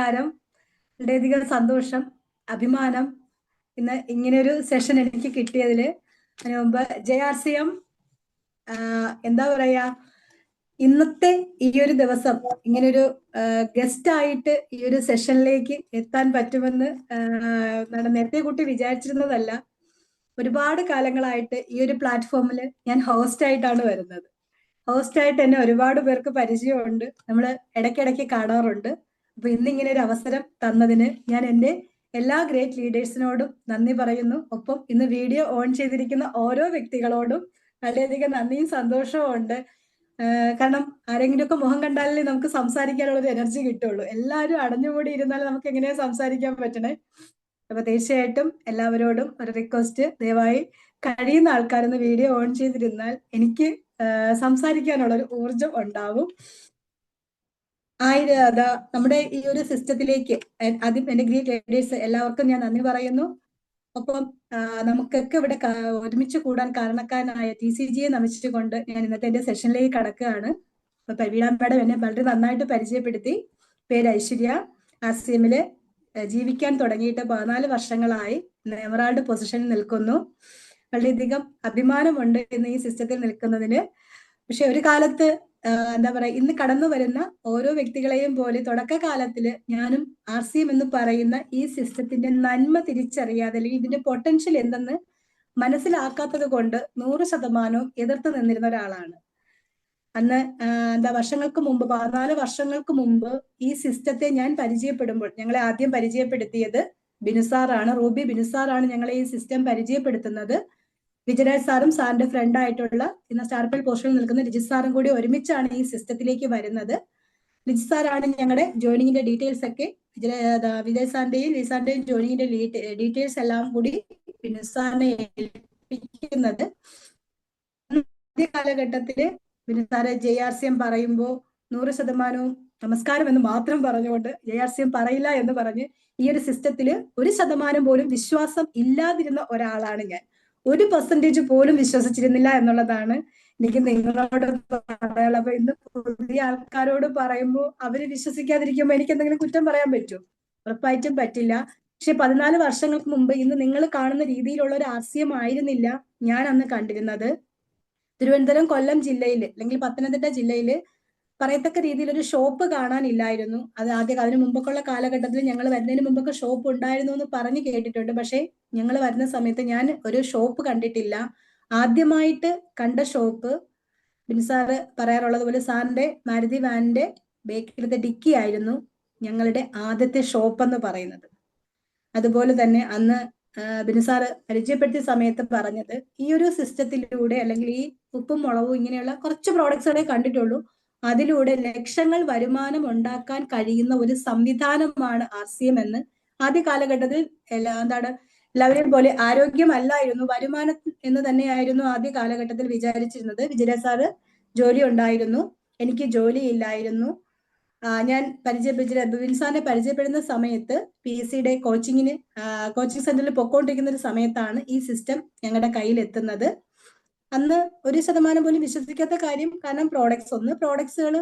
നമസ്കാരം. വളരെയധികം സന്തോഷം, അഭിമാനം ഇന്ന് ഇങ്ങനെയൊരു സെഷൻ എനിക്ക് കിട്ടിയതിൽ. അതിനു മുമ്പ് JRCM എന്താ പറയാ, ഇന്നത്തെ ഈ ഒരു ദിവസം ഇങ്ങനൊരു ഗസ്റ്റ് ആയിട്ട് ഈ ഒരു സെഷനിലേക്ക് എത്താൻ പറ്റുമെന്ന് നേരത്തെ കൂട്ടി വിചാരിച്ചിരുന്നതല്ല. ഒരുപാട് കാലങ്ങളായിട്ട് ഈ ഒരു പ്ലാറ്റ്ഫോമിൽ ഞാൻ ഹോസ്റ്റ് ആയിട്ടാണ് വരുന്നത്. ഹോസ്റ്റായിട്ട് എന്നെ ഒരുപാട് പേർക്ക് പരിചയമുണ്ട്, നമ്മൾ ഇടയ്ക്കിടയ്ക്ക് കാണാറുണ്ട്. അപ്പൊ ഇന്നിങ്ങനെ ഒരു അവസരം തന്നതിന് ഞാൻ എൻ്റെ എല്ലാ ഗ്രേറ്റ് ലീഡേഴ്സിനോടും നന്ദി പറയുന്നു. ഒപ്പം ഇന്ന് വീഡിയോ ഓൺ ചെയ്തിരിക്കുന്ന ഓരോ വ്യക്തികളോടും വളരെയധികം നന്ദിയും സന്തോഷവും ഉണ്ട്. കാരണം ആരെങ്കിലുമൊക്കെ മുഖം കണ്ടാലേ നമുക്ക് സംസാരിക്കാനുള്ള ഒരു എനർജി കിട്ടുള്ളൂ. എല്ലാവരും അടഞ്ഞുകൂടി ഇരുന്നാൽ നമുക്ക് എങ്ങനെയാ സംസാരിക്കാൻ പറ്റണേ? അപ്പൊ തീർച്ചയായിട്ടും എല്ലാവരോടും ഒരു റിക്വസ്റ്റ്, ദയവായി കഴിയുന്ന ആൾക്കാരൊന്ന് വീഡിയോ ഓൺ ചെയ്തിരുന്നാൽ എനിക്ക് സംസാരിക്കാനുള്ള ഒരു ഊർജം ഉണ്ടാവും. നമ്മുടെ ഈ ഒരു സിസ്റ്റത്തിലേക്ക് ആദ്യം എന്റെ ഗ്രേറ്റ് ലീഡേഴ്സ് എല്ലാവർക്കും ഞാൻ നന്ദി പറയുന്നു. ഒപ്പം നമുക്കൊക്കെ ഇവിടെ ഒരുമിച്ച് കൂടാൻ കാരണക്കാരനായ TCGയെ നമിച്ചുകൊണ്ട് ഞാൻ ഇന്നത്തെ എന്റെ സെഷനിലേക്ക് കടക്കുകയാണ്. അപ്പൊ വീണ മാഡം എന്നെ വളരെ നന്നായിട്ട് പരിചയപ്പെടുത്തി. പേര് ഐശ്വര്യ. RCMല് ജീവിക്കാൻ തുടങ്ങിയിട്ട് 14 വർഷങ്ങളായി. എമറാൾഡ് പൊസിഷനിൽ നിൽക്കുന്നു. വളരെയധികം അഭിമാനമുണ്ട് ഇന്ന് ഈ സിസ്റ്റത്തിൽ നിൽക്കുന്നതിന്. പക്ഷെ ഒരു കാലത്ത് എന്താ പറയാ, ഇന്ന് കടന്നു വരുന്ന ഓരോ വ്യക്തികളെയും പോലെ തുടക്കകാലത്തില് ഞാനും RCM എന്ന് പറയുന്ന ഈ സിസ്റ്റത്തിന്റെ നന്മ തിരിച്ചറിയാതെ, അല്ലെങ്കിൽ ഇതിന്റെ പൊട്ടൻഷ്യൽ എന്തെന്ന് മനസ്സിലാക്കാത്തത് കൊണ്ട് 100% എതിർത്ത് നിന്നിരുന്ന ഒരാളാണ്. അന്ന് വർഷങ്ങൾക്ക് മുമ്പ്, 14 വർഷങ്ങൾക്ക് മുമ്പ് ഈ സിസ്റ്റത്തെ ഞാൻ പരിചയപ്പെടുമ്പോൾ, ഞങ്ങളെ ആദ്യം പരിചയപ്പെടുത്തിയത് ബിനുസാറാണ്. റൂബി ബിനുസാറാണ് ഞങ്ങളെ ഈ സിസ്റ്റം പരിചയപ്പെടുത്തുന്നത്. വിജയരാജ് സാറും സാറിന്റെ ഫ്രണ്ട് ആയിട്ടുള്ള ഇന്ന് സ്റ്റാർപ്പിൽ പോസ്റ്റിൽ നിൽക്കുന്ന ലിജിത് സാറും കൂടി ഒരുമിച്ചാണ് ഈ സിസ്റ്റത്തിലേക്ക് വരുന്നത്. ലിജിത് സാറാണ് ഞങ്ങളുടെ ജോയിനിങ്ങിന്റെ ഡീറ്റെയിൽസ് ഒക്കെ വിജയ് സാറിന്റെയും ലിജി സാറിന്റെയും ജോയിനിങ്ങിന്റെ ഡീറ്റെയിൽസ് എല്ലാം കൂടി ബിനു സാറിനെ ഏൽപ്പിക്കുന്നത്. ആദ്യ കാലഘട്ടത്തില് ബിനു സാറ് JRCM പറയുമ്പോൾ 100% നമസ്കാരം എന്ന് മാത്രം പറഞ്ഞുകൊണ്ട് JRCM പറയില്ല എന്ന് പറഞ്ഞ് ഈ ഒരു സിസ്റ്റത്തില് 1% പോലും വിശ്വാസം ഇല്ലാതിരുന്ന ഒരാളാണ് ഞാൻ. 1% പോലും വിശ്വസിച്ചിരുന്നില്ല എന്നുള്ളതാണ് എനിക്ക് നിങ്ങളോട് പറയാനുള്ളത്. അപ്പൊ ഇന്ന് പുതിയ ആൾക്കാരോട് പറയുമ്പോൾ അവര് വിശ്വസിക്കാതിരിക്കുമ്പോൾ എനിക്ക് എന്തെങ്കിലും കുറ്റം പറയാൻ പറ്റുമോ? ഉറപ്പായിട്ടും പറ്റില്ല. പക്ഷെ 14 വർഷങ്ങൾക്ക് മുമ്പ് ഇന്ന് നിങ്ങൾ കാണുന്ന രീതിയിലുള്ള ഒരു RCM ആയിരുന്നില്ല ഞാൻ അന്ന് കണ്ടിരുന്നത്. തിരുവനന്തപുരം, കൊല്ലം ജില്ലയിൽ അല്ലെങ്കിൽ പത്തനംതിട്ട ജില്ലയിൽ പറയത്തക്ക രീതിയിൽ ഒരു ഷോപ്പ് കാണാനില്ലായിരുന്നു. അത് അതിനു മുമ്പൊക്കെയുള്ള കാലഘട്ടത്തിൽ ഞങ്ങൾ വരുന്നതിന് മുമ്പൊക്കെ ഷോപ്പ് ഉണ്ടായിരുന്നു എന്ന് പറഞ്ഞു കേട്ടിട്ടുണ്ട്. പക്ഷെ ഞങ്ങൾ വരുന്ന സമയത്ത് ഞാൻ ഒരു ഷോപ്പ് കണ്ടിട്ടില്ല. ആദ്യമായിട്ട് കണ്ട ഷോപ്പ് ബിനു സാറ് പറയാറുള്ളത് പോലെ സാറിന്റെ മാരുതി വാനിന്റെ ബേക്കിലത്തെ ഡിക്കി ആയിരുന്നു ഞങ്ങളുടെ ആദ്യത്തെ ഷോപ്പ് എന്ന് പറയുന്നത്. അതുപോലെ തന്നെ അന്ന് ബിനു സാറ് പരിചയപ്പെടുത്തിയ സമയത്ത് പറഞ്ഞത്, ഈ ഒരു സിസ്റ്റത്തിലൂടെ അല്ലെങ്കിൽ ഈ ഉപ്പും മുളകും ഇങ്ങനെയുള്ള കുറച്ച് പ്രോഡക്ട്സുകളെ കണ്ടിട്ടുള്ളൂ, അതിലൂടെ ലക്ഷങ്ങൾ വരുമാനം ഉണ്ടാക്കാൻ കഴിയുന്ന ഒരു സംവിധാനമാണ് RCM എന്ന്. ആദ്യ കാലഘട്ടത്തിൽ എല്ലാവരെയും പോലെ ആരോഗ്യമല്ലായിരുന്നു, വരുമാനം എന്ന് തന്നെയായിരുന്നു ആദ്യ കാലഘട്ടത്തിൽ വിചാരിച്ചിരുന്നത്. വിജയരാജ് സാറ് ജോലി ഉണ്ടായിരുന്നു, എനിക്ക് ജോലിയില്ലായിരുന്നു. ഞാൻ ബിനു സാറിനെ പരിചയപ്പെടുന്ന സമയത്ത് PSCയുടെ കോച്ചിങ് സെന്ററിൽ പൊക്കോണ്ടിരിക്കുന്ന ഒരു സമയത്താണ് ഈ സിസ്റ്റം ഞങ്ങളുടെ കയ്യിൽ എത്തുന്നത്. അന്ന് 1% പോലും വിശ്വസിക്കാത്ത കാര്യം, കാരണം പ്രോഡക്ട്സുകൾ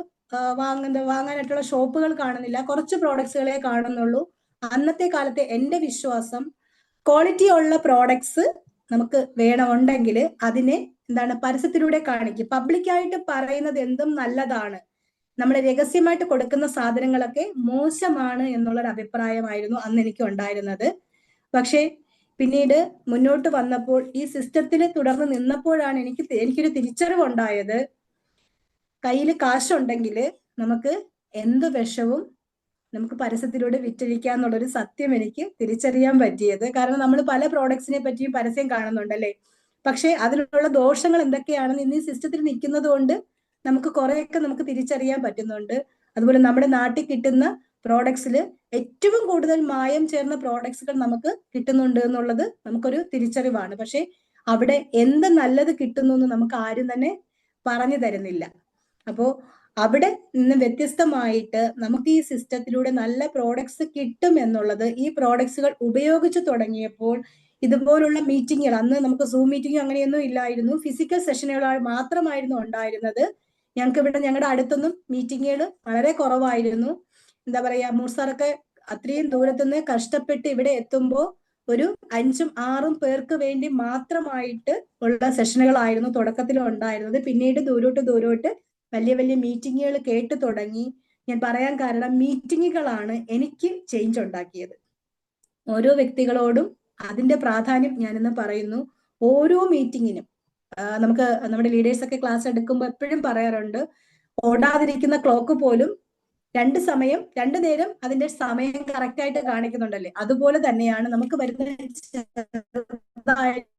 വാങ്ങാനായിട്ടുള്ള ഷോപ്പുകൾ കാണുന്നില്ല, കുറച്ച് പ്രോഡക്ട്സുകളെ കാണുന്നുള്ളൂ. അന്നത്തെ കാലത്തെ എന്റെ വിശ്വാസം, ക്വാളിറ്റി ഉള്ള പ്രോഡക്ട്സ് നമുക്ക് വേണമുണ്ടെങ്കിൽ അതിനെ പരസ്യത്തിലൂടെ കാണിക്കും. പബ്ലിക്കായിട്ട് പറയുന്നത് എന്തും നല്ലതാണ്, നമ്മൾ രഹസ്യമായിട്ട് കൊടുക്കുന്ന സാധനങ്ങളൊക്കെ മോശമാണ് എന്നുള്ളൊരു അഭിപ്രായമായിരുന്നു അന്ന് എനിക്ക് ഉണ്ടായിരുന്നത്. പക്ഷെ പിന്നീട് മുന്നോട്ട് വന്നപ്പോൾ, ഈ സിസ്റ്റത്തിൽ തുടർന്ന് നിന്നപ്പോഴാണ് എനിക്കൊരു തിരിച്ചറിവുണ്ടായത്. കയ്യിൽ കാശുണ്ടെങ്കിൽ നമുക്ക് എന്ത് വിഷവും നമുക്ക് പരസ്യത്തിലൂടെ വിറ്റഴിക്കാന്നുള്ളൊരു സത്യം എനിക്ക് തിരിച്ചറിയാൻ പറ്റിയത്. കാരണം നമ്മൾ പല പ്രോഡക്ട്സിനെ പറ്റിയും പരസ്യം കാണുന്നുണ്ടല്ലേ, പക്ഷെ അതിലുള്ള ദോഷങ്ങൾ എന്തൊക്കെയാണെന്ന് ഇന്ന് ഈ സിസ്റ്റത്തിൽ നിൽക്കുന്നത് കൊണ്ട് നമുക്ക് കുറെയൊക്കെ നമുക്ക് തിരിച്ചറിയാൻ പറ്റുന്നുണ്ട്. അതുപോലെ നമ്മുടെ നാട്ടിൽ കിട്ടുന്ന പ്രോഡക്ട്സിൽ ഏറ്റവും കൂടുതൽ മായം ചേർന്ന പ്രോഡക്ട്സുകൾ നമുക്ക് കിട്ടുന്നുണ്ട് എന്നുള്ളത് നമുക്കൊരു തിരിച്ചറിവാണ്. പക്ഷെ അവിടെ എന്ത് നല്ലത് കിട്ടുന്നു എന്ന് നമുക്ക് ആരും തന്നെ പറഞ്ഞു തരുന്നില്ല. അപ്പോ അവിടെ നിന്ന് വ്യത്യസ്തമായിട്ട് നമുക്ക് ഈ സിസ്റ്റത്തിലൂടെ നല്ല പ്രോഡക്ട്സ് കിട്ടും എന്നുള്ളത് ഈ പ്രോഡക്ട്സുകൾ ഉപയോഗിച്ചു തുടങ്ങിയപ്പോൾ, ഇതുപോലുള്ള മീറ്റിങ്ങുകൾ, അന്ന് നമുക്ക് സൂം മീറ്റിംഗ് അങ്ങനെയൊന്നും ഇല്ലായിരുന്നു, ഫിസിക്കൽ സെഷനുകൾ മാത്രമായിരുന്നു ഉണ്ടായിരുന്നത്. ഞങ്ങളുടെ അടുത്തൊന്നും മീറ്റിങ്ങുകൾ വളരെ കുറവായിരുന്നു. മൂസാറൊക്കെ അത്രയും ദൂരത്തുനിന്ന് കഷ്ടപ്പെട്ട് ഇവിടെ എത്തുമ്പോൾ ഒരു 5-6 പേർക്ക് വേണ്ടി മാത്രമായിട്ട് ഉള്ള സെഷനുകളായിരുന്നു തുടക്കത്തിൽ ഉണ്ടായിരുന്നത്. പിന്നീട് ദൂരോട്ട് വലിയ വലിയ മീറ്റിങ്ങുകൾ കേട്ടു തുടങ്ങി. ഞാൻ പറയാൻ കാരണം മീറ്റിങ്ങുകളാണ് എനിക്ക് ചേഞ്ച് ഉണ്ടാക്കിയത്. ഓരോ വ്യക്തികളോടും അതിന്റെ പ്രാധാന്യം ഞാനിന്ന് പറയുന്നു. ഓരോ മീറ്റിങ്ങിനും നമുക്ക് നമ്മുടെ ലീഡേഴ്സ് ഒക്കെ ക്ലാസ് എടുക്കുമ്പോൾ എപ്പോഴും പറയാറുണ്ട്, ഓടാതിരിക്കുന്ന ക്ലോക്ക് പോലും രണ്ടു നേരം അതിന്റെ സമയം കറക്റ്റ് ആയിട്ട് കാണിക്കുന്നുണ്ടല്ലേ. അതുപോലെ തന്നെയാണ് നമുക്ക് വരുന്ന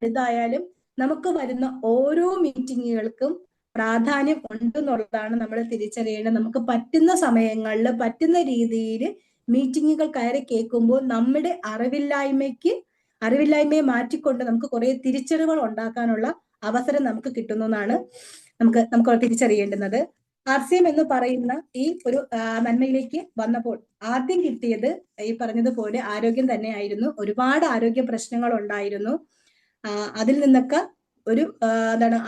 ഇതായാലും നമുക്ക് വരുന്ന ഓരോ മീറ്റിങ്ങുകൾക്കും പ്രാധാന്യം ഉണ്ടെന്നുള്ളതാണ് നമ്മൾ തിരിച്ചറിയേണ്ടത്. നമുക്ക് പറ്റുന്ന സമയങ്ങളിൽ പറ്റുന്ന രീതിയിൽ മീറ്റിങ്ങുകൾ കയറി കേൾക്കുമ്പോൾ നമ്മുടെ അറിവില്ലായ്മയെ മാറ്റിക്കൊണ്ട് നമുക്ക് കുറെ തിരിച്ചറിവുകൾ ഉണ്ടാക്കാനുള്ള അവസരം നമുക്ക് കിട്ടുന്നു എന്നാണ് നമുക്ക് തിരിച്ചറിയേണ്ടുന്നത്. RCM എന്ന് പറയുന്ന ഈ ഒരു നന്മയിലേക്ക് വന്നപ്പോൾ ആദ്യം കിട്ടിയത് ഈ പറഞ്ഞതുപോലെ ആരോഗ്യം തന്നെയായിരുന്നു. ഒരുപാട് ആരോഗ്യ പ്രശ്നങ്ങൾ ഉണ്ടായിരുന്നു. അതിൽ നിന്നൊക്കെ ഒരു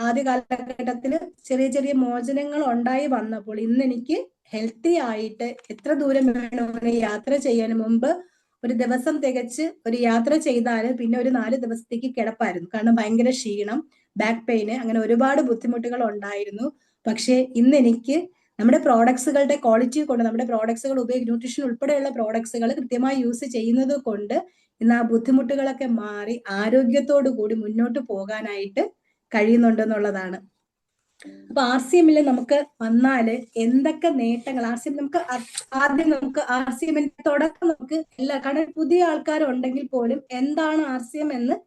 ആദ്യ കാലഘട്ടത്തിൽ ചെറിയ ചെറിയ മോചനങ്ങൾ ഉണ്ടായി വന്നപ്പോൾ ഇന്ന് എനിക്ക് ഹെൽത്തി ആയിട്ട് എത്ര ദൂരം വേണമെങ്കിൽ യാത്ര ചെയ്യാൻ മുമ്പ് ഒരു ദിവസം തികച്ച് ഒരു യാത്ര ചെയ്താൽ പിന്നെ ഒരു 4 ദിവസത്തേക്ക് കിടപ്പായിരുന്നു. കാരണം ഭയങ്കര ക്ഷീണം, ബാക്ക് പെയിന്, അങ്ങനെ ഒരുപാട് ബുദ്ധിമുട്ടുകൾ ഉണ്ടായിരുന്നു. പക്ഷെ ഇന്ന് എനിക്ക് നമ്മുടെ പ്രോഡക്ട്സുകളുടെ ക്വാളിറ്റി കൊണ്ട്, നമ്മുടെ പ്രോഡക്ട്സുകൾ ന്യൂട്രീഷൻ ഉൾപ്പെടെയുള്ള പ്രോഡക്ട്സുകൾ കൃത്യമായി യൂസ് ചെയ്യുന്നത് കൊണ്ട് ഇന്ന് ആ ബുദ്ധിമുട്ടുകളൊക്കെ മാറി ആരോഗ്യത്തോടു കൂടി മുന്നോട്ട് പോകാനായിട്ട് കഴിയുന്നുണ്ടെന്നുള്ളതാണ്. അപ്പൊ RCMൽ നമുക്ക് വന്നാല് എന്തൊക്കെ നേട്ടങ്ങൾ നമുക്ക് ആദ്യം RCMന്റെ തുടക്കം നമുക്ക് കാരണം പുതിയ ആൾക്കാരുണ്ടെങ്കിൽ പോലും എന്താണ് RCM എന്ന്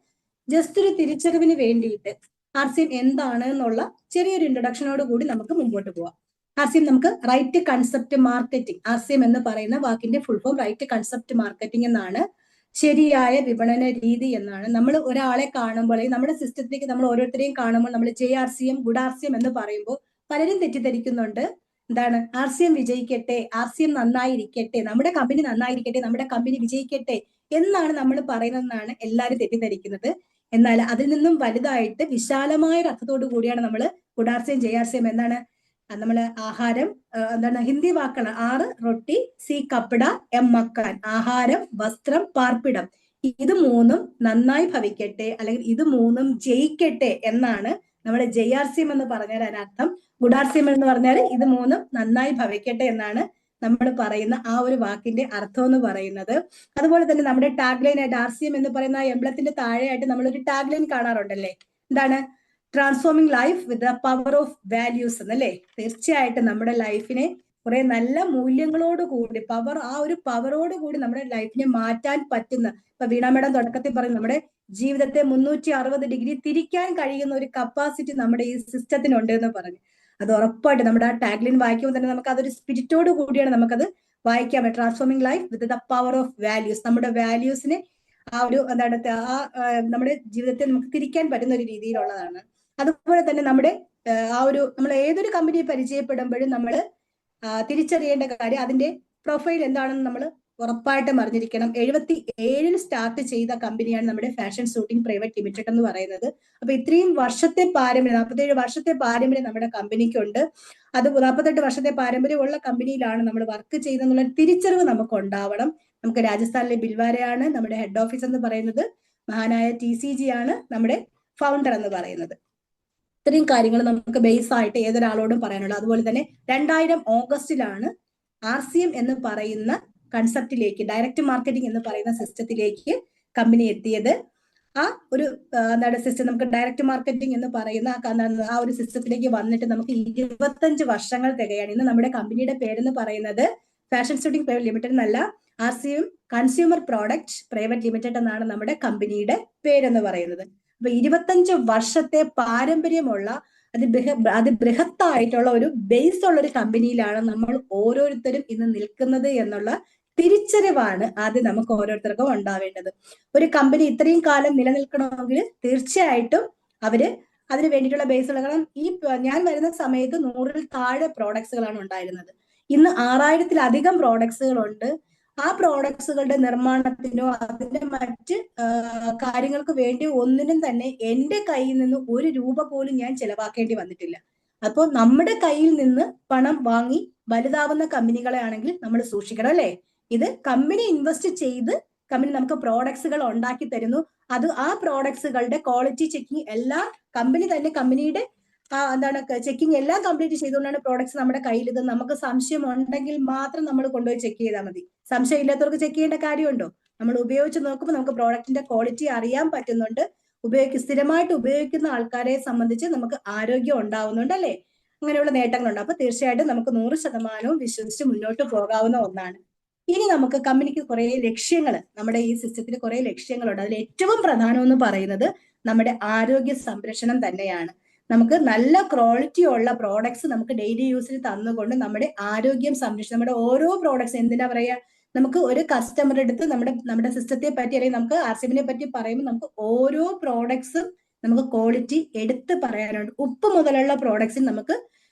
ജസ്റ്റ് ഒരു തിരിച്ചറിവിന് വേണ്ടിയിട്ട് RCM എന്താണ് എന്നുള്ള ചെറിയൊരു ഇൻട്രൊഡക്ഷനോട് കൂടി നമുക്ക് മുമ്പോട്ട് പോവാം. RCM നമുക്ക് റൈറ്റ് കൺസെപ്റ്റ് മാർക്കറ്റിംഗ്, RCM എന്ന് പറയുന്ന വാക്കിന്റെ full form right concept marketing എന്നാണ്. ശരിയായ വിപണന രീതി എന്നാണ്. നമ്മൾ ഒരാളെ കാണുമ്പോൾ നമ്മുടെ സിസ്റ്റത്തിലേക്ക് നമ്മൾ ഓരോരുത്തരെയും കാണുമ്പോൾ നമ്മൾ JRCM ഗുഡ് RCM എന്ന് പറയുമ്പോൾ പലരും തെറ്റിദ്ധരിക്കുന്നുണ്ട്. എന്താണ് RCM വിജയിക്കട്ടെ, RCM നന്നായിരിക്കട്ടെ, നമ്മുടെ കമ്പനി നന്നായിരിക്കട്ടെ, നമ്മുടെ കമ്പനി വിജയിക്കട്ടെ എന്നാണ് നമ്മൾ പറയുന്നതെന്നാണ് എല്ലാവരും തെറ്റിദ്ധരിക്കുന്നത്. എന്നാൽ അതിൽ നിന്നും വലുതായിട്ട് വിശാലമായ അർത്ഥത്തോടു കൂടിയാണ് നമ്മൾ ഗുഡ് RCM JRCM എന്താണ് നമ്മള് ആഹാരം ഹിന്ദി വാക്കാണ് 6 റൊട്ടി, C കപ്പട, M മക്കാൻ, ആഹാരം, വസ്ത്രം, പാർപ്പിടം. ഇത് 3ഉം നന്നായി ഭവിക്കട്ടെ അല്ലെങ്കിൽ ഇത് 3ഉം ജയിക്കട്ടെ എന്നാണ് നമ്മുടെ JRCM എന്ന് പറഞ്ഞാൽ അതിനർത്ഥം. ഗുഡ് RCM എന്ന് പറഞ്ഞാൽ ഇത് 3ഉം നന്നായി ഭവിക്കട്ടെ എന്നാണ് നമ്മൾ പറയുന്ന ആ ഒരു വാക്കിന്റെ അർത്ഥം എന്ന് പറയുന്നത്. അതുപോലെ തന്നെ നമ്മുടെ ടാഗ് ലൈൻ ആയിട്ട് RCM എന്ന് പറയുന്ന എംബ്ലത്തിന്റെ താഴെയായിട്ട് നമ്മളൊരു ടാഗ് ലൈൻ കാണാറുണ്ടല്ലേ. എന്താണ്? Transforming life with the power of values എന്നല്ലേ. തീർച്ചയായിട്ടും നമ്മുടെ ലൈഫിനെ കുറെ നല്ല മൂല്യങ്ങളോട് കൂടി ആ ഒരു പവറോട് കൂടി നമ്മുടെ ലൈഫിനെ മാറ്റാൻ പറ്റുന്ന, ഇപ്പൊ വീണ മേഡം തുടക്കത്തിൽ പറയും നമ്മുടെ ജീവിതത്തെ 360 ഡിഗ്രി തിരിക്കാൻ കഴിയുന്ന ഒരു കപ്പാസിറ്റി നമ്മുടെ ഈ സിസ്റ്റത്തിനുണ്ട് എന്ന് പറഞ്ഞു. അത് ഉറപ്പായിട്ട് നമ്മുടെ ആ ടാഗ് ലൈൻ വായിക്കുമ്പോൾ തന്നെ നമുക്ക് അതൊരു സ്പിരിറ്റോട് കൂടിയാണ് നമുക്കത് വായിക്കാൻ പറ്റും. Transforming life with the power of values, നമ്മുടെ വാല്യൂസിനെ ആ ഒരു നമ്മുടെ ജീവിതത്തെ നമുക്ക് തിരിക്കാൻ പറ്റുന്ന ഒരു രീതിയിലുള്ളതാണ്. അതുപോലെ തന്നെ നമ്മുടെ നമ്മൾ ഏതൊരു കമ്പനിയെ പരിചയപ്പെടുമ്പോഴും നമ്മൾ തിരിച്ചറിയേണ്ട കാര്യം അതിന്റെ പ്രൊഫൈൽ എന്താണെന്ന് നമ്മൾ ഉറപ്പായിട്ടും അറിഞ്ഞിരിക്കണം. 77 സ്റ്റാർട്ട് ചെയ്ത കമ്പനിയാണ് നമ്മുടെ ഫാഷൻ ഷൂട്ടിംഗ് പ്രൈവറ്റ് ലിമിറ്റഡ് എന്ന് പറയുന്നത്. അപ്പൊ ഇത്രയും വർഷത്തെ പാരമ്പര്യം, 47 വർഷത്തെ പാരമ്പര്യം നമ്മുടെ കമ്പനിക്കുണ്ട്. അത് 48 വർഷത്തെ പാരമ്പര്യമുള്ള കമ്പനിയിലാണ് നമ്മൾ വർക്ക് ചെയ്യുന്നുള്ള തിരിച്ചറിവ് നമുക്ക് ഉണ്ടാവണം. നമുക്ക് രാജസ്ഥാനിലെ ബിൽവാരയാണ് നമ്മുടെ ഹെഡ് ഓഫീസ് എന്ന് പറയുന്നത്. മഹാനായ TCG ആണ് നമ്മുടെ ഫൗണ്ടർ എന്ന് പറയുന്നത്. ഇത്രയും കാര്യങ്ങൾ നമുക്ക് ബേസ് ആയിട്ട് ഏതൊരാളോടും പറയാനുള്ളത്. അതുപോലെ തന്നെ 2000 ഓഗസ്റ്റിലാണ് RCM എന്ന് പറയുന്ന കൺസെപ്റ്റിലേക്ക്, ഡയറക്റ്റ് മാർക്കറ്റിംഗ് എന്ന് പറയുന്ന സിസ്റ്റത്തിലേക്ക് കമ്പനി എത്തിയത്. ആ ഒരു സിസ്റ്റം നമുക്ക് ഡയറക്റ്റ് മാർക്കറ്റിംഗ് എന്ന് പറയുന്ന ആ ഒരു സിസ്റ്റത്തിലേക്ക് വന്നിട്ട് നമുക്ക് 25 വർഷങ്ങൾ തികയാണ്. ഇന്ന് നമ്മുടെ കമ്പനിയുടെ പേരെന്ന് പറയുന്നത് ഫാഷൻ ഷൂട്ടിംഗ് പ്രൈവറ്റ് ലിമിറ്റഡ് എന്നല്ല, RCM consumer product private limited എന്നാണ് നമ്മുടെ കമ്പനിയുടെ പേരെന്ന് പറയുന്നത്. അപ്പൊ 25 വർഷത്തെ പാരമ്പര്യമുള്ള ബൃഹത്തായിട്ടുള്ള ഒരു ബേസ് ഉള്ള ഒരു കമ്പനിയിലാണ് നമ്മൾ ഓരോരുത്തരും ഇന്ന് നിൽക്കുന്നത് എന്നുള്ള തിരിച്ചറിവാണ് ആദ്യം നമുക്ക് ഓരോരുത്തർക്കും ഉണ്ടാവേണ്ടത്. ഒരു കമ്പനി ഇത്രയും കാലം നിലനിൽക്കണമെങ്കിൽ തീർച്ചയായിട്ടും അതിന് വേണ്ടിയിട്ടുള്ള ബേസ് ഉള്ള, കാരണം ഞാൻ വരുന്ന സമയത്ത് 100-ൽ താഴെ പ്രോഡക്ട്സുകളാണ് ഉണ്ടായിരുന്നത്. ഇന്ന് 6000-ലധികം പ്രോഡക്ട്സുകളുണ്ട്. ആ പ്രോഡക്ട്സുകളുടെ നിർമ്മാണത്തിനോ അതിന്റെ മറ്റ് കാര്യങ്ങൾക്ക് വേണ്ടി ഒന്നിനും തന്നെ എന്റെ കയ്യിൽ നിന്ന് 1 രൂപ പോലും ഞാൻ ചെലവാക്കേണ്ടി വന്നിട്ടില്ല. അപ്പോൾ നമ്മുടെ കയ്യിൽ നിന്ന് പണം വാങ്ങി വലുതാവുന്ന കമ്പനികളെ ആണെങ്കിൽ നമ്മൾ സൂക്ഷിക്കണം അല്ലേ. ഇത് കമ്പനി ഇൻവെസ്റ്റ് ചെയ്ത് കമ്പനി നമുക്ക് പ്രോഡക്ട്സുകൾ ഉണ്ടാക്കി തരുന്നു. അത് ആ പ്രോഡക്ട്സുകളുടെ ക്വാളിറ്റി ചെക്കിങ് എല്ലാം കമ്പനി തന്നെ, കമ്പനിയുടെ എന്താണ് ചെക്കിങ് എല്ലാം കംപ്ലീറ്റ് ചെയ്തുകൊണ്ടാണ് പ്രോഡക്ട്സ് നമ്മുടെ കയ്യിൽ. ഇത് നമുക്ക് സംശയം ഉണ്ടെങ്കിൽ മാത്രം നമ്മൾ കൊണ്ടുപോയി ചെക്ക് ചെയ്താൽ മതി. സംശയം ഇല്ലാത്തവർക്ക് ചെക്ക് ചെയ്യേണ്ട കാര്യമുണ്ടോ? നമ്മൾ ഉപയോഗിച്ച് നോക്കുമ്പോൾ നമുക്ക് പ്രോഡക്റ്റിന്റെ ക്വാളിറ്റി അറിയാൻ പറ്റുന്നുണ്ട്. സ്ഥിരമായിട്ട് ഉപയോഗിക്കുന്ന ആൾക്കാരെ സംബന്ധിച്ച് നമുക്ക് ആരോഗ്യം ഉണ്ടാവുന്നുണ്ട് അല്ലേ? അങ്ങനെയുള്ള നേട്ടങ്ങളുണ്ട്. അപ്പൊ തീർച്ചയായിട്ടും നമുക്ക് 100% വിശ്വസിച്ച് മുന്നോട്ട് പോകാവുന്ന ഒന്നാണ്. ഇനി നമുക്ക് കമ്പനിക്ക് കുറെ ലക്ഷ്യങ്ങൾ, നമ്മുടെ ഈ സിസ്റ്റത്തിന് കുറെ ലക്ഷ്യങ്ങളുണ്ട്. അതിൽ ഏറ്റവും പ്രധാനം എന്ന് പറയുന്നത് നമ്മുടെ ആരോഗ്യ സംരക്ഷണം തന്നെയാണ്. നമുക്ക് നല്ല ക്വാളിറ്റി ഉള്ള പ്രോഡക്ട്സ് നമുക്ക് ഡെയിലി യൂസിന് തന്നുകൊണ്ട് നമ്മുടെ ആരോഗ്യം സംരക്ഷിച്ച്, നമ്മുടെ ഓരോ പ്രോഡക്ട്സ്, എന്തിനാ പറയാ, നമുക്ക് ഒരു കസ്റ്റമറുടെ അടുത്ത് നമ്മുടെ സിസ്റ്റത്തെ പറ്റി അല്ലെങ്കിൽ നമുക്ക് ആർസിഎമ്മിനെ പറ്റി പറയുമ്പോൾ നമുക്ക് ഓരോ പ്രോഡക്ട്സും നമുക്ക് ക്വാളിറ്റി എടുത്ത് പറയാനുണ്ട്. ഉപ്പ് മുതലുള്ള പ്രോഡക്ട്സിന് നമുക്ക്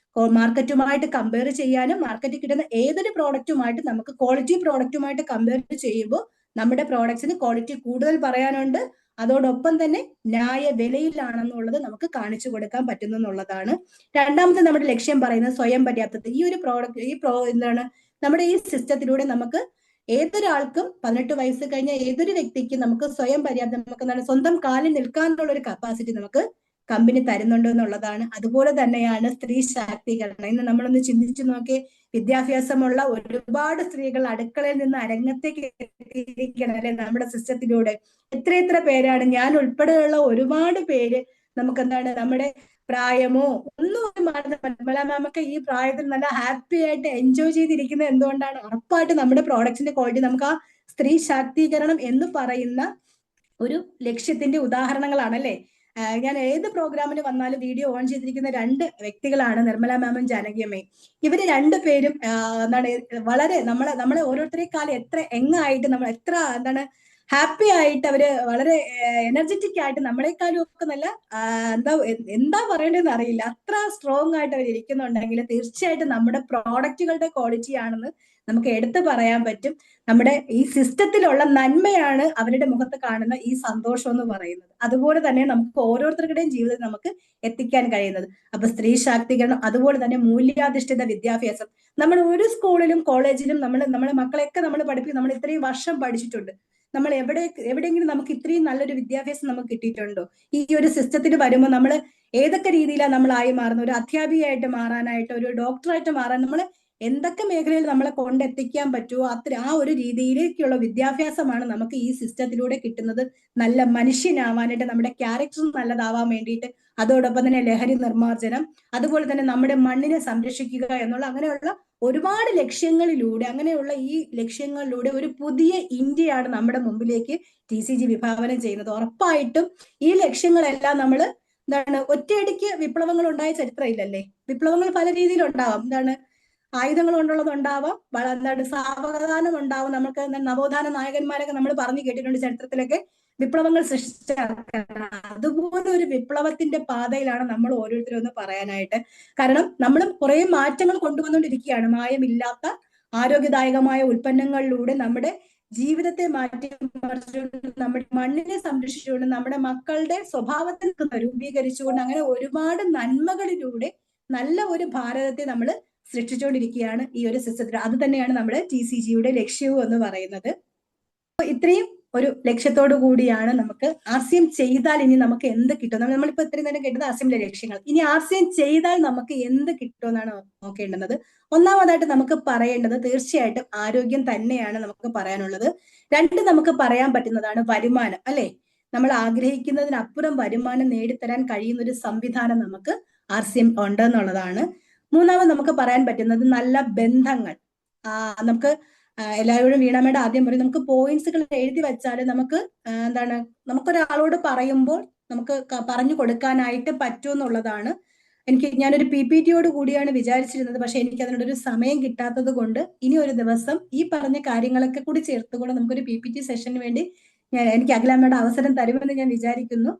മാർക്കറ്റുമായിട്ട് കമ്പയർ ചെയ്യാനും, മാർക്കറ്റിൽ കിട്ടുന്ന ഏതൊരു പ്രോഡക്റ്റുമായിട്ട് നമുക്ക് ക്വാളിറ്റി പ്രോഡക്റ്റുമായിട്ട് കമ്പയർ ചെയ്യുമ്പോൾ നമ്മുടെ പ്രോഡക്ട്സിന് ക്വാളിറ്റി കൂടുതൽ പറയാനുണ്ട്. അതോടൊപ്പം തന്നെ ന്യായ വിലയിലാണെന്നുള്ളത് നമുക്ക് കാണിച്ചു കൊടുക്കാൻ പറ്റുന്നു എന്നുള്ളതാണ്. രണ്ടാമത്തെ നമ്മുടെ ലക്ഷ്യം പറയുന്നത് സ്വയം പര്യാപ്തത. ഈ ഒരു എന്താണ് നമ്മുടെ ഈ സിസ്റ്റത്തിലൂടെ നമുക്ക് ഏതൊരാൾക്കും 18 വയസ്സ് കഴിഞ്ഞ ഏതൊരു വ്യക്തിക്കും നമുക്ക് സ്വയം പര്യാപ്തം, നമുക്ക് എന്താണ് സ്വന്തം കാലിൽ നിൽക്കാനുള്ള ഒരു കപ്പാസിറ്റി നമുക്ക് കമ്പനി തരുന്നുണ്ട് എന്നുള്ളതാണ്. അതുപോലെ തന്നെയാണ് സ്ത്രീ ശാക്തീകരണം. ഇന്ന് നമ്മളൊന്ന് ചിന്തിച്ചു നോക്കി, വിദ്യാഭ്യാസമുള്ള ഒരുപാട് സ്ത്രീകൾ അടുക്കളയിൽ നിന്ന് അരങ്ങത്തേക്ക് എത്തിയിരിക്കണം അല്ലെ നമ്മുടെ സിസ്റ്റത്തിലൂടെ. എത്ര പേരാണ്, ഞാൻ ഉൾപ്പെടെയുള്ള ഒരുപാട് പേര് നമുക്ക് എന്താണ് നമ്മുടെ പ്രായമോ ഒന്നും മാറുന്ന നമുക്ക് ഈ പ്രായത്തിൽ നല്ല ഹാപ്പി ആയിട്ട് എൻജോയ് ചെയ്തിരിക്കുന്നത് എന്തുകൊണ്ടാണ്? ഉറപ്പായിട്ട് നമ്മുടെ പ്രോഡക്റ്റിന്റെ ക്വാളിറ്റി, നമുക്ക് ആ സ്ത്രീ ശാക്തീകരണം എന്ന് പറയുന്ന ഒരു ലക്ഷ്യത്തിന്റെ ഉദാഹരണങ്ങളാണല്ലേ. ഞാൻ ഏത് പ്രോഗ്രാമിന് വന്നാലും വീഡിയോ ഓൺ ചെയ്തിരിക്കുന്ന 2 വ്യക്തികളാണ്, നിർമ്മല മാമും ജാനകിയമ്മയും. ഇവര് 2 പേരും എന്താണ് വളരെ നമ്മളെ ഓരോരുത്തരെക്കാളും എത്ര എങ്ങായിട്ട്, നമ്മൾ എത്ര എന്താണ് ഹാപ്പി ആയിട്ട്, അവര് വളരെ എനർജറ്റിക് ആയിട്ട്, നമ്മളെക്കാളും ഒക്കെ നല്ല എന്താ പറയേണ്ടതെന്ന് അറിയില്ല, അത്ര സ്ട്രോങ് ആയിട്ട് അവർ ഇരിക്കുന്നുണ്ടെങ്കിൽ തീർച്ചയായിട്ടും നമ്മുടെ പ്രോഡക്റ്റുകളുടെ ക്വാളിറ്റി ആണെന്ന് നമുക്ക് എടുത്തു പറയാൻ പറ്റും. നമ്മുടെ ഈ സിസ്റ്റത്തിലുള്ള നന്മയാണ് അവരുടെ മുഖത്ത് കാണുന്ന ഈ സന്തോഷം എന്ന് പറയുന്നത്. അതുപോലെ തന്നെ നമുക്ക് ഓരോരുത്തരുടെയും ജീവിതത്തിൽ നമുക്ക് എത്തിക്കാൻ കഴിയുന്നത്. അപ്പൊ സ്ത്രീ ശാക്തീകരണം, അതുപോലെ തന്നെ മൂല്യാധിഷ്ഠിത വിദ്യാഭ്യാസം. നമ്മൾ ഒരു സ്കൂളിലും കോളേജിലും നമ്മളെ മക്കളെയൊക്കെ നമ്മൾ പഠിപ്പിക്കും, നമ്മൾ ഇത്രയും വർഷം പഠിച്ചിട്ടുണ്ട്. നമ്മൾ എവിടെയെങ്കിലും നമുക്ക് ഇത്രയും നല്ലൊരു വിദ്യാഭ്യാസം നമുക്ക് കിട്ടിയിട്ടുണ്ടോ? ഈ ഒരു സിസ്റ്റത്തിൽ വരുമ്പോൾ നമ്മൾ ഏതൊക്കെ രീതിയിലാണ് നമ്മളായി മാറുന്നത്? ഒരു അധ്യാപികയായിട്ട് മാറാനായിട്ട്, ഒരു ഡോക്ടറായിട്ട് മാറാൻ, നമ്മൾ എന്തൊക്കെ മേഖലയിൽ നമ്മളെ കൊണ്ടെത്തിക്കാൻ പറ്റുമോ ആ ഒരു രീതിയിലേക്കുള്ള വിദ്യാഭ്യാസമാണ് നമുക്ക് ഈ സിസ്റ്റത്തിലൂടെ കിട്ടുന്നത്. നല്ല മനുഷ്യനാവാനായിട്ട്, നമ്മുടെ ക്യാരക്ടർ നല്ലതാവാൻ വേണ്ടിയിട്ട്, അതോടൊപ്പം തന്നെ ലഹരി നിർമ്മാർജ്ജനം, അതുപോലെ തന്നെ നമ്മുടെ മണ്ണിനെ സംരക്ഷിക്കുക എന്നുള്ള അങ്ങനെയുള്ള ഒരുപാട് ലക്ഷ്യങ്ങളിലൂടെ, അങ്ങനെയുള്ള ഈ ലക്ഷ്യങ്ങളിലൂടെ ഒരു പുതിയ ഇന്ത്യയാണ് നമ്മുടെ മുമ്പിലേക്ക് TCG വിഭാവനം ചെയ്യുന്നത്. ഉറപ്പായിട്ടും ഈ ലക്ഷ്യങ്ങളെല്ലാം നമ്മൾ എന്താണ് ഒറ്റയടിക്ക് വിപ്ലവങ്ങൾ ഉണ്ടായ ചരിത്രം ഇല്ലല്ലേ. വിപ്ലവങ്ങൾ പല രീതിയിലുണ്ടാവാം. എന്താണ് ആയുധങ്ങൾ കൊണ്ടുള്ളത് ഉണ്ടാവാം, എന്താണ് സാവധാനം ഉണ്ടാവും. നമുക്ക് നവോത്ഥാന നായകന്മാരൊക്കെ നമ്മൾ പറഞ്ഞു കേട്ടിട്ടുണ്ട് ചരിത്രത്തിലൊക്കെ, വിപ്ലവങ്ങൾ സൃഷ്ടിച്ച. അതുപോലെ ഒരു വിപ്ലവത്തിന്റെ പാതയിലാണ് നമ്മൾ ഓരോരുത്തരും എന്ന് പറയാനായിട്ട്. കാരണം നമ്മളും കുറെ മാറ്റങ്ങൾ കൊണ്ടുവന്നുകൊണ്ടിരിക്കുകയാണ്. മായമില്ലാത്ത ആരോഗ്യദായകമായ ഉൽപ്പന്നങ്ങളിലൂടെ നമ്മുടെ ജീവിതത്തെ മാറ്റി മറിച്ചുകൊണ്ട്, നമ്മുടെ മണ്ണിനെ സംരക്ഷിച്ചുകൊണ്ട്, നമ്മുടെ മക്കളുടെ സ്വഭാവത്തിൽ രൂപീകരിച്ചുകൊണ്ട്, അങ്ങനെ ഒരുപാട് നന്മകളിലൂടെ നല്ല ഒരു ഭാരതത്തെ നമ്മൾ സൃഷ്ടിച്ചുകൊണ്ടിരിക്കുകയാണ് ഈ ഒരു സിസ്റ്റത്തിൽ. അത് തന്നെയാണ് നമ്മുടെ TCGയുടെ ലക്ഷ്യവും എന്ന് പറയുന്നത്. ഇത്രയും ഒരു ലക്ഷ്യത്തോടു കൂടിയാണ് നമുക്ക് RCM ചെയ്താൽ ഇനി നമുക്ക് എന്ത് കിട്ടും. നമ്മളിപ്പോ ഇത്രയും നേരം കേട്ടത് RCMന്റെ ലക്ഷ്യങ്ങൾ. ഇനി RCM ചെയ്താൽ നമുക്ക് എന്ത് കിട്ടുമെന്നാണ് നോക്കേണ്ടുന്നത്. ഒന്നാമതായിട്ട് നമുക്ക് പറയേണ്ടത് തീർച്ചയായിട്ടും ആരോഗ്യം തന്നെയാണ് നമുക്ക് പറയാനുള്ളത്. 2 നമുക്ക് പറയാൻ പറ്റുന്നതാണ് വരുമാനം അല്ലെ. നമ്മൾ ആഗ്രഹിക്കുന്നതിനപ്പുറം വരുമാനം നേടിത്തരാൻ കഴിയുന്ന ഒരു സംവിധാനം നമുക്ക് RCM ഉണ്ട് എന്നുള്ളതാണ്. മൂന്നാമത് നമുക്ക് പറയാൻ പറ്റുന്നത് നല്ല ബന്ധങ്ങൾ. നമുക്ക് എല്ലാവരോടും വീണാമ്മയുടെ ആദ്യം പറയും, നമുക്ക് പോയിന്റ്സുകൾ എഴുതി വെച്ചാൽ നമുക്ക് എന്താണ് നമുക്കൊരാളോട് പറയുമ്പോൾ നമുക്ക് പറഞ്ഞു കൊടുക്കാനായിട്ട് പറ്റുമെന്നുള്ളതാണ്. ഞാനൊരു PPTയോട് കൂടിയാണ് വിചാരിച്ചിരുന്നത്, പക്ഷെ എനിക്ക് അതിനോടൊരു സമയം കിട്ടാത്തത് കൊണ്ട് ഇനി ഒരു ദിവസം ഈ പറഞ്ഞ കാര്യങ്ങളൊക്കെ കൂടി ചേർത്തുകൊണ്ട് നമുക്കൊരു PPT സെഷന് വേണ്ടി എനിക്ക് അഖിലാമ്മയുടെ അവസരം തരുമെന്ന് ഞാൻ വിചാരിക്കുന്നു.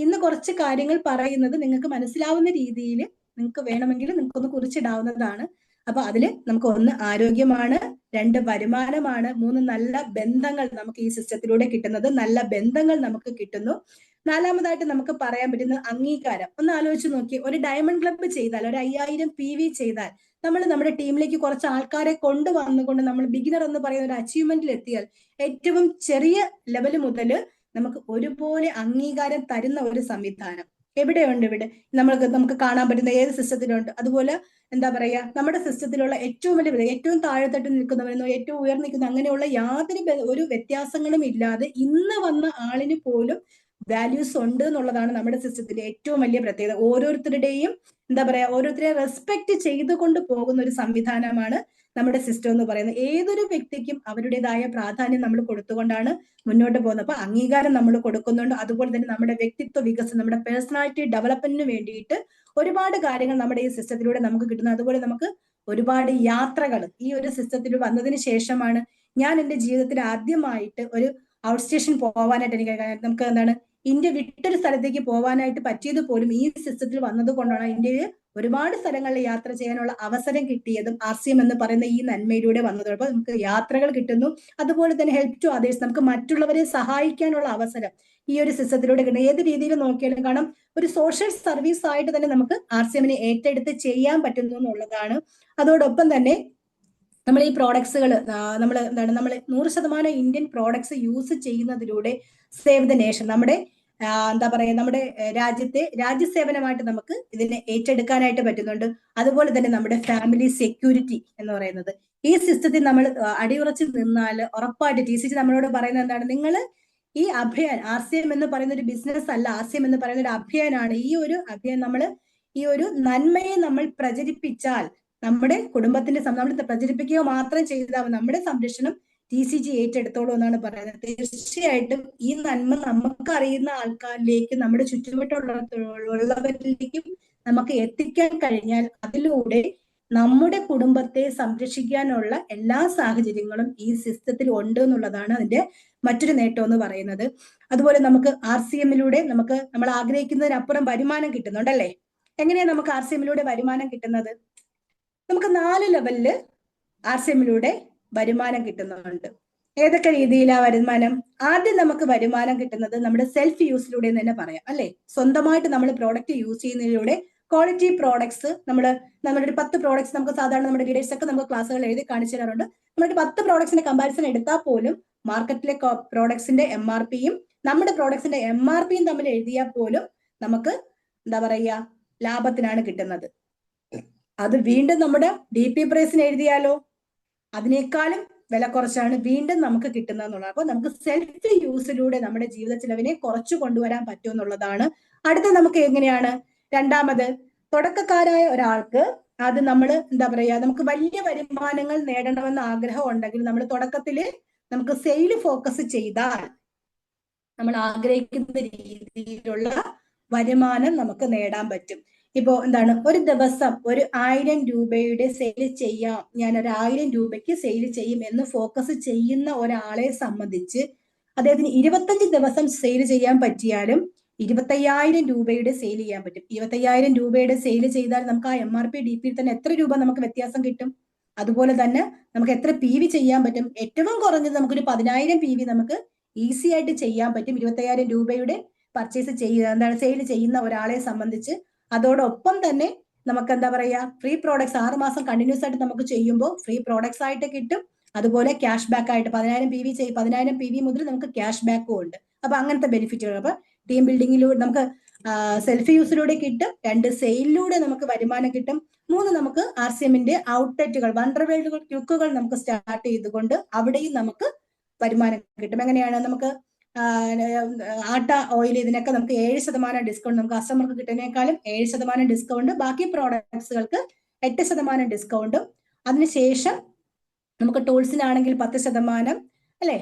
ഇന്ന് കുറച്ച് കാര്യങ്ങൾ പറയുന്നത് നിങ്ങൾക്ക് മനസ്സിലാവുന്ന രീതിയിൽ നിങ്ങൾക്ക് വേണമെങ്കിൽ നിങ്ങൾക്കൊന്ന് കുറിച്ചിടാവുന്നതാണ്. അപ്പൊ അതില് നമുക്ക് ഒന്ന് ആരോഗ്യമാണ്, 2 വരുമാനമാണ്, 3 നല്ല ബന്ധങ്ങൾ നമുക്ക് ഈ സിസ്റ്റത്തിലൂടെ കിട്ടുന്നത്, നല്ല ബന്ധങ്ങൾ നമുക്ക് കിട്ടുന്നു. 4-മതായിട്ട് നമുക്ക് പറയാൻ പറ്റുന്ന അംഗീകാരം. ഒന്ന് ആലോചിച്ച് നോക്കി, ഒരു ഡയമണ്ട് ക്ലബ്ബ് ചെയ്താൽ, ഒരു 5000 PV ചെയ്താൽ, നമ്മൾ നമ്മുടെ ടീമിലേക്ക് കുറച്ച് ആൾക്കാരെ കൊണ്ടുവന്നുകൊണ്ട് നമ്മൾ ബിഗിനർ എന്ന് പറയുന്ന ഒരു അച്ചീവ്മെന്റിൽ എത്തിയാൽ ഏറ്റവും ചെറിയ ലെവൽ മുതൽ നമുക്ക് ഒരുപോലെ അംഗീകാരം തരുന്ന ഒരു സംവിധാനം എവിടെയുണ്ട്? ഇവിടെ നമുക്ക് കാണാൻ പറ്റുന്ന ഏത് സിസ്റ്റത്തിലുണ്ട്. അതുപോലെ എന്താ പറയാ, നമ്മുടെ സിസ്റ്റത്തിലുള്ള ഏറ്റവും വലിയ ഏറ്റവും താഴെത്തട്ടിൽ നിൽക്കുന്നവരെന്നോ ഏറ്റവും ഉയർന്നു നിൽക്കുന്ന അങ്ങനെയുള്ള യാതൊരു ഒരു വ്യത്യാസങ്ങളും ഇല്ലാതെ ഇന്ന് വന്ന ആളിന് പോലും വാല്യൂസ് ഉണ്ട് എന്നുള്ളതാണ് നമ്മുടെ സിസ്റ്റത്തിന്റെ ഏറ്റവും വലിയ പ്രത്യേകത. ഓരോരുത്തരുടെയും എന്താ പറയാ, ഓരോരുത്തരെ റെസ്പെക്ട് ചെയ്തുകൊണ്ട് പോകുന്ന ഒരു സംവിധാനമാണ് നമ്മുടെ സിസ്റ്റം എന്ന് പറയുന്നത്. ഏതൊരു വ്യക്തിക്കും അവരുടേതായ പ്രാധാന്യം നമ്മൾ കൊടുത്തുകൊണ്ടാണ് മുന്നോട്ട് പോകുന്നത്. അപ്പൊ അംഗീകാരം നമ്മൾ കൊടുക്കുന്നുണ്ട്. അതുപോലെ തന്നെ നമ്മുടെ വ്യക്തിത്വ വികസനം, നമ്മുടെ പേഴ്സണാലിറ്റി ഡെവലപ്മെന്റിന് വേണ്ടിയിട്ട് ഒരുപാട് കാര്യങ്ങൾ നമ്മുടെ ഈ സിസ്റ്റത്തിലൂടെ നമുക്ക് കിട്ടുന്നു. അതുപോലെ നമുക്ക് ഒരുപാട് യാത്രകൾ ഈ ഒരു സിസ്റ്റത്തിൽ വന്നതിന് ശേഷമാണ് ഞാൻ എൻ്റെ ജീവിതത്തിൽ ആദ്യമായിട്ട് ഒരു ഔട്ട് സ്റ്റേഷൻ പോകാനായിട്ട് എനിക്ക് നമുക്ക് എന്താണ് ഇന്ത്യ വിട്ടൊരു സ്ഥലത്തേക്ക് പോകാനായിട്ട് പറ്റിയത് പോലും ഈ സിസ്റ്റത്തിൽ വന്നത് കൊണ്ടാണ്. ഇന്ത്യയിൽ ഒരുപാട് സ്ഥലങ്ങളിൽ യാത്ര ചെയ്യാനുള്ള അവസരം കിട്ടിയതും RCM എന്ന് പറയുന്ന ഈ നന്മയിലൂടെ വന്നത്. അപ്പൊ നമുക്ക് യാത്രകൾ കിട്ടുന്നു. അതുപോലെ തന്നെ ഹെൽപ്പ് ടു അതേഴ്സ്, നമുക്ക് മറ്റുള്ളവരെ സഹായിക്കാനുള്ള അവസരം ഈ ഒരു സിസ്റ്റത്തിലൂടെ കിട്ടുന്നു. ഏത് രീതിയിൽ നോക്കിയാലും കാരണം ഒരു സോഷ്യൽ സർവീസ് ആയിട്ട് തന്നെ നമുക്ക് RCMനെ ഏറ്റെടുത്ത് ചെയ്യാൻ പറ്റുന്നു എന്നുള്ളതാണ്. അതോടൊപ്പം തന്നെ നമ്മൾ ഈ പ്രോഡക്ട്സുകൾ നമ്മൾ 100% ഇന്ത്യൻ പ്രോഡക്ട്സ് യൂസ് ചെയ്യുന്നതിലൂടെ സേവ് ദ നേഷൻ, നമ്മുടെ എന്താ പറയാ, നമ്മുടെ രാജ്യസേവനമായിട്ട് നമുക്ക് ഇതിനെ ഏറ്റെടുക്കാനായിട്ട് പറ്റുന്നുണ്ട്. അതുപോലെ തന്നെ നമ്മുടെ ഫാമിലി സെക്യൂരിറ്റി എന്ന് പറയുന്നത് ഈ സിസ്റ്റത്തിൽ നമ്മൾ അടിയുറച്ച് നിന്നാൽ ഉറപ്പായിട്ട് TCG നമ്മളോട് പറയുന്നത് എന്താണ്, നിങ്ങൾ ഈ അഭിയാൻ RCM എന്ന് പറയുന്ന ഒരു ബിസിനസ് അല്ല, RCM എന്ന് പറയുന്ന ഒരു അഭിയാനാണ്. ഈ ഒരു അഭിയാൻ ഈ ഒരു നന്മയെ നമ്മൾ പ്രചരിപ്പിച്ചാൽ നമ്മുടെ കുടുംബത്തിന്റെ നമ്മൾ പ്രചരിപ്പിക്കുക മാത്രം ചെയ്താൽ നമ്മുടെ സംരക്ഷണം TCG ഏറ്റെടുത്തോളൂ എന്നാണ് പറയുന്നത്. തീർച്ചയായിട്ടും ഈ നന്മ നമുക്ക് അറിയുന്ന ആൾക്കാരിലേക്ക്, നമ്മുടെ ചുറ്റുവട്ടമുള്ളവരിലേക്കും നമുക്ക് എത്തിക്കാൻ കഴിഞ്ഞാൽ അതിലൂടെ നമ്മുടെ കുടുംബത്തെ സംരക്ഷിക്കാനുള്ള എല്ലാ സാഹചര്യങ്ങളും ഈ സിസ്റ്റത്തിൽ ഉണ്ട് എന്നുള്ളതാണ് അതിന്റെ മറ്റൊരു നേട്ടം എന്ന് പറയുന്നത്. അതുപോലെ നമുക്ക് RCMലൂടെ നമ്മൾ ആഗ്രഹിക്കുന്നതിനപ്പുറം വരുമാനം കിട്ടുന്നുണ്ടല്ലേ? എങ്ങനെയാണ് നമുക്ക് RCMലൂടെ വരുമാനം കിട്ടുന്നത്? നമുക്ക് 4 ലെവലില് RCMലൂടെ വരുമാനം കിട്ടുന്നുണ്ട്. ഏതൊക്കെ രീതിയിലാ വരുമാനം? ആദ്യം നമുക്ക് വരുമാനം കിട്ടുന്നത് നമ്മുടെ സെൽഫ് യൂസിലൂടെ തന്നെ പറയാം അല്ലെ. സ്വന്തമായിട്ട് നമ്മൾ പ്രോഡക്റ്റ് യൂസ് ചെയ്യുന്നതിലൂടെ ക്വാളിറ്റി പ്രോഡക്ട്സ് നമ്മുടെ ഒരു 10 പ്രോഡക്ട്സ് നമുക്ക് സാധാരണ നമ്മുടെ ലീഡേഴ്സ് ഒക്കെ നമുക്ക് ക്ലാസ്സുകൾ എഴുതി കാണിച്ചു തരാറുണ്ട്. നമ്മുടെ 10 പ്രോഡക്ട്സിന്റെ കമ്പാരിസൺ എടുത്താൽ പോലും മാർക്കറ്റിലെ പ്രോഡക്ട്സിന്റെ MRPയും നമ്മുടെ പ്രോഡക്ട്സിന്റെ MRPയും തമ്മിൽ എഴുതിയാൽ പോലും നമുക്ക് എന്താ പറയുക, ലാഭത്തിനാണ് കിട്ടുന്നത്. അത് വീണ്ടും നമ്മുടെ DP പ്രൈസിന് എഴുതിയാലോ അതിനേക്കാളും വില കുറച്ചാണ് വീണ്ടും നമുക്ക് കിട്ടുന്നത് എന്നുള്ളത്. അപ്പൊ നമുക്ക് സെൽഫ് യൂസിലൂടെ നമ്മുടെ ജീവിത ചെലവിനെ കുറച്ചു കൊണ്ടുവരാൻ പറ്റും എന്നുള്ളതാണ്. അടുത്ത നമുക്ക് എങ്ങനെയാണ്? രണ്ടാമത്, തുടക്കക്കാരായ ഒരാൾക്ക് അത് നമ്മൾ എന്താ പറയാ, നമുക്ക് വലിയ വരുമാനങ്ങൾ നേടണമെന്ന് ആഗ്രഹം ഉണ്ടെങ്കിൽ നമ്മൾ തുടക്കത്തില് നമുക്ക് സെയിൽ ഫോക്കസ് ചെയ്താൽ നമ്മൾ ആഗ്രഹിക്കുന്ന രീതിയിലുള്ള വരുമാനം നമുക്ക് നേടാൻ പറ്റും. ഇപ്പോ എന്താണ്, ഒരു ദിവസം ഒരു 1000 രൂപയുടെ സെയിൽ ചെയ്യാം, ഞാൻ ഒരു 1000 രൂപയ്ക്ക് സെയിൽ ചെയ്യും എന്ന് ഫോക്കസ് ചെയ്യുന്ന ഒരാളെ സംബന്ധിച്ച് അദ്ദേഹത്തിന് 25 ദിവസം സെയിൽ ചെയ്യാൻ പറ്റിയാലും 25,000 രൂപയുടെ സെയിൽ ചെയ്യാൻ പറ്റും. 25,000 രൂപയുടെ സെയിൽ ചെയ്താൽ നമുക്ക് ആ MRP DP തന്നെ എത്ര രൂപ നമുക്ക് വ്യത്യാസം കിട്ടും? അതുപോലെ തന്നെ നമുക്ക് എത്ര PV ചെയ്യാൻ പറ്റും? ഏറ്റവും കുറഞ്ഞത് നമുക്കൊരു 10,000 PV നമുക്ക് ഈസി ആയിട്ട് ചെയ്യാൻ പറ്റും 25,000 രൂപയുടെ പർച്ചേസ് സെയിൽ ചെയ്യുന്ന ഒരാളെ സംബന്ധിച്ച്. അതോടൊപ്പം തന്നെ നമുക്ക് എന്താ പറയാ, ഫ്രീ പ്രോഡക്ട്സ് 6 മാസം കണ്ടിന്യൂസ് ആയിട്ട് നമുക്ക് ചെയ്യുമ്പോൾ ഫ്രീ പ്രോഡക്ട്സ് ആയിട്ട് കിട്ടും. അതുപോലെ ക്യാഷ് ബാക്ക് ആയിട്ട് 10,000 PV മുതൽ നമുക്ക് ക്യാഷ് ബാക്കും ഉണ്ട്. അപ്പൊ അങ്ങനത്തെ ബെനിഫിറ്റുകൾ. അപ്പൊ ടീം ബിൽഡിങ്ങിലൂടെ നമുക്ക് സെൽഫ് യൂസിലൂടെ കിട്ടും, 2 സെയിലിലൂടെ നമുക്ക് വരുമാനം കിട്ടും, 3 നമുക്ക് RCMന്റെ ഔട്ട്ലെറ്റുകൾ വണ്ടർവേൾഡ് ക്യൂക്കുകൾ നമുക്ക് സ്റ്റാർട്ട് ചെയ്തുകൊണ്ട് അവിടെയും നമുക്ക് വരുമാനം കിട്ടും. എങ്ങനെയാണ്? നമുക്ക് ആട്ട ഓയിൽ ഇതിനൊക്കെ നമുക്ക് 7% ഡിസ്കൗണ്ട്, നമുക്ക് കസ്റ്റമർക്ക് കിട്ടുന്നതിനേക്കാളും 7% ഡിസ്കൗണ്ട്, ബാക്കി പ്രോഡക്ട്സുകൾക്ക് 8% ഡിസ്കൗണ്ടും. അതിനുശേഷം നമുക്ക് ടൂൾസിനാണെങ്കിൽ 10% അല്ലെ.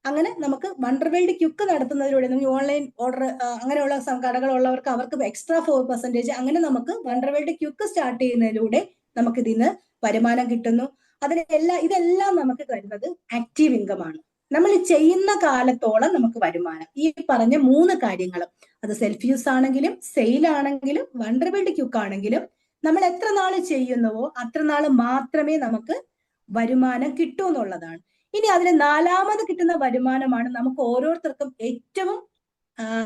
അങ്ങനെ നമുക്ക് വണ്ടർവേൾഡ് ക്യുക്ക് നടത്തുന്നതിലൂടെ നമുക്ക് ഓൺലൈൻ ഓർഡർ അങ്ങനെയുള്ള കടകളുള്ളവർക്ക് അവർക്ക് എക്സ്ട്രാ 4%, അങ്ങനെ നമുക്ക് വണ്ടർവേൾഡ് ക്യുക്ക് സ്റ്റാർട്ട് ചെയ്യുന്നതിലൂടെ നമുക്ക് ഇതിന് വരുമാനം കിട്ടുന്നു. ഇതെല്ലാം നമുക്ക് തരുന്നത് ആക്റ്റീവ് ഇൻകം ആണ്. നമ്മൾ ചെയ്യുന്ന കാലത്തോളം നമുക്ക് വരുമാനം. ഈ പറഞ്ഞ 3 കാര്യങ്ങളും, അത് സെൽഫ് യൂസ് ആണെങ്കിലും സെയിൽ ആണെങ്കിലും വണ്ടർവേൾഡ് ക്യുക്ക് ആണെങ്കിലും നമ്മൾ എത്ര നാൾ ചെയ്യുന്നുവോ അത്ര നാൾ മാത്രമേ നമുക്ക് വരുമാനം കിട്ടൂ എന്നുള്ളതാണ്. ഇനി അതിന് നാലാമത് കിട്ടുന്ന വരുമാനമാണ് നമുക്ക് ഓരോരുത്തർക്കും ഏറ്റവും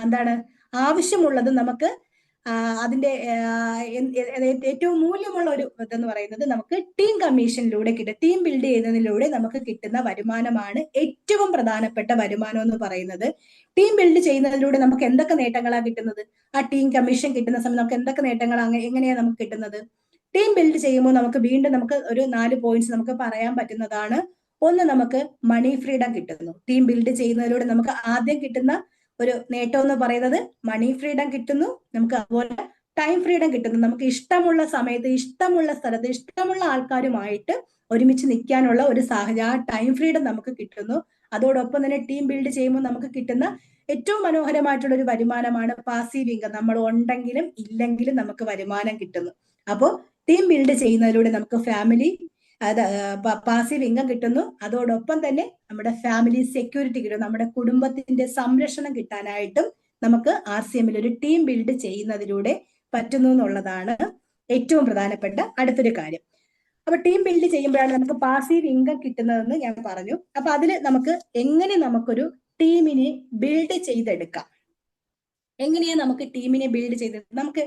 എന്താണ് ആവശ്യമുള്ളത്. നമുക്ക് അതിന്റെ ഏറ്റവും മൂല്യമുള്ള ഒരു ഇതെന്ന് പറയുന്നത് നമുക്ക് ടീം കമ്മീഷനിലൂടെ കിട്ടും. ടീം ബിൽഡ് ചെയ്യുന്നതിലൂടെ നമുക്ക് കിട്ടുന്ന വരുമാനമാണ് ഏറ്റവും പ്രധാനപ്പെട്ട വരുമാനം എന്ന് പറയുന്നത്. ടീം ബിൽഡ് ചെയ്യുന്നതിലൂടെ നമുക്ക് എന്തൊക്കെ നേട്ടങ്ങളാണ് കിട്ടുന്നത്? ആ ടീം കമ്മീഷൻ കിട്ടുന്ന സമയത്ത് നമുക്ക് എന്തൊക്കെ നേട്ടങ്ങളാണ് എങ്ങനെയാണ് നമുക്ക് കിട്ടുന്നത്? ടീം ബിൽഡ് ചെയ്യുമ്പോൾ നമുക്ക് വീണ്ടും നമുക്ക് ഒരു 4 പോയിന്റ്സ് നമുക്ക് പറയാൻ പറ്റുന്നതാണ്. ഒന്ന്, നമുക്ക് മണി ഫ്രീഡം കിട്ടുന്നു. ടീം ബിൽഡ് ചെയ്യുന്നതിലൂടെ നമുക്ക് ആദ്യം കിട്ടുന്ന ഒരു നേട്ടം എന്ന് പറയുന്നത് മണി ഫ്രീഡം കിട്ടുന്നു. നമുക്ക് അതുപോലെ ടൈം ഫ്രീഡം കിട്ടുന്നു. നമുക്ക് ഇഷ്ടമുള്ള സമയത്ത് ഇഷ്ടമുള്ള സ്ഥലത്ത് ഇഷ്ടമുള്ള ആൾക്കാരുമായിട്ട് ഒരുമിച്ച് നിൽക്കാനുള്ള ഒരു സാഹചര്യം, ആ ടൈം ഫ്രീഡം നമുക്ക് കിട്ടുന്നു. അതോടൊപ്പം തന്നെ ടീം ബിൽഡ് ചെയ്യുമ്പോൾ നമുക്ക് കിട്ടുന്ന ഏറ്റവും മനോഹരമായിട്ടുള്ള ഒരു വരുമാനമാണ് പാസീവ് ഇൻകം. നമ്മൾ ഉണ്ടെങ്കിലും ഇല്ലെങ്കിലും നമുക്ക് വരുമാനം കിട്ടുന്നു. അപ്പോൾ ടീം ബിൽഡ് ചെയ്യുന്നതിലൂടെ നമുക്ക് ഫാമിലി പാസീവ് ഇൻകം കിട്ടുന്നു. അതോടൊപ്പം തന്നെ നമ്മുടെ ഫാമിലി സെക്യൂരിറ്റി കിട്ടും. നമ്മുടെ കുടുംബത്തിന്റെ സംരക്ഷണം കിട്ടാനായിട്ടും നമുക്ക് RCMൽ ഒരു ടീം ബിൽഡ് ചെയ്യുന്നതിലൂടെ പറ്റുന്നു എന്നുള്ളതാണ് ഏറ്റവും പ്രധാനപ്പെട്ട അടുത്തൊരു കാര്യം. അപ്പൊ ടീം ബിൽഡ് ചെയ്യുമ്പോഴാണ് നമുക്ക് പാസീവ് ഇൻകം കിട്ടുന്നതെന്ന് ഞാൻ പറഞ്ഞു. അപ്പൊ അതില് നമുക്ക് എങ്ങനെ നമുക്കൊരു ടീമിനെ ബിൽഡ് ചെയ്തെടുക്കാം, എങ്ങനെയാ നമുക്ക് ടീമിനെ ബിൽഡ് ചെയ്തെടുക്കാം, നമുക്ക്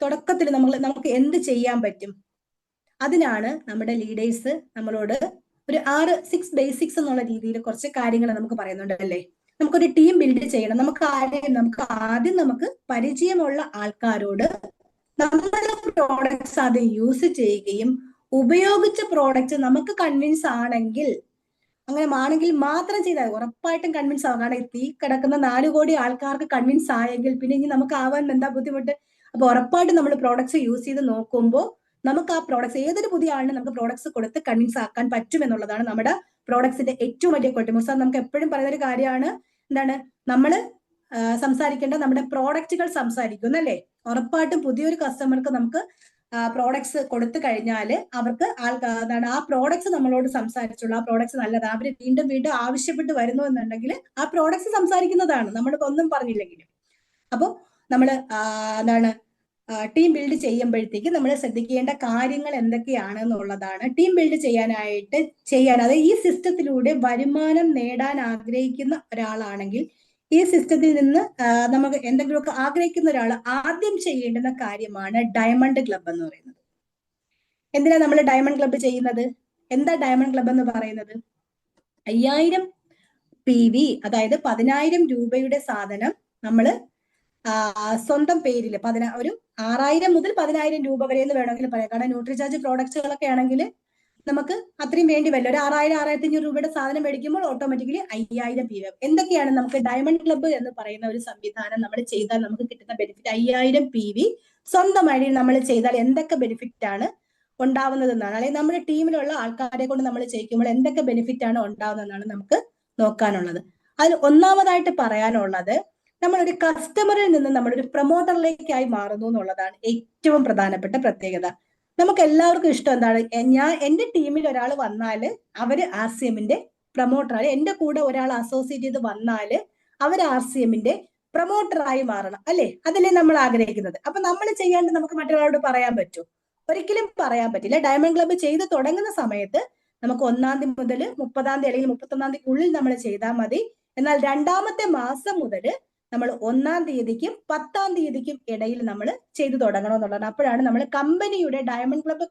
തുടക്കത്തിൽ നമുക്ക് എന്ത് ചെയ്യാൻ പറ്റും? അതിനാണ് നമ്മുടെ ലീഡേഴ്സ് നമ്മളോട് ഒരു 6 ബേസിക്സ് എന്നുള്ള രീതിയിൽ കുറച്ച് കാര്യങ്ങൾ നമുക്ക് പറയുന്നുണ്ട് അല്ലേ. നമുക്കൊരു ടീം ബിൽഡ് ചെയ്യണം. നമുക്ക് ആദ്യം നമുക്ക് പരിചയമുള്ള ആൾക്കാരോട് നമ്മുടെ പ്രോഡക്ട്സ് അത് യൂസ് ചെയ്യുകയും ഉപയോഗിച്ച പ്രോഡക്റ്റ് നമുക്ക് കൺവിൻസ് ആണെങ്കിൽ മാത്രം ചെയ്താൽ ഉറപ്പായിട്ടും കൺവിൻസ് ആവും. കാരണം ഈ കിടക്കുന്ന 4 കോടി ആൾക്കാർക്ക് കൺവിൻസ് ആയെങ്കിൽ പിന്നെ ഇനി നമുക്ക് ആവാൻ എന്താ ബുദ്ധിമുട്ട്? അപ്പൊ ഉറപ്പായിട്ടും നമ്മൾ പ്രോഡക്ട്സ് യൂസ് ചെയ്ത് നോക്കുമ്പോൾ നമുക്ക് ആ പ്രോഡക്ട്സ് ഏതൊരു പുതിയ ആളിന് നമുക്ക് പ്രോഡക്ട്സ് കൊടുത്ത് കൺവിൻസ് ആക്കാൻ പറ്റും എന്നുള്ളതാണ് നമ്മുടെ പ്രോഡക്ട്സിന്റെ ഏറ്റവും വലിയ കോട്ടം. സാർ നമുക്ക് എപ്പോഴും പറയുന്ന ഒരു കാര്യമാണ്, എന്താണ് നമ്മൾ സംസാരിക്കേണ്ട നമ്മുടെ പ്രോഡക്റ്റുകൾ സംസാരിക്കുന്നല്ലേ. ഉറപ്പായിട്ടും പുതിയൊരു കസ്റ്റമർക്ക് നമുക്ക് പ്രോഡക്ട്സ് കൊടുത്തു കഴിഞ്ഞാൽ അവർക്ക് ആ പ്രോഡക്ട്സ് നമ്മളോട് സംസാരിച്ചുള്ളൂ, ആ പ്രോഡക്ട്സ് നല്ലതാണ്, അവർ വീണ്ടും വീണ്ടും ആവശ്യപ്പെട്ട് വരുന്നു എന്നുണ്ടെങ്കിൽ ആ പ്രോഡക്ട്സ് സംസാരിക്കുന്നതാണ്, നമ്മളിപ്പോ ഒന്നും പറഞ്ഞില്ലെങ്കിലും. അപ്പോൾ നമ്മൾ ടീം ബിൽഡ് ചെയ്യുമ്പോഴത്തേക്ക് നമ്മൾ ശ്രദ്ധിക്കേണ്ട കാര്യങ്ങൾ എന്തൊക്കെയാണ് എന്നുള്ളതാണ്. ടീം ബിൽഡ് അതായത് ഈ സിസ്റ്റത്തിലൂടെ വരുമാനം നേടാൻ ആഗ്രഹിക്കുന്ന ഒരാളാണെങ്കിൽ, ഈ സിസ്റ്റത്തിൽ നിന്ന് നമുക്ക് എന്തെങ്കിലുമൊക്കെ ആഗ്രഹിക്കുന്ന ഒരാൾ ആദ്യം ചെയ്യേണ്ടുന്ന കാര്യമാണ് ഡയമണ്ട് ക്ലബ് എന്ന് പറയുന്നത്. എന്തിനാ നമ്മൾ ഡയമണ്ട് ക്ലബ് ചെയ്യുന്നത്? എന്താ ഡയമണ്ട് ക്ലബ് എന്ന് പറയുന്നത്? 5000 PV, അതായത് 10,000 രൂപയുടെ സാധനം നമ്മൾ സ്വന്തം പേരിൽ ഒരു 6000 മുതൽ 10,000 രൂപ വരെ എന്ന് വേണമെങ്കിൽ പറയാം. കാരണം ന്യൂട്രിചാർജ് പ്രോഡക്റ്റുകളൊക്കെ ആണെങ്കിൽ നമുക്ക് അത്രയും വേണ്ടി വരില്ല. ഒരു 6000-6500 രൂപയുടെ സാധനം മേടിക്കുമ്പോൾ ഓട്ടോമാറ്റിക്കലി 5000 PV. എന്തൊക്കെയാണ് നമുക്ക് ഡയമണ്ട് ക്ലബ്ബ് എന്ന് പറയുന്ന ഒരു സംവിധാനം നമ്മൾ ചെയ്താൽ നമുക്ക് കിട്ടുന്ന ബെനിഫിറ്റ്? 5000 PV സ്വന്തമായി നമ്മൾ ചെയ്താൽ എന്തൊക്കെ ബെനിഫിറ്റ് ആണ് ഉണ്ടാവുന്നതെന്നാണ്, അല്ലെങ്കിൽ നമ്മുടെ ടീമിലുള്ള ആൾക്കാരെ കൊണ്ട് നമ്മൾ ചെയ്യിക്കുമ്പോൾ എന്തൊക്കെ ബെനിഫിറ്റ് ആണ് ഉണ്ടാവുന്നതെന്നാണ് നമുക്ക് നോക്കാനുള്ളത്. അതിൽ ഒന്നാമതായിട്ട് പറയാനുള്ളത്, നമ്മളൊരു കസ്റ്റമറിൽ നിന്ന് നമ്മളൊരു പ്രൊമോട്ടറിലേക്കായി മാറുന്നു എന്നുള്ളതാണ് ഏറ്റവും പ്രധാനപ്പെട്ട പ്രത്യേകത. നമുക്ക് എല്ലാവർക്കും ഇഷ്ടം എന്താണ്? എന്റെ ടീമിൽ ഒരാൾ വന്നാല് അവര് RCMന്റെ പ്രൊമോട്ടറായി, എന്റെ കൂടെ ഒരാൾ അസോസിയേറ്റ് ചെയ്ത് വന്നാല് അവർ RCMന്റെ പ്രൊമോട്ടറായി മാറണം അല്ലെ? അതല്ലേ നമ്മൾ ആഗ്രഹിക്കുന്നത്. അപ്പൊ നമ്മൾ ചെയ്യാണ്ട് നമുക്ക് മറ്റൊരാളോട് പറയാൻ പറ്റൂ? ഒരിക്കലും പറയാൻ പറ്റില്ല. ഡയമണ്ട് ക്ലബ്ബ് ചെയ്ത് തുടങ്ങുന്ന സമയത്ത് നമുക്ക് 1-ാം തീയതി മുതൽ 30-ാം തീയതി അല്ലെങ്കിൽ 31-ാം തീയതിക്കുള്ളിൽ നമ്മൾ ചെയ്താൽ മതി. എന്നാൽ 2-ാമത്തെ മാസം മുതൽ നമ്മൾ 1-ാം തീയതിക്കും 10-ാം തീയതിക്കും ഇടയിൽ നമ്മൾ ചെയ്തു തുടങ്ങണം എന്നുള്ളതാണ്. അപ്പോഴാണ് നമ്മൾ കമ്പനിയുടെ ഡയമണ്ട് ക്ലബ്ബ്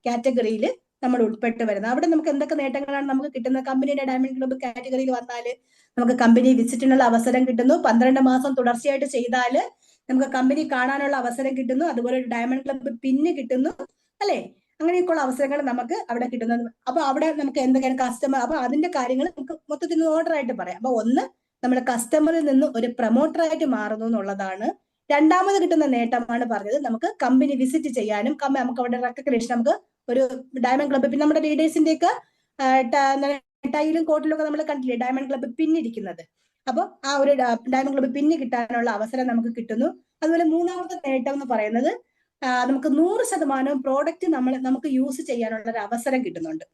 കാറ്റഗറിയിൽ നമ്മൾ ഉൾപ്പെട്ട് വരുന്നത്. അവിടെ നമുക്ക് എന്തൊക്കെ നേട്ടങ്ങളാണ് നമുക്ക് കിട്ടുന്നത്? കമ്പനിയുടെ ഡയമണ്ട് ക്ലബ്ബ് കാറ്റഗറിയിൽ വന്നാൽ നമുക്ക് കമ്പനി വിസിറ്റിനുള്ള അവസരം കിട്ടുന്നു. 12 മാസം തുടർച്ചയായിട്ട് ചെയ്താൽ നമുക്ക് കമ്പനി കാണാനുള്ള അവസരം കിട്ടുന്നു. അതുപോലെ ഒരു ഡയമണ്ട് ക്ലബ്ബ് പിന്ന് കിട്ടുന്നു അല്ലെ? അങ്ങനെയൊക്കെയുള്ള അവസരങ്ങൾ നമുക്ക് അവിടെ കിട്ടുന്നത്. അപ്പൊ അവിടെ നമുക്ക് എന്തൊക്കെയാണ് കസ്റ്റമർ, അപ്പൊ അതിന്റെ കാര്യങ്ങൾ നമുക്ക് മൊത്തത്തിൽ ഓർഡർ ആയിട്ട് പറയാം. അപ്പൊ ഒന്ന്, നമ്മൾ കസ്റ്റമറിൽ നിന്ന് ഒരു പ്രൊമോട്ടറായിട്ട് മാറുന്നു എന്നുള്ളതാണ്. 2-ാമത് കിട്ടുന്ന നേട്ടമാണ് പറഞ്ഞത്, നമുക്ക് കമ്പനി വിസിറ്റ് ചെയ്യാനും നമുക്ക് അവിടെ റെക്കഗ്നേഷൻ, നമുക്ക് ഒരു ഡയമണ്ട് ക്ലബ്ബ്, പിന്നെ നമ്മുടെ ലീഡേഴ്സിന്റെ ഒക്കെ ടൈലും കോട്ടിലും ഒക്കെ നമ്മൾ കണ്ടില്ലേ ഡയമണ്ട് ക്ലബ്ബ് പിന്നിരിക്കുന്നത്. അപ്പൊ ആ ഒരു ഡയമണ്ട് ക്ലബ്ബ് പിന്ന് കിട്ടാനുള്ള അവസരം നമുക്ക് കിട്ടുന്നു. അതുപോലെ 3-ാമത്തെ നേട്ടം എന്ന് പറയുന്നത്, നമുക്ക് 100% പ്രോഡക്റ്റ് നമുക്ക് യൂസ് ചെയ്യാനുള്ള ഒരു അവസരം കിട്ടുന്നുണ്ട്.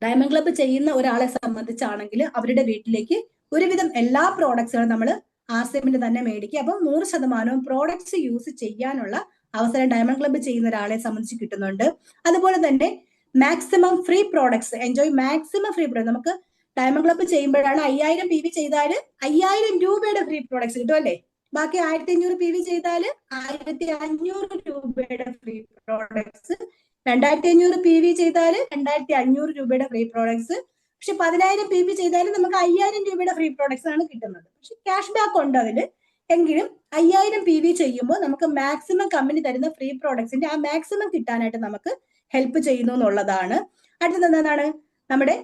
ഡയമണ്ട് ക്ലബ്ബ് ചെയ്യുന്ന ഒരാളെ സംബന്ധിച്ചാണെങ്കിൽ അവരുടെ വീട്ടിലേക്ക് ഒരുവിധം എല്ലാ പ്രോഡക്ട്സുകളും നമ്മൾ RCMന്റെ തന്നെ മേടിക്കുക. അപ്പം 100% പ്രോഡക്ട്സ് യൂസ് ചെയ്യാനുള്ള അവസരം ഡയമണ്ട് ക്ലബ്ബ് ചെയ്യുന്ന ഒരാളെ സംബന്ധിച്ച് കിട്ടുന്നുണ്ട്. അതുപോലെ തന്നെ maximum free products enjoy, maximum free product നമുക്ക് ഡയമണ്ട് ക്ലബ്ബ് ചെയ്യുമ്പോഴാണ് 5000 PV ചെയ്താൽ 5000 രൂപയുടെ ഫ്രീ പ്രോഡക്ട്സ് കിട്ടും അല്ലേ. ബാക്കി 1500 PV ചെയ്താൽ 1500 രൂപയുടെ ഫ്രീ പ്രോഡക്ട്സ്, 2500 PV ചെയ്താൽ 2500 രൂപയുടെ ഫ്രീ പ്രോഡക്ട്സ്. പക്ഷെ 10000 PV ചെയ്താൽ നമുക്ക് 5000 രൂപയുടെ ഫ്രീ പ്രോഡക്ട്സ് ആണ് കിട്ടുന്നത്. പക്ഷെ ക്യാഷ് ബാക്ക് ഉണ്ട് അതില്. എങ്കിലും 5000 PV ചെയ്യുമ്പോൾ നമുക്ക് മാക്സിമം കമ്പനി തരുന്ന ഫ്രീ പ്രോഡക്ട്സിന്റെ ആ മാക്സിമം കിട്ടാനായിട്ട് നമുക്ക് ഹെൽപ്പ് ചെയ്യുന്നു എന്നുള്ളതാണ്. അടുത്തത് എന്താണ്, നമ്മുടെ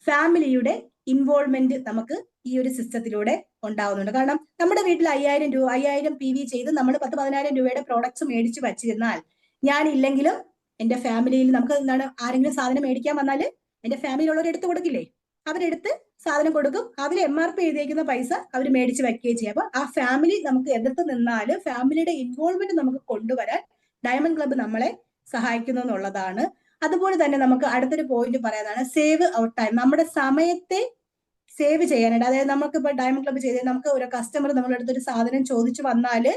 ഫാമിലിയുടെ ഇൻവോൾവ്മെന്റ് നമുക്ക് ഈ ഒരു സിസ്റ്റത്തിലൂടെ ഉണ്ടാവുന്നുണ്ട്. കാരണം നമ്മുടെ വീട്ടിൽ 5000 PV ചെയ്ത് നമ്മൾ 10-10000 രൂപയുടെ പ്രോഡക്ട്സ് മേടിച്ച് വച്ചിരുന്നാൽ, ഞാനില്ലെങ്കിലും എന്റെ ഫാമിലിയിൽ നമുക്ക് എന്താണ്, ആരെങ്കിലും സാധനം മേടിക്കാൻ വന്നാല് എന്റെ ഫാമിലിയിലുള്ളവർ എടുത്തു കൊടുക്കില്ലേ, അവരെടുത്ത് സാധനം കൊടുക്കും. അതിൽ MRP എഴുതിയിരിക്കുന്ന പൈസ അവർ മേടിച്ച് വയ്ക്കുകയും ചെയ്യും. അപ്പൊ ആ ഫാമിലി നമുക്ക് എതിർത്ത് നിന്നാല് ഫാമിലിയുടെ ഇൻവോൾവ്മെന്റ് നമുക്ക് കൊണ്ടുവരാൻ ഡയമണ്ട് ക്ലബ്ബ് നമ്മളെ സഹായിക്കുന്നു എന്നുള്ളതാണ്. അതുപോലെ തന്നെ നമുക്ക് അടുത്തൊരു പോയിന്റ് പറയാനാണ് സേവ് അവർ ടൈം. നമ്മുടെ സമയത്തെ സേവ് ചെയ്യാനായിട്ട്, അതായത് നമുക്ക് ഇപ്പൊ ഡയമണ്ട് ക്ലബ്ബ് ചെയ്ത് നമുക്ക് ഒരു കസ്റ്റമർ നമ്മുടെ അടുത്തൊരു സാധനം ചോദിച്ചു വന്നാല്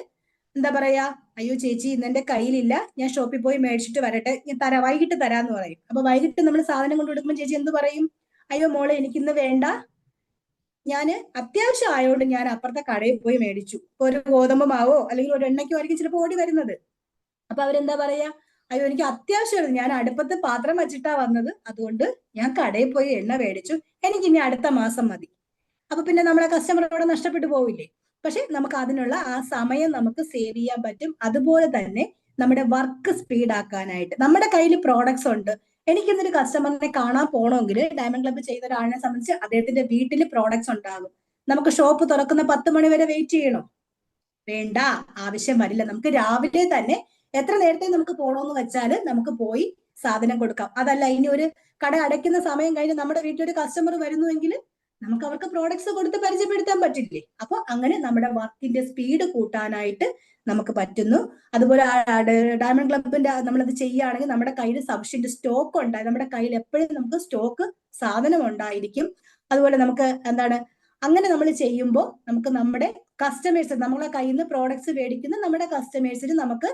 എന്താ പറയാ, അയ്യോ ചേച്ചി ഇന്ന് എന്റെ കയ്യിലില്ല, ഞാൻ ഷോപ്പിൽ പോയി മേടിച്ചിട്ട് വരട്ടെ, ഞാൻ തരാം, വൈകിട്ട് തരാന്ന് പറയും. അപ്പൊ വൈകിട്ട് നമ്മൾ സാധനം കൊണ്ട് കൊടുക്കുമ്പോൾ ചേച്ചി എന്ത് പറയും, അയ്യോ മോളെ എനിക്കിന്ന് വേണ്ട, ഞാൻ അത്യാവശ്യം ആയതുകൊണ്ട് ഞാൻ അപ്പുറത്തെ കടയിൽ പോയി മേടിച്ചു. ഒരു ഗോതമ്പ് മാവോ അല്ലെങ്കിൽ ഒരു എണ്ണയ്ക്കോ ആയിരിക്കും ചിലപ്പോൾ ഓടി വരുന്നത്. അപ്പൊ അവരെന്താ പറയാ, അയ്യോ എനിക്ക് അത്യാവശ്യമാണ്, ഞാൻ അടുപ്പത്ത് പാത്രം വെച്ചിട്ടാ വന്നത്, അതുകൊണ്ട് ഞാൻ കടയിൽ പോയി എണ്ണ മേടിച്ചു, എനിക്ക് ഇനി അടുത്ത മാസം മതി. അപ്പൊ പിന്നെ നമ്മളെ കസ്റ്റമർ അവിടെ നഷ്ടപ്പെട്ടു പോവില്ലേ. പക്ഷെ നമുക്ക് അതിനുള്ള ആ സമയം നമുക്ക് സേവ് ചെയ്യാൻ പറ്റും. അതുപോലെ തന്നെ നമ്മുടെ വർക്ക് സ്പീഡ് ആക്കാനായിട്ട് നമ്മുടെ കയ്യിൽ പ്രോഡക്ട്സ് ഉണ്ട്. എനിക്കിന്നൊരു കസ്റ്റമറിനെ കാണാൻ പോകണമെങ്കിൽ ഡയമണ്ട് ക്ലബ്ബ് ചെയ്ത ഒരാളിനെ സംബന്ധിച്ച് അദ്ദേഹത്തിന്റെ വീട്ടിൽ പ്രോഡക്ട്സ് ഉണ്ടാകും. നമുക്ക് ഷോപ്പ് തുറക്കുന്ന 10 മണി വരെ വെയിറ്റ് ചെയ്യണോ? വേണ്ട, ആവശ്യം വരില്ല. നമുക്ക് രാവിലെ തന്നെ എത്ര നേരത്തെ നമുക്ക് പോകണമെന്ന് വെച്ചാൽ നമുക്ക് പോയി സാധനം കൊടുക്കാം. അതല്ല ഇനി ഒരു കട അടയ്ക്കുന്ന സമയം കഴിഞ്ഞ് നമ്മുടെ വീട്ടിലൊരു കസ്റ്റമർ വരുന്നുവെങ്കിൽ നമുക്ക് അവർക്ക് പ്രോഡക്ട്സ് കൊടുത്ത് പരിചയപ്പെടുത്താൻ പറ്റില്ലേ. അപ്പൊ അങ്ങനെ നമ്മുടെ വർക്കിന്റെ സ്പീഡ് കൂട്ടാനായിട്ട് നമുക്ക് പറ്റുന്നു. അതുപോലെ ഡയമണ്ട് ക്ലബിന്റെ നമ്മളത് ചെയ്യുകയാണെങ്കിൽ നമ്മുടെ കയ്യിൽ സഫിഷ്യന്റ് സ്റ്റോക്ക് ഉണ്ടായി, നമ്മുടെ കയ്യിൽ എപ്പോഴും നമുക്ക് സ്റ്റോക്ക് സാധനം ഉണ്ടായിരിക്കും. അതുപോലെ നമുക്ക് എന്താണ്, അങ്ങനെ നമ്മൾ ചെയ്യുമ്പോൾ നമുക്ക് നമ്മുടെ കസ്റ്റമേഴ്സ്, നമ്മളെ കയ്യിൽ നിന്ന് പ്രോഡക്ട്സ് മേടിക്കുന്ന നമ്മുടെ കസ്റ്റമേഴ്സിന് നമുക്ക്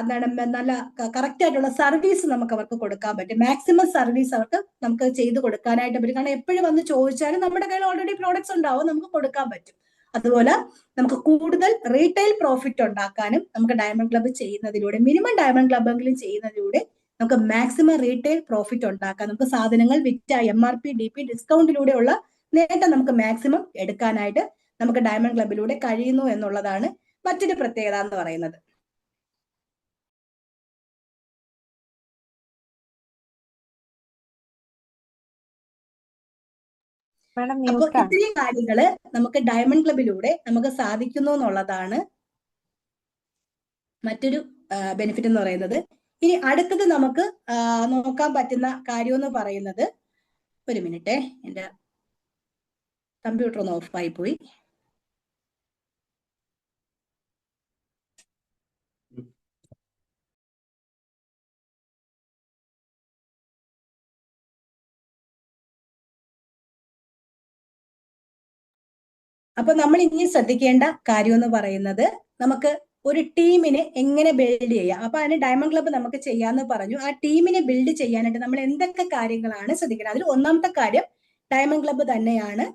എന്താണ് നല്ല കറക്റ്റ് ആയിട്ടുള്ള സർവീസ് നമുക്ക് അവർക്ക് കൊടുക്കാൻ പറ്റും. മാക്സിമം സർവീസ് അവർക്ക് നമുക്ക് ചെയ്ത് കൊടുക്കാനായിട്ട് പറ്റും. കാരണം എപ്പോഴും വന്ന് ചോദിച്ചാലും നമ്മുടെ കയ്യിൽ ഓൾറെഡി പ്രോഡക്ട്സ് ഉണ്ടാവും, നമുക്ക് കൊടുക്കാൻ പറ്റും. അതുപോലെ നമുക്ക് കൂടുതൽ റീറ്റെയിൽ പ്രോഫിറ്റ് ഉണ്ടാക്കാനും നമുക്ക് ഡയമണ്ട് ക്ലബ്ബ് ചെയ്യുന്നതിലൂടെ, മിനിമം ഡയമണ്ട് ക്ലബ്ബെങ്കിലും ചെയ്യുന്നതിലൂടെ നമുക്ക് മാക്സിമം റീറ്റെയിൽ പ്രോഫിറ്റ് ഉണ്ടാക്കാം. നമുക്ക് സാധനങ്ങൾ വിറ്റ MRP DP ഡിസ്കൗണ്ടിലൂടെയുള്ള നേട്ടം നമുക്ക് മാക്സിമം എടുക്കാനായിട്ട് നമുക്ക് ഡയമണ്ട് ക്ലബ്ബിലൂടെ കഴിയുന്നു എന്നുള്ളതാണ് മറ്റൊരു പ്രത്യേകത എന്ന് പറയുന്നത്. അപ്പൊ ഇത്രയും കാര്യങ്ങള് നമുക്ക് ഡയമണ്ട് ക്ലബ്ബിലൂടെ നമുക്ക് സാധിക്കുന്നു എന്നുള്ളതാണ് മറ്റൊരു ബെനിഫിറ്റ് എന്ന് പറയുന്നത്. ഇനി അടുത്തത് നമുക്ക് നോക്കാൻ പറ്റുന്ന കാര്യം എന്ന് പറയുന്നത്, ഒരു മിനിറ്റ്, എന്റെ കമ്പ്യൂട്ടർ ഒന്ന് ഓഫായി പോയി. അപ്പൊ നമ്മൾ ഇനി ശ്രദ്ധിക്കേണ്ട കാര്യം എന്ന് പറയുന്നത്, നമുക്ക് ഒരു ടീമിനെ എങ്ങനെ ബിൽഡ് ചെയ്യാം. അപ്പൊ അതിന് ഡയമണ്ട് ക്ലബ്ബ് നമുക്ക് ചെയ്യാന്ന് പറഞ്ഞു. ആ ടീമിനെ ബിൽഡ് ചെയ്യാനായിട്ട് നമ്മൾ എന്തൊക്കെ കാര്യങ്ങളാണ് ശ്രദ്ധിക്കുന്നത്? അതിൽ ഒന്നാമത്തെ കാര്യം ഡയമണ്ട് ക്ലബ്ബ് തന്നെയാണ്.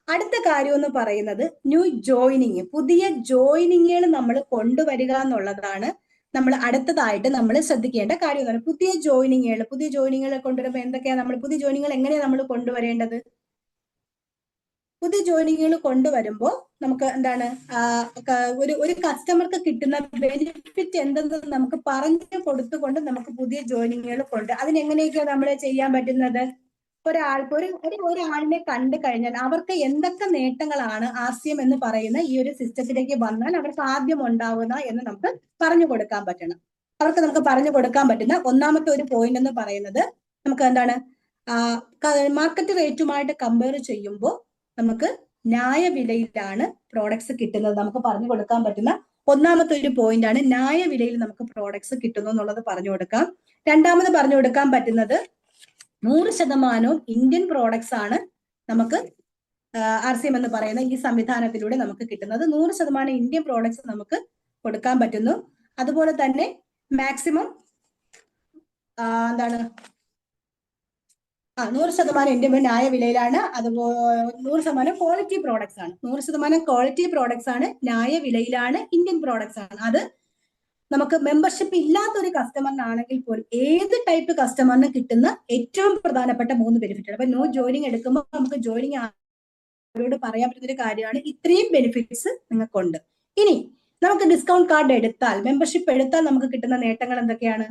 അടുത്ത കാര്യം എന്ന് പറയുന്നത് ന്യൂ ജോയിനിങ്, പുതിയ ജോയിനിങ്ങുകൾ നമ്മൾ കൊണ്ടുവരിക എന്നുള്ളതാണ് നമ്മൾ അടുത്തതായിട്ട് നമ്മൾ ശ്രദ്ധിക്കേണ്ട കാര്യം എന്ന് പറയുന്നത്. പുതിയ ജോയിനിങ്ങുകൾ കൊണ്ടുവരുമ്പോൾ എന്തൊക്കെയാണ് നമ്മൾ പുതിയ ജോയിനിങ്ങുകൾ എങ്ങനെയാണ് നമ്മൾ കൊണ്ടുവരേണ്ടത്? പുതിയ ജോയിനിങ്ങുകൾ കൊണ്ടുവരുമ്പോൾ നമുക്ക് എന്താണ്, ഒരു കസ്റ്റമർക്ക് കിട്ടുന്ന ബെനിഫിറ്റ് എന്തെന്ന് നമുക്ക് പറഞ്ഞു കൊടുത്തുകൊണ്ട് നമുക്ക് പുതിയ ജോയിനിങ്ങുകൾ അതിനെങ്ങനെയൊക്കെയാണ് നമ്മൾ ചെയ്യാൻ പറ്റുന്നത്? ഒരാളിനെ കണ്ടു കഴിഞ്ഞാൽ അവർക്ക് എന്തൊക്കെ നേട്ടങ്ങളാണ് RCM എന്ന് പറയുന്ന ഈ ഒരു സിസ്റ്റത്തിലേക്ക് വന്നാൽ അവർക്ക് ആദ്യം ഉണ്ടാവുക എന്ന് നമുക്ക് പറഞ്ഞു കൊടുക്കാൻ പറ്റണം. അവർക്ക് നമുക്ക് പറഞ്ഞു കൊടുക്കാൻ പറ്റുന്ന ഒന്നാമത്തെ ഒരു പോയിന്റ് എന്ന് പറയുന്നത്, നമുക്ക് എന്താണ്, മാർക്കറ്റ് റേറ്റുമായിട്ട് കമ്പയർ ചെയ്യുമ്പോൾ നമുക്ക് ന്യായവിലയിലാണ് പ്രോഡക്ട്സ് കിട്ടുന്നത്. നമുക്ക് പറഞ്ഞു കൊടുക്കാൻ പറ്റുന്ന ഒന്നാമത്തെ ഒരു പോയിന്റ് ആണ് ന്യായവിലയിൽ നമുക്ക് പ്രോഡക്ട്സ് കിട്ടുന്നു എന്നുള്ളത് പറഞ്ഞു കൊടുക്കാം. രണ്ടാമത് പറഞ്ഞു കൊടുക്കാൻ പറ്റുന്നത് 100% ഇന്ത്യൻ പ്രോഡക്ട്സ് ആണ് നമുക്ക് RCM എന്ന് പറയുന്ന ഈ സംവിധാനത്തിലൂടെ നമുക്ക് കിട്ടുന്നത്. 100% ഇന്ത്യൻ പ്രോഡക്ട്സ് നമുക്ക് കൊടുക്കാൻ പറ്റുന്നു. അതുപോലെ തന്നെ മാക്സിമം എന്താണ് 100% ഇന്ത്യൻ ന്യായ വിലയിലാണ്. അതുപോലെ 100% ക്വാളിറ്റി പ്രോഡക്ട്സ് ആണ്. 100% ക്വാളിറ്റി പ്രോഡക്ട്സ് ആണ്, ന്യായ വിലയിലാണ്, ഇന്ത്യൻ പ്രോഡക്ട്സ് ആണ്. അത് നമുക്ക് മെമ്പർഷിപ്പ് ഇല്ലാത്ത ഒരു കസ്റ്റമറിനാണെങ്കിൽ പോലും ഏത് ടൈപ്പ് കസ്റ്റമറിന് കിട്ടുന്ന ഏറ്റവും പ്രധാനപ്പെട്ട 3 ബെനിഫിറ്റ് ആണ്. അപ്പൊ നോ ജോയിനിങ് എടുക്കുമ്പോൾ നമുക്ക് ജോയിനിങ് അവരോട് പറയാൻ പറ്റുന്ന ഒരു കാര്യമാണ്, ഇത്രയും ബെനിഫിറ്റ്സ് നിങ്ങൾക്കുണ്ട്. ഇനി നമുക്ക് ഡിസ്കൗണ്ട് കാർഡ് എടുത്താൽ, മെമ്പർഷിപ്പ് എടുത്താൽ നമുക്ക് കിട്ടുന്ന നേട്ടങ്ങൾ എന്തൊക്കെയാണ്?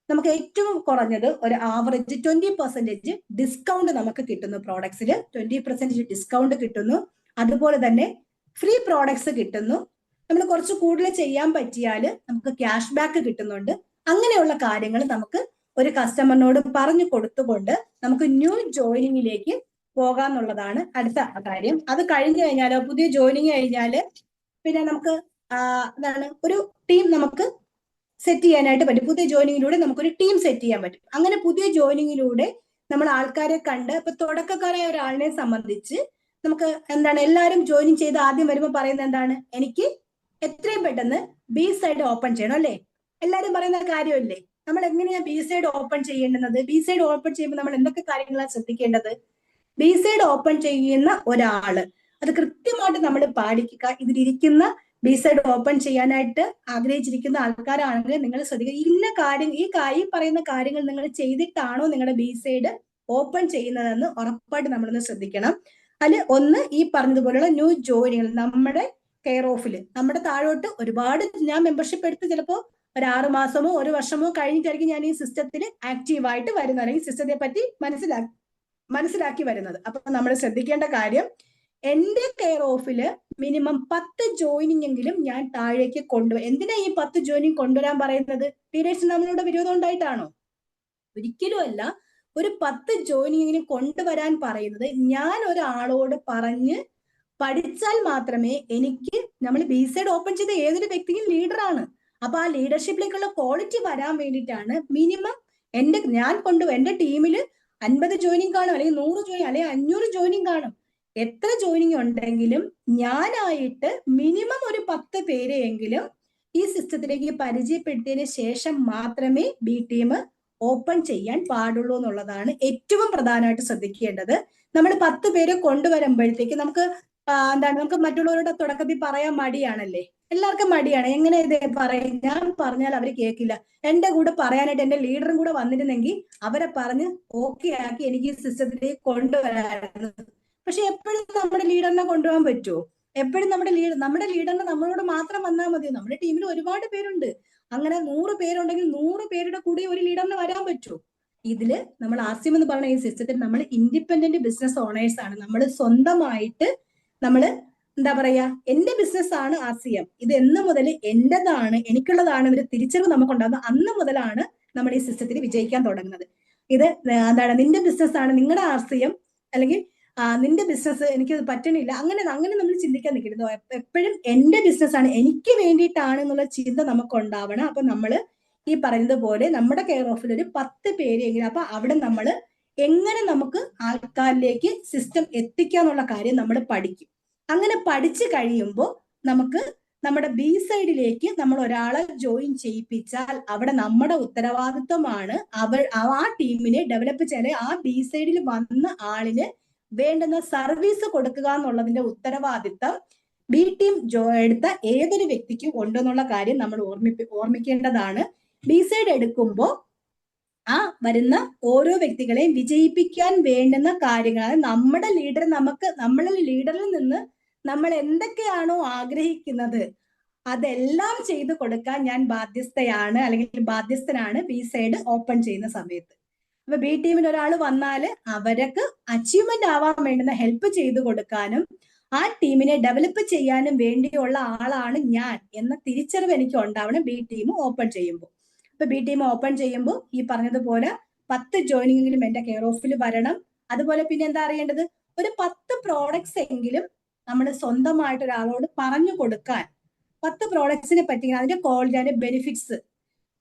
നമുക്ക് ഏറ്റവും കുറഞ്ഞത് ഒരു ആവറേജ് 20% ഡിസ്കൗണ്ട് നമുക്ക് കിട്ടുന്നു. പ്രോഡക്ട്സിൽ 20% ഡിസ്കൗണ്ട് കിട്ടുന്നു. അതുപോലെ തന്നെ ഫ്രീ പ്രോഡക്ട്സ് കിട്ടുന്നു. നമ്മൾ കുറച്ച് കൂടുതൽ ചെയ്യാൻ പറ്റിയാൽ നമുക്ക് ക്യാഷ് ബാക്ക് കിട്ടുന്നുണ്ട്. അങ്ങനെയുള്ള കാര്യങ്ങൾ നമുക്ക് ഒരു കസ്റ്റമറിനോട് പറഞ്ഞു കൊടുത്തുകൊണ്ട് നമുക്ക് ന്യൂ ജോയിനിങ്ങിലേക്ക് പോകാന്നുള്ളതാണ് അടുത്ത കാര്യം. അത് കഴിഞ്ഞു കഴിഞ്ഞാലോ, പുതിയ ജോയിനിങ് കഴിഞ്ഞാല് പിന്നെ നമുക്ക് എന്താണ്, ഒരു ടീം നമുക്ക് സെറ്റ് ചെയ്യാനായിട്ട് പറ്റും. പുതിയ ജോയിനിങ്ങിലൂടെ നമുക്കൊരു ടീം സെറ്റ് ചെയ്യാൻ പറ്റും. അങ്ങനെ പുതിയ ജോയിനിങ്ങിലൂടെ നമ്മൾ ആൾക്കാരെ കണ്ട്, ഇപ്പൊ തുടക്കക്കാരായ ഒരാളിനെ സംബന്ധിച്ച് നമുക്ക് എന്താണ്, എല്ലാവരും ജോയിനിങ് ചെയ്ത് ആദ്യം വരുമ്പോൾ പറയുന്നത് എന്താണ്, എനിക്ക് എത്രയും പെട്ടെന്ന് ബി സൈഡ് ഓപ്പൺ ചെയ്യണം അല്ലേ? എല്ലാരും പറയുന്ന കാര്യമല്ലേ? നമ്മൾ എങ്ങനെയാ ബി സൈഡ് ഓപ്പൺ ചെയ്യേണ്ടുന്നത്? ബി സൈഡ് ഓപ്പൺ ചെയ്യുമ്പോൾ നമ്മൾ എന്തൊക്കെ കാര്യങ്ങളാണ് ശ്രദ്ധിക്കേണ്ടത്? ബി സൈഡ് ഓപ്പൺ ചെയ്യുന്ന ഒരാള് അത് കൃത്യമായിട്ട് നമ്മൾ പാലിക്കുക. ഇതിലിരിക്കുന്ന ബി സൈഡ് ഓപ്പൺ ചെയ്യാനായിട്ട് ആഗ്രഹിച്ചിരിക്കുന്ന ആൾക്കാരാണെങ്കിൽ നിങ്ങൾ ശ്രദ്ധിക്കുക, ഇന്ന കാര്യം, ഈ പറയുന്ന കാര്യങ്ങൾ നിങ്ങൾ ചെയ്തിട്ടാണോ നിങ്ങളുടെ ബി സൈഡ് ഓപ്പൺ ചെയ്യുന്നതെന്ന് ഉറപ്പായിട്ട് നമ്മളൊന്ന് ശ്രദ്ധിക്കണം. അതിൽ ഒന്ന്, ഈ പറഞ്ഞതുപോലെയുള്ള ന്യൂ ജോയിനിങ്ങൾ നമ്മുടെ കെയർ ഓഫിൽ നമ്മുടെ താഴോട്ട് ഒരുപാട്, ഞാൻ മെമ്പർഷിപ്പ് എടുത്ത് ചിലപ്പോൾ ഒരു 6 മാസമോ 1 വർഷമോ കഴിഞ്ഞിട്ടായിരിക്കും ഞാൻ ഈ സിസ്റ്റത്തിൽ ആക്റ്റീവായിട്ട് വരുന്നത്, അല്ലെങ്കിൽ സിസ്റ്റത്തെ പറ്റി മനസ്സിലാക്കി വരുന്നത്. അപ്പൊ നമ്മൾ ശ്രദ്ധിക്കേണ്ട കാര്യം, എന്റെ കെയർ ഓഫില് മിനിമം 10 ജോയിനിങ് എങ്കിലും ഞാൻ താഴേക്ക് കൊണ്ടുവരും. എന്തിനാ ഈ 10 ജോയിനിങ് കൊണ്ടുവരാൻ പറയുന്നത്? ലീഡേഴ്സിന് നമ്മളോട് വിരോധം ഉണ്ടായിട്ടാണോ? ഒരിക്കലും അല്ല. ഒരു 10 ജോയിനിങ്ങിന് കൊണ്ടുവരാൻ പറയുന്നത്, ഞാൻ ഒരാളോട് പറഞ്ഞ് പഠിച്ചാൽ മാത്രമേ എനിക്ക്, നമ്മൾ ബി സൈഡ് ഓപ്പൺ ചെയ്ത ഏതൊരു വ്യക്തിയും ലീഡറാണ്. അപ്പൊ ആ ലീഡർഷിപ്പിലേക്കുള്ള ക്വാളിറ്റി വരാൻ വേണ്ടിയിട്ടാണ് മിനിമം എന്റെ ടീമിൽ 50 ജോയിനിങ് കാണും, അല്ലെങ്കിൽ 100 ജോയിനിങ്, അല്ലെങ്കിൽ 500 ജോയിനിങ് കാണും. എത്ര ജോയിനിങ് ഉണ്ടെങ്കിലും ഞാനായിട്ട് മിനിമം ഒരു 10 പേരെയെങ്കിലും ഈ സിസ്റ്റത്തിലേക്ക് പരിചയപ്പെടുത്തിയതിന് ശേഷം മാത്രമേ ബി ടീം ഓപ്പൺ ചെയ്യാൻ പാടുള്ളൂ എന്നുള്ളതാണ് ഏറ്റവും പ്രധാനമായിട്ട് ശ്രദ്ധിക്കേണ്ടത്. നമ്മൾ 10 പേരെ കൊണ്ടുവരുമ്പോഴത്തേക്ക് നമുക്ക് നമുക്ക് മറ്റുള്ളവരുടെ തുടക്കത്തിൽ പറയാൻ മടിയാണല്ലേ? എല്ലാവർക്കും മടിയാണ്. എങ്ങനെ ഇത് പറയും? ഞാൻ പറഞ്ഞാൽ അവർ കേൾക്കില്ല. എന്റെ കൂടെ പറയാനായിട്ട് എന്റെ ലീഡറും കൂടെ വന്നിരുന്നെങ്കിൽ അവരെ പറഞ്ഞ് ഓക്കെ ആക്കി എനിക്ക് ഈ സിസ്റ്റത്തിലേക്ക് കൊണ്ടുവരാമായിരുന്നു. പക്ഷെ എപ്പോഴും നമ്മുടെ ലീഡറിനെ കൊണ്ടുപോകാൻ പറ്റുമോ? എപ്പോഴും നമ്മുടെ ലീഡറിനെ നമ്മളോട് മാത്രം വന്നാൽ മതിയോ? നമ്മുടെ ടീമിൽ ഒരുപാട് പേരുണ്ട്. അങ്ങനെ 100 പേരുണ്ടെങ്കിൽ 100 പേരുടെ കൂടെ ഒരു ലീഡറിന് വരാൻ പറ്റുമോ? ഇതില് നമ്മൾ ആസ്യം എന്ന് പറയുന്ന ഈ സിസ്റ്റത്തിൽ നമ്മൾ ഇൻഡിപെൻഡന്റ് ബിസിനസ് ഓണേഴ്സ് ആണ്. നമ്മൾ സ്വന്തമായിട്ട് എന്താ പറയാ, എന്റെ ബിസിനസ് ആണ് ആസിയം, ഇത് എന്ന് മുതൽ എന്റേതാണ്, എനിക്കുള്ളതാണ് എന്നൊരു തിരിച്ചറിവ് നമുക്കുണ്ടാകുന്ന അന്ന് മുതലാണ് നമ്മൾ ഈ സിസ്റ്റത്തിൽ വിജയിക്കാൻ തുടങ്ങുന്നത്. ഇത് നിന്റെ ബിസിനസ് ആണ്, നിങ്ങളുടെ ആസിയം, അല്ലെങ്കിൽ നിന്റെ ബിസിനസ് എനിക്ക് പറ്റണില്ല, അങ്ങനെ നമ്മൾ ചിന്തിക്കാൻ നിൽക്കരുത്. എപ്പോഴും എന്റെ ബിസിനസ് ആണ്, എനിക്ക് വേണ്ടിയിട്ടാണ് എന്നുള്ള ചിന്ത നമുക്ക് ഉണ്ടാവണം. അപ്പൊ നമ്മൾ ഈ പറയുന്നത് പോലെ നമ്മുടെ കെയർ ഓഫിൽ ഒരു 10 പേരെങ്കിലും, അപ്പൊ അവിടെ നമ്മൾ എങ്ങനെ നമുക്ക് ആൾക്കാരിലേക്ക് സിസ്റ്റം എത്തിക്കാന്നുള്ള കാര്യം നമ്മൾ പഠിക്കും. അങ്ങനെ പഠിച്ചു കഴിയുമ്പോൾ നമുക്ക് നമ്മുടെ ബി സൈഡിലേക്ക് നമ്മൾ ഒരാളെ ജോയിൻ ചെയ്യിപ്പിച്ചാൽ അവിടെ നമ്മുടെ ഉത്തരവാദിത്വമാണ് ആ ടീമിനെ ഡെവലപ്പ് ചെയ്യാൻ, ആ ബി സൈഡിൽ വന്ന ആളിന് വേണ്ടുന്ന സർവീസ് കൊടുക്കുക എന്നുള്ളതിന്റെ ഉത്തരവാദിത്തം ബി ടീം എടുത്ത ഏതൊരു വ്യക്തിക്കും ഉണ്ടെന്നുള്ള കാര്യം നമ്മൾ ഓർമ്മിക്കേണ്ടതാണ്. ബി സൈഡ് എടുക്കുമ്പോൾ ആ വരുന്ന ഓരോ വ്യക്തികളെയും വിജയിപ്പിക്കാൻ വേണ്ടുന്ന കാര്യങ്ങൾ, നമ്മുടെ ലീഡറിൽ നിന്ന് നമ്മൾ എന്തൊക്കെയാണോ ആഗ്രഹിക്കുന്നത് അതെല്ലാം ചെയ്തു കൊടുക്കാൻ ഞാൻ ബാധ്യസ്ഥയാണ്, അല്ലെങ്കിൽ ബാധ്യസ്ഥനാണ് ബി സൈഡ് ഓപ്പൺ ചെയ്യുന്ന സമയത്ത്. അപ്പൊ ബി ടീമിൽ ഒരാൾ വന്നാല് അവർക്ക് അച്ചീവ്മെന്റ് ആവാൻ വേണ്ടുന്ന ഹെൽപ്പ് ചെയ്തു കൊടുക്കാനും ആ ടീമിനെ ഡെവലപ്പ് ചെയ്യാനും വേണ്ടിയുള്ള ആളാണ് ഞാൻ എന്ന തിരിച്ചറിവ് എനിക്ക് ഉണ്ടാവണം ബി ടീം ഓപ്പൺ ചെയ്യുമ്പോൾ. ഇപ്പൊ ബി ടീം ഓപ്പൺ ചെയ്യുമ്പോൾ ഈ പറഞ്ഞതുപോലെ 10 ജോയിനിങ്ങെങ്കിലും എന്റെ കെയർ ഓഫിൽ വരണം. അതുപോലെ പിന്നെ എന്താ അറിയേണ്ടത്, ഒരു 10 പ്രോഡക്ട്സ് എങ്കിലും നമ്മൾ സ്വന്തമായിട്ട് ഒരാളോട് പറഞ്ഞു കൊടുക്കാൻ, 10 പ്രോഡക്ട്സിനെ പറ്റി അതിന്റെ ക്വാളിറ്റി, അതിന്റെ ബെനിഫിറ്റ്സ്,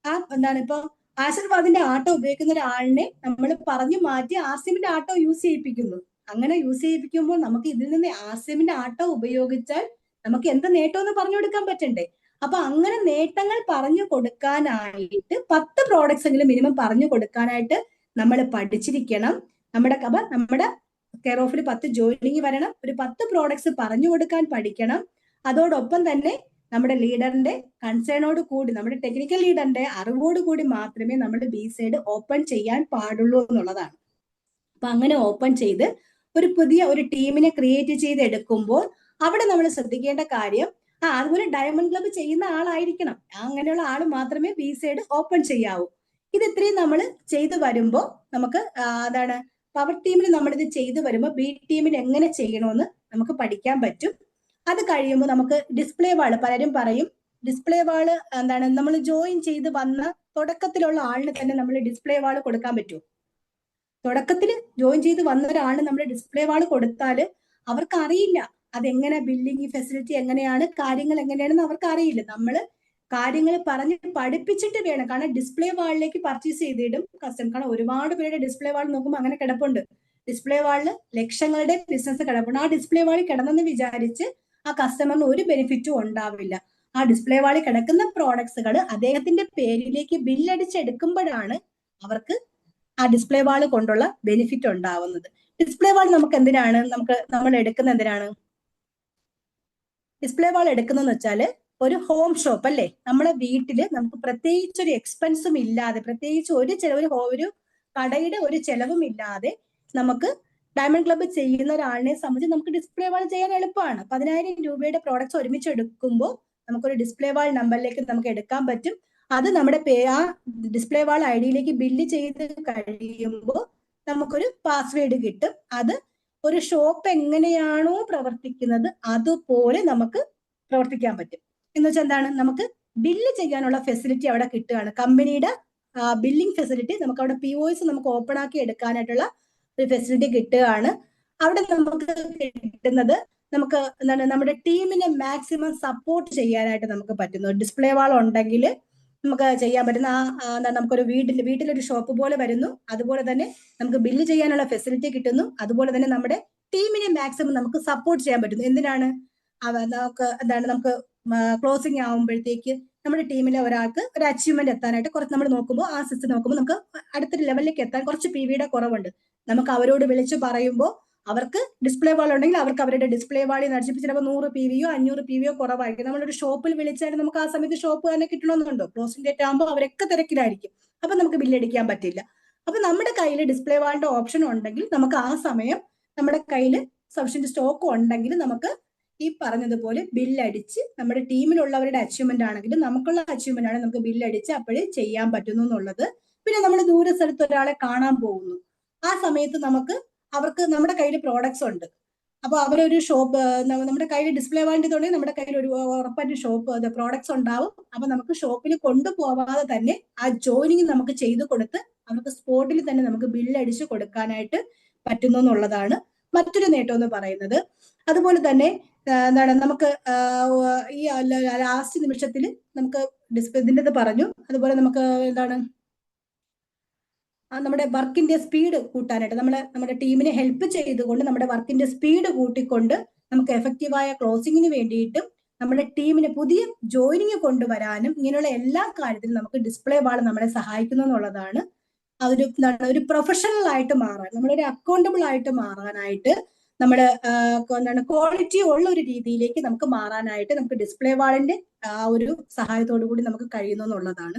ഇപ്പൊ ആശീർവാദിന്റെ ആട്ടോ ഉപയോഗിക്കുന്ന ഒരാളിനെ നമ്മൾ പറഞ്ഞു മാറ്റി ആസിമിന്റെ ആട്ടോ യൂസ് ചെയ്യിപ്പിക്കുന്നു. അങ്ങനെ യൂസ് ചെയ്യിപ്പിക്കുമ്പോൾ നമുക്ക് ഇതിൽ നിന്ന് ആസിമിന്റെ ആട്ടോ ഉപയോഗിച്ചാൽ നമുക്ക് എന്ത് നേട്ടം എന്ന് പറഞ്ഞു കൊടുക്കാൻ പറ്റണ്ടേ? അപ്പൊ അങ്ങനെ നേട്ടങ്ങൾ പറഞ്ഞു കൊടുക്കാനായിട്ട് 10 പ്രോഡക്ട്സ് എങ്കിലും മിനിമം പറഞ്ഞു കൊടുക്കാനായിട്ട് നമ്മൾ പഠിച്ചിരിക്കണം. നമ്മുടെ കെയർ ഓഫിൽ 10 ജോയിനിങ് വരണം, ഒരു 10 പ്രോഡക്ട്സ് പറഞ്ഞു കൊടുക്കാൻ പഠിക്കണം. അതോടൊപ്പം തന്നെ നമ്മുടെ ലീഡറിന്റെ കൺസേണോട് കൂടി, നമ്മുടെ ടെക്നിക്കൽ ലീഡറിന്റെ അറിവോട് കൂടി മാത്രമേ നമ്മൾ ബി സൈഡ് ഓപ്പൺ ചെയ്യാൻ പാടുള്ളൂ എന്നുള്ളതാണ്. അപ്പൊ അങ്ങനെ ഓപ്പൺ ചെയ്ത് ഒരു പുതിയ ഒരു ടീമിനെ ക്രിയേറ്റ് ചെയ്ത് എടുക്കുമ്പോൾ അവിടെ നമ്മൾ ശ്രദ്ധിക്കേണ്ട കാര്യം, അതുപോലെ ഡയമണ്ട് ക്ലബ്ബ് ചെയ്യുന്ന ആളായിരിക്കണം. അങ്ങനെയുള്ള ആൾ മാത്രമേ ബി സൈഡ് ഓപ്പൺ ചെയ്യാവൂ. ഇത് ഇത്രയും നമ്മൾ ചെയ്തു വരുമ്പോൾ നമുക്ക് അതാണ് പവർ ടീമിൽ നമ്മളിത് ചെയ്തു വരുമ്പോൾ ബി ടീമിൽ എങ്ങനെ ചെയ്യണമെന്ന് നമുക്ക് പഠിക്കാൻ പറ്റും. അത് കഴിയുമ്പോൾ നമുക്ക് ഡിസ്പ്ലേ വാള്, പലരും പറയും ഡിസ്പ്ലേ വാള് എന്താണ്, നമ്മൾ ജോയിൻ ചെയ്ത് വന്ന തുടക്കത്തിലുള്ള ആളിന് തന്നെ നമ്മൾ ഡിസ്പ്ലേ വാള് കൊടുക്കാൻ പറ്റുമോ? തുടക്കത്തിൽ ജോയിൻ ചെയ്ത് വന്ന ഒരാളിന് നമ്മൾ ഡിസ്പ്ലേ വാള് കൊടുത്താൽ അവർക്ക് അറിയില്ല അതെങ്ങനെ ബില്ലിംഗ് ഫെസിലിറ്റി എങ്ങനെയാണ്, കാര്യങ്ങൾ എങ്ങനെയാണെന്ന് അവർക്ക് അറിയില്ല. നമ്മൾ കാര്യങ്ങൾ പറഞ്ഞ് പഠിപ്പിച്ചിട്ട് വേണം. കാരണം ഡിസ്പ്ലേ വാളിലേക്ക് പർച്ചേസ് ചെയ്തിടും കസ്റ്റമർ. കാരണം ഒരുപാട് പേരുടെ ഡിസ്പ്ലേ വാൾ നോക്കുമ്പോൾ അങ്ങനെ കിടപ്പുണ്ട്. ഡിസ്പ്ലേ വാളിൽ ലക്ഷങ്ങളുടെ ബിസിനസ് കിടപ്പുണ്ട്. ആ ഡിസ്പ്ലേ വാളിൽ കിടന്നെന്ന് വിചാരിച്ച് ആ കസ്റ്റമറിന് ഒരു ബെനിഫിറ്റും ഉണ്ടാവില്ല. ആ ഡിസ്പ്ലേ വാളിൽ കിടക്കുന്ന പ്രോഡക്ട്സുകൾ അദ്ദേഹത്തിന്റെ പേരിലേക്ക് ബില്ലടിച്ചെടുക്കുമ്പോഴാണ് അവർക്ക് ആ ഡിസ്പ്ലേ വാൾ കൊണ്ടുള്ള ബെനിഫിറ്റ് ഉണ്ടാവുന്നത്. ഡിസ്പ്ലേ വാൾ നമുക്ക് എന്തിനാണ്, നമ്മൾ എടുക്കുന്ന എന്തിനാണ് ഡിസ്പ്ലേ വാൾ എടുക്കുന്നതെന്ന് വെച്ചാല് ഒരു ഹോം ഷോപ്പ് അല്ലേ, നമ്മുടെ വീട്ടില് നമുക്ക് പ്രത്യേകിച്ച് ഒരു എക്സ്പെൻസും ഇല്ലാതെ, പ്രത്യേകിച്ച് ഒരു കടയുടെ ഒരു ചെലവും ഇല്ലാതെ നമുക്ക് ഡയമണ്ട് ക്ലബ്ബ് ചെയ്യുന്ന ഒരാളിനെ സംബന്ധിച്ച് നമുക്ക് ഡിസ്പ്ലേ വാൾ ചെയ്യാൻ എളുപ്പമാണ്. 10,000 രൂപയുടെ പ്രോഡക്ട്സ് ഒരുമിച്ച് എടുക്കുമ്പോൾ നമുക്കൊരു ഡിസ്പ്ലേ വാൾ നമ്പറിലേക്ക് നമുക്ക് എടുക്കാൻ പറ്റും. അത് നമ്മുടെ ആ ഡിസ്പ്ലേ വാൾ ഐ ഡിയിലേക്ക് ബില്ല് ചെയ്ത് കഴിയുമ്പോൾ നമുക്കൊരു പാസ്വേഡ് കിട്ടും. അത് ഒരു ഷോപ്പ് എങ്ങനെയാണോ പ്രവർത്തിക്കുന്നത് അതുപോലെ നമുക്ക് പ്രവർത്തിക്കാൻ പറ്റും. എന്ന് വെച്ചാൽ എന്താണ്, നമുക്ക് ബില്ല് ചെയ്യാനുള്ള ഫെസിലിറ്റി അവിടെ കിട്ടുകയാണ്. കമ്പനിയുടെ ബില്ലിംഗ് ഫെസിലിറ്റി നമുക്ക് അവിടെ POS നമുക്ക് ഓപ്പൺ ആക്കി എടുക്കാനായിട്ടുള്ള ഒരു ഫെസിലിറ്റി കിട്ടുകയാണ്. അവിടെ നമുക്ക് കിട്ടുന്നത് നമുക്ക് എന്താണ്, നമ്മുടെ ടീമിനെ മാക്സിമം സപ്പോർട്ട് ചെയ്യാനായിട്ട് നമുക്ക് പറ്റുന്നു. ഡിസ്പ്ലേ വാൾ ഉണ്ടെങ്കിൽ നമുക്ക് ചെയ്യാൻ പറ്റുന്ന എന്താണ്, നമുക്കൊരു വീട്ടിലൊരു ഷോപ്പ് പോലെ വരുന്നു. അതുപോലെ തന്നെ നമുക്ക് ബില്ല് ചെയ്യാനുള്ള ഫെസിലിറ്റി കിട്ടുന്നു. അതുപോലെ തന്നെ നമ്മുടെ ടീമിനെ മാക്സിമം നമുക്ക് സപ്പോർട്ട് ചെയ്യാൻ പറ്റുന്നു. എന്തിനാണ്, നമുക്ക് എന്താണ്, നമുക്ക് ക്ലോസിംഗ് ആവുമ്പോഴത്തേക്ക് നമ്മുടെ ടീമിലെ ഒരാൾക്ക് ഒരു അച്ചീവ്മെന്റ് എത്താനായിട്ട് കുറച്ച് നമ്മൾ നോക്കുമ്പോൾ ആ സിസ്റ്റം നോക്കുമ്പോൾ നമുക്ക് അടുത്തൊരു ലെവലിലേക്ക് എത്താൻ കുറച്ച് PVയുടെ കുറവുണ്ട്. നമുക്ക് അവരോട് വിളിച്ച് പറയുമ്പോൾ അവർക്ക് ഡിസ്പ്ലേ വാൾ ഉണ്ടെങ്കിൽ അവർക്ക് അവരുടെ ഡിസ്പ്ലേ വാളിൽ നടിച്ചിട്ട് ചിലപ്പോൾ 100 PVയോ 500 PVയോ കുറവായിരിക്കും. നമ്മളൊരു ഷോപ്പിൽ വിളിച്ചാൽ നമുക്ക് ആ സമയത്ത് ഷോപ്പ് തന്നെ കിട്ടണമെന്നുണ്ടോ? ക്ലോസിംഗ് ഡേറ്റ് ആകുമ്പോൾ അവരൊക്കെ തിരക്കിലായിരിക്കും. അപ്പൊ നമുക്ക് ബില്ലടിക്കാൻ പറ്റില്ല. അപ്പൊ നമ്മുടെ കയ്യിൽ ഡിസ്പ്ലേ വാളിന്റെ ഓപ്ഷൻ ഉണ്ടെങ്കിൽ നമുക്ക് ആ സമയം നമ്മുടെ കയ്യിൽ സഫിഷ്യന്റ് സ്റ്റോക്ക് ഉണ്ടെങ്കിൽ നമുക്ക് ഈ പറഞ്ഞതുപോലെ ബില്ലടിച്ച് നമ്മുടെ ടീമിലുള്ളവരുടെ അച്ചീവ്മെന്റ് ആണെങ്കിലും നമുക്കുള്ള അച്ചീവ്മെന്റ് ആണെങ്കിൽ നമുക്ക് ബില്ലടിച്ച് അപ്പോഴേ ചെയ്യാൻ പറ്റുന്നു എന്നുള്ളത്. പിന്നെ നമ്മൾ ദൂര സ്ഥലത്ത് ഒരാളെ കാണാൻ പോകുന്നു, ആ സമയത്ത് അവർക്ക് നമ്മുടെ കയ്യിൽ പ്രോഡക്ട്സ് ഉണ്ട്. അപ്പൊ അവരൊരു ഷോപ്പ്, നമ്മുടെ കയ്യിൽ ഡിസ്പ്ലേ വാങ്ങിയതുണ്ടെങ്കിൽ നമ്മുടെ കയ്യിൽ ഒരു ഉറപ്പായിട്ട് ഷോപ്പ് പ്രോഡക്ട്സ് ഉണ്ടാവും. അപ്പൊ നമുക്ക് ഷോപ്പിൽ കൊണ്ടുപോവാതെ തന്നെ ആ ജോയിനിങ് നമുക്ക് ചെയ്തു കൊടുത്ത് അവർക്ക് സ്പോട്ടിൽ തന്നെ നമുക്ക് ബില്ലടിച്ച് കൊടുക്കാനായിട്ട് പറ്റുന്നു എന്നുള്ളതാണ് മറ്റൊരു നേട്ടം എന്ന് പറയുന്നത്. അതുപോലെ തന്നെ എന്താണ്, നമുക്ക് ഈ ലാസ്റ്റ് നിമിഷത്തിൽ നമുക്ക് ഇതിൻ്റെ പറഞ്ഞു. അതുപോലെ നമുക്ക് എന്താണ്, നമ്മുടെ വർക്കിന്റെ സ്പീഡ് കൂട്ടാനായിട്ട് നമ്മുടെ ടീമിനെ ഹെൽപ്പ് ചെയ്തുകൊണ്ട് നമ്മുടെ വർക്കിന്റെ സ്പീഡ് കൂട്ടിക്കൊണ്ട് നമുക്ക് എഫക്റ്റീവായ ക്ലോസിങ്ങിന് വേണ്ടിയിട്ടും നമ്മുടെ ടീമിന് പുതിയ ജോയിനിങ് കൊണ്ടുവരാനും ഇങ്ങനെയുള്ള എല്ലാ കാര്യത്തിലും നമുക്ക് ഡിസ്പ്ലേ വാൾ നമ്മളെ സഹായിക്കുന്നു എന്നുള്ളതാണ്. ഒരു പ്രൊഫഷണൽ ആയിട്ട് മാറാൻ, നമ്മളൊരു അക്കൗണ്ടബിൾ ആയിട്ട് മാറാനായിട്ട്, നമ്മുടെ ക്വാളിറ്റി ഉള്ള ഒരു രീതിയിലേക്ക് നമുക്ക് മാറാനായിട്ട് നമുക്ക് ഡിസ്പ്ലേ വാളിന്റെ ഒരു സഹായത്തോടു കൂടി നമുക്ക് കഴിയുന്നു എന്നുള്ളതാണ്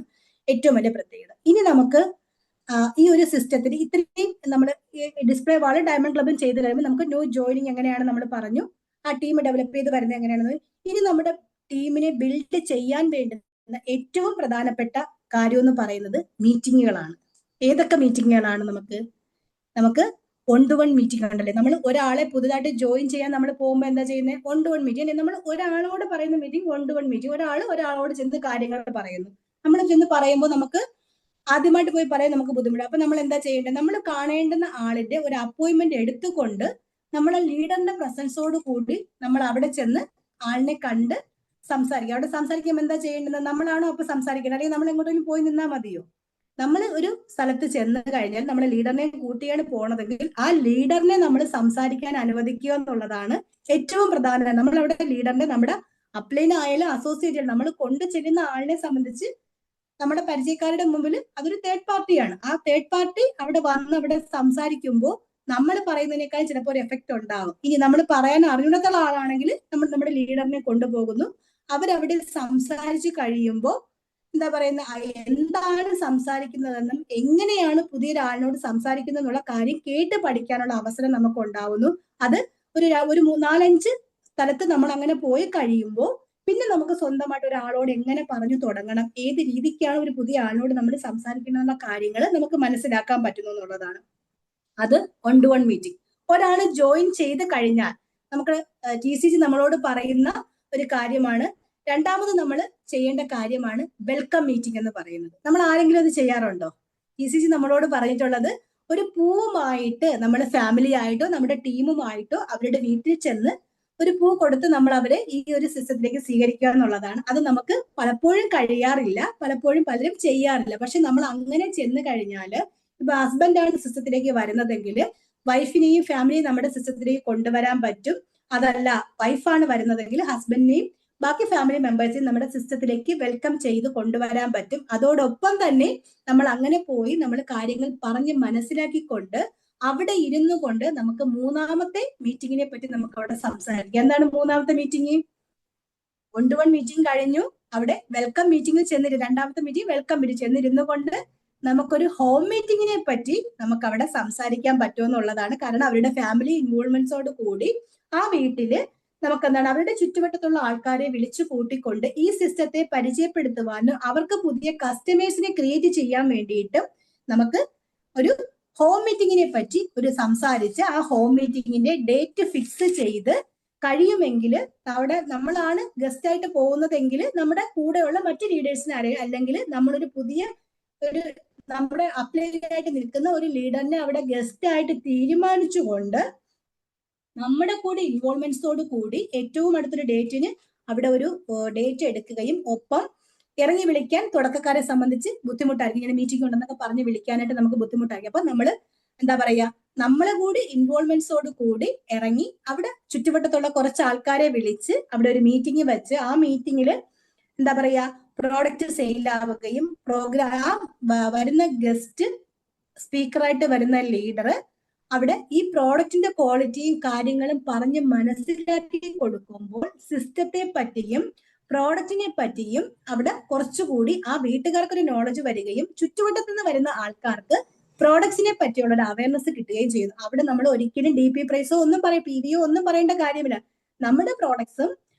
ഏറ്റവും വലിയ പ്രത്യേകത. ഇനി നമുക്ക് ഈ ഒരു സിസ്റ്റത്തിൽ ഇത്രയും നമ്മൾ ഡിസ്പ്ലേ വാൾ ഡയമണ്ട് ക്ലബിൽ ചെയ്ത് കഴിയുമ്പോൾ നമുക്ക് ന്യൂ ജോയിനിങ് എങ്ങനെയാണ് നമ്മൾ പറഞ്ഞു, ആ ടീം ഡെവലപ്പ് ചെയ്ത് വരുന്നത് എങ്ങനെയാണെന്ന്. ഇനി നമ്മുടെ ടീമിനെ ബിൽഡ് ചെയ്യാൻ വേണ്ടുന്ന ഏറ്റവും പ്രധാനപ്പെട്ട കാര്യം എന്ന് പറയുന്നത് മീറ്റിങ്ങുകളാണ്. ഏതൊക്കെ മീറ്റിങ്ങുകളാണ്? നമുക്ക് 1-to-1 മീറ്റിംഗ് ഉണ്ടല്ലേ. നമ്മൾ ഒരാളെ പുതുതായിട്ട് ജോയിൻ ചെയ്യാൻ നമ്മൾ പോകുമ്പോൾ എന്താ ചെയ്യുന്നത്? 1-to-1 meeting. നമ്മൾ ഒരാളോട് പറയുന്ന മീറ്റിംഗ് 1-to-1 മീറ്റിംഗ്. ഒരാളോട് ചെന്ന് കാര്യങ്ങൾ പറയുന്നു. നമ്മൾ ചെന്ന് പറയുമ്പോൾ നമുക്ക് ആദ്യമായിട്ട് പോയി പറയാൻ നമുക്ക് ബുദ്ധിമുട്ട്. അപ്പൊ നമ്മൾ എന്താ ചെയ്യേണ്ടത്? നമ്മൾ കാണേണ്ടുന്ന ആളിന്റെ ഒരു അപ്പോയിന്റ്മെന്റ് എടുത്തുകൊണ്ട് നമ്മളെ ലീഡറിന്റെ പ്രസൻസോട് കൂടി നമ്മൾ അവിടെ ചെന്ന് ആളിനെ കണ്ട് സംസാരിക്കുക. അവിടെ സംസാരിക്കുമ്പോൾ എന്താ ചെയ്യേണ്ടത്? നമ്മളാണോ അപ്പൊ സംസാരിക്കേണ്ടത്, അല്ലെങ്കിൽ നമ്മൾ എങ്ങോട്ടെങ്കിലും പോയി നിന്നാൽ മതിയോ? നമ്മൾ ഒരു സ്ഥലത്ത് ചെന്ന് കഴിഞ്ഞാൽ നമ്മളെ ലീഡറിനെ കൂട്ടിയാണ് പോണതെങ്കിൽ ആ ലീഡറിനെ നമ്മൾ സംസാരിക്കാൻ അനുവദിക്കുക എന്നുള്ളതാണ് ഏറ്റവും പ്രധാനം. നമ്മൾ അവിടെ ലീഡറിനെ നമ്മുടെ അപ്ലൈൻ ആയാലും അസോസിയേറ്റ് നമ്മൾ കൊണ്ടു ചെല്ലുന്ന ആളിനെ സംബന്ധിച്ച് നമ്മുടെ പരിചയക്കാരുടെ മുമ്പിൽ അതൊരു തേർഡ് പാർട്ടിയാണ്. ആ തേർഡ് പാർട്ടി അവിടെ വന്ന് അവിടെ സംസാരിക്കുമ്പോൾ നമ്മൾ പറയുന്നതിനേക്കാൾ ചിലപ്പോൾ ഒരു എഫക്റ്റ് ഉണ്ടാകും. ഇനി നമ്മൾ പറയാൻ അറിയുന്നതുള്ള ആളാണെങ്കിൽ നമ്മൾ നമ്മുടെ ലീഡറിനെ കൊണ്ടുപോകുന്നു. അവരവിടെ സംസാരിച്ച് കഴിയുമ്പോൾ എന്താ പറയുന്ന എന്താണ് സംസാരിക്കുന്നതെന്നും എങ്ങനെയാണ് പുതിയൊരാളിനോട് സംസാരിക്കുന്നത് എന്നുള്ള കാര്യം കേട്ട് പഠിക്കാനുള്ള അവസരം നമുക്ക് ഉണ്ടാവുന്നു. അത് ഒരു 4-5 സ്ഥലത്ത് നമ്മൾ അങ്ങനെ പോയി കഴിയുമ്പോൾ പിന്നെ നമുക്ക് സ്വന്തമായിട്ട് ഒരാളോട് എങ്ങനെ പറഞ്ഞു തുടങ്ങണം, ഏത് രീതിക്കാണ് ഒരു പുതിയ ആളിനോട് നമ്മൾ സംസാരിക്കണമെന്ന കാര്യങ്ങൾ നമുക്ക് മനസ്സിലാക്കാൻ പറ്റുന്നു എന്നുള്ളതാണ്. അത് 1-to-1 മീറ്റിംഗ്. ഒരാൾ ജോയിൻ ചെയ്ത് കഴിഞ്ഞാൽ നമുക്ക് TCG നമ്മളോട് പറയുന്ന ഒരു കാര്യമാണ്. രണ്ടാമത് നമ്മൾ ചെയ്യേണ്ട കാര്യമാണ് വെൽക്കം മീറ്റിംഗ് എന്ന് പറയുന്നത്. നമ്മൾ ആരെങ്കിലും അത് ചെയ്യാറുണ്ടോ? TCG നമ്മളോട് പറഞ്ഞിട്ടുള്ളത് ഒരു പൂവുമായിട്ട് നമ്മൾ ഫാമിലി ആയിട്ടോ നമ്മുടെ ടീമുമായിട്ടോ അവരുടെ വീട്ടിൽ ചെന്ന് ഒരു പൂ കൊടുത്ത് നമ്മൾ അവരെ ഈ ഒരു സിസ്റ്റത്തിലേക്ക് സ്വീകരിക്കുക എന്നുള്ളതാണ്. അത് നമുക്ക് പലപ്പോഴും കഴിയാറില്ല, പലപ്പോഴും പലരും ചെയ്യാറില്ല. പക്ഷെ നമ്മൾ അങ്ങനെ ചെന്ന് കഴിഞ്ഞാൽ ഇപ്പൊ ഹസ്ബൻഡാണ് സിസ്റ്റത്തിലേക്ക് വരുന്നതെങ്കിൽ വൈഫിനെയും ഫാമിലിയും നമ്മുടെ സിസ്റ്റത്തിലേക്ക് കൊണ്ടുവരാൻ പറ്റും. അതല്ല വൈഫാണ് വരുന്നതെങ്കിൽ ഹസ്ബൻഡിനെയും ബാക്കി ഫാമിലി മെമ്പേഴ്സിനെയും നമ്മുടെ സിസ്റ്റത്തിലേക്ക് വെൽക്കം ചെയ്ത് കൊണ്ടുവരാൻ പറ്റും. അതോടൊപ്പം തന്നെ നമ്മൾ അങ്ങനെ പോയി നമ്മൾ കാര്യങ്ങൾ പറഞ്ഞ് മനസ്സിലാക്കിക്കൊണ്ട് അവിടെ ഇരുന്നു കൊണ്ട് നമുക്ക് മൂന്നാമത്തെ മീറ്റിങ്ങിനെ പറ്റി നമുക്ക് അവിടെ സംസാരിക്കാം. എന്താണ് മൂന്നാമത്തെ മീറ്റിംഗ്? 1-to-1 മീറ്റിംഗ് കഴിഞ്ഞു, അവിടെ വെൽക്കം മീറ്റിംഗിൽ ചെന്നിരുന്നു. രണ്ടാമത്തെ മീറ്റിംഗ് വെൽക്കം മീറ്റിംഗ് ചെന്നിരുന്നു കൊണ്ട് നമുക്കൊരു ഹോം മീറ്റിങ്ങിനെ പറ്റി നമുക്ക് അവിടെ സംസാരിക്കാൻ പറ്റുമെന്നുള്ളതാണ്. കാരണം അവരുടെ ഫാമിലി ഇൻവോൾവ്മെന്റ്സോട് കൂടി ആ വീട്ടില് നമുക്ക് എന്താണ് അവരുടെ ചുറ്റുവട്ടത്തുള്ള ആൾക്കാരെ വിളിച്ചു കൂട്ടിക്കൊണ്ട് ഈ സിസ്റ്റത്തെ പരിചയപ്പെടുത്തുവാനും അവർക്ക് പുതിയ കസ്റ്റമേഴ്സിനെ ക്രിയേറ്റ് ചെയ്യാൻ വേണ്ടിയിട്ട് നമുക്ക് ഒരു ഹോം മീറ്റിങ്ങിനെ പറ്റി ഒരു സംസാരിച്ച് ആ ഹോം മീറ്റിങ്ങിന്റെ ഡേറ്റ് ഫിക്സ് ചെയ്ത് കഴിയുമെങ്കിൽ അവിടെ നമ്മളാണ് ഗസ്റ്റ് ആയിട്ട് പോകുന്നതെങ്കിൽ നമ്മുടെ കൂടെയുള്ള മറ്റു ലീഡേഴ്സിനെ അറിയാം, അല്ലെങ്കിൽ നമ്മളൊരു പുതിയ ഒരു നമ്മുടെ അപ്ലൈനായിട്ട് നിൽക്കുന്ന ഒരു ലീഡറിനെ അവിടെ ഗസ്റ്റ് ആയിട്ട് തീരുമാനിച്ചുകൊണ്ട് നമ്മുടെ കൂടെ ഇൻവോൾവ്മെന്റ്സോട് കൂടി ഏറ്റവും അടുത്തൊരു ഡേറ്റിന് അവിടെ ഒരു ഡേറ്റ് എടുക്കുകയും ഒപ്പം ഇറങ്ങി വിളിക്കാൻ തുടക്കക്കാരെ സംബന്ധിച്ച് ബുദ്ധിമുട്ടായിരിക്കും. ഇങ്ങനെ മീറ്റിംഗ് ഉണ്ടെന്നൊക്കെ പറഞ്ഞ് വിളിക്കാനായിട്ട് നമുക്ക് ബുദ്ധിമുട്ടായിരിക്കും. അപ്പൊ നമ്മൾ എന്താ പറയാ നമ്മളെ കൂടി ഇൻവോൾവ്മെന്റ്സോട് കൂടി ഇറങ്ങി അവിടെ ചുറ്റുവട്ടത്തുള്ള കുറച്ച് ആൾക്കാരെ വിളിച്ച് അവിടെ ഒരു മീറ്റിംഗ് വെച്ച് ആ മീറ്റിംഗിൽ എന്താ പറയാ പ്രോഡക്റ്റ് സെയിലാവുകയും പ്രോഗ്രാം വരുന്ന ഗസ്റ്റ് സ്പീക്കറായിട്ട് വരുന്ന ലീഡർ അവിടെ ഈ പ്രോഡക്റ്റിന്റെ ക്വാളിറ്റിയും കാര്യങ്ങളും പറഞ്ഞ് മനസ്സിലാക്കി കൊടുക്കുമ്പോൾ സിസ്റ്റത്തെ പറ്റിയും പ്രോഡക്റ്റിനെ പറ്റിയും അവിടെ കുറച്ചുകൂടി ആ വീട്ടുകാർക്കൊരു നോളജ് വരികയും ചുറ്റുവട്ടത്തു നിന്ന് വരുന്ന ആൾക്കാർക്ക് പ്രോഡക്ട്സിനെ പറ്റിയുള്ള ഒരു അവയർനെസ് കിട്ടുകയും ചെയ്യുന്നു. അവിടെ നമ്മൾ ഒരിക്കലും DP പ്രൈസോ ഒന്നും PVO ഒന്നും പറയേണ്ട കാര്യമില്ല. നമ്മുടെ പ്രോഡക്ട്സും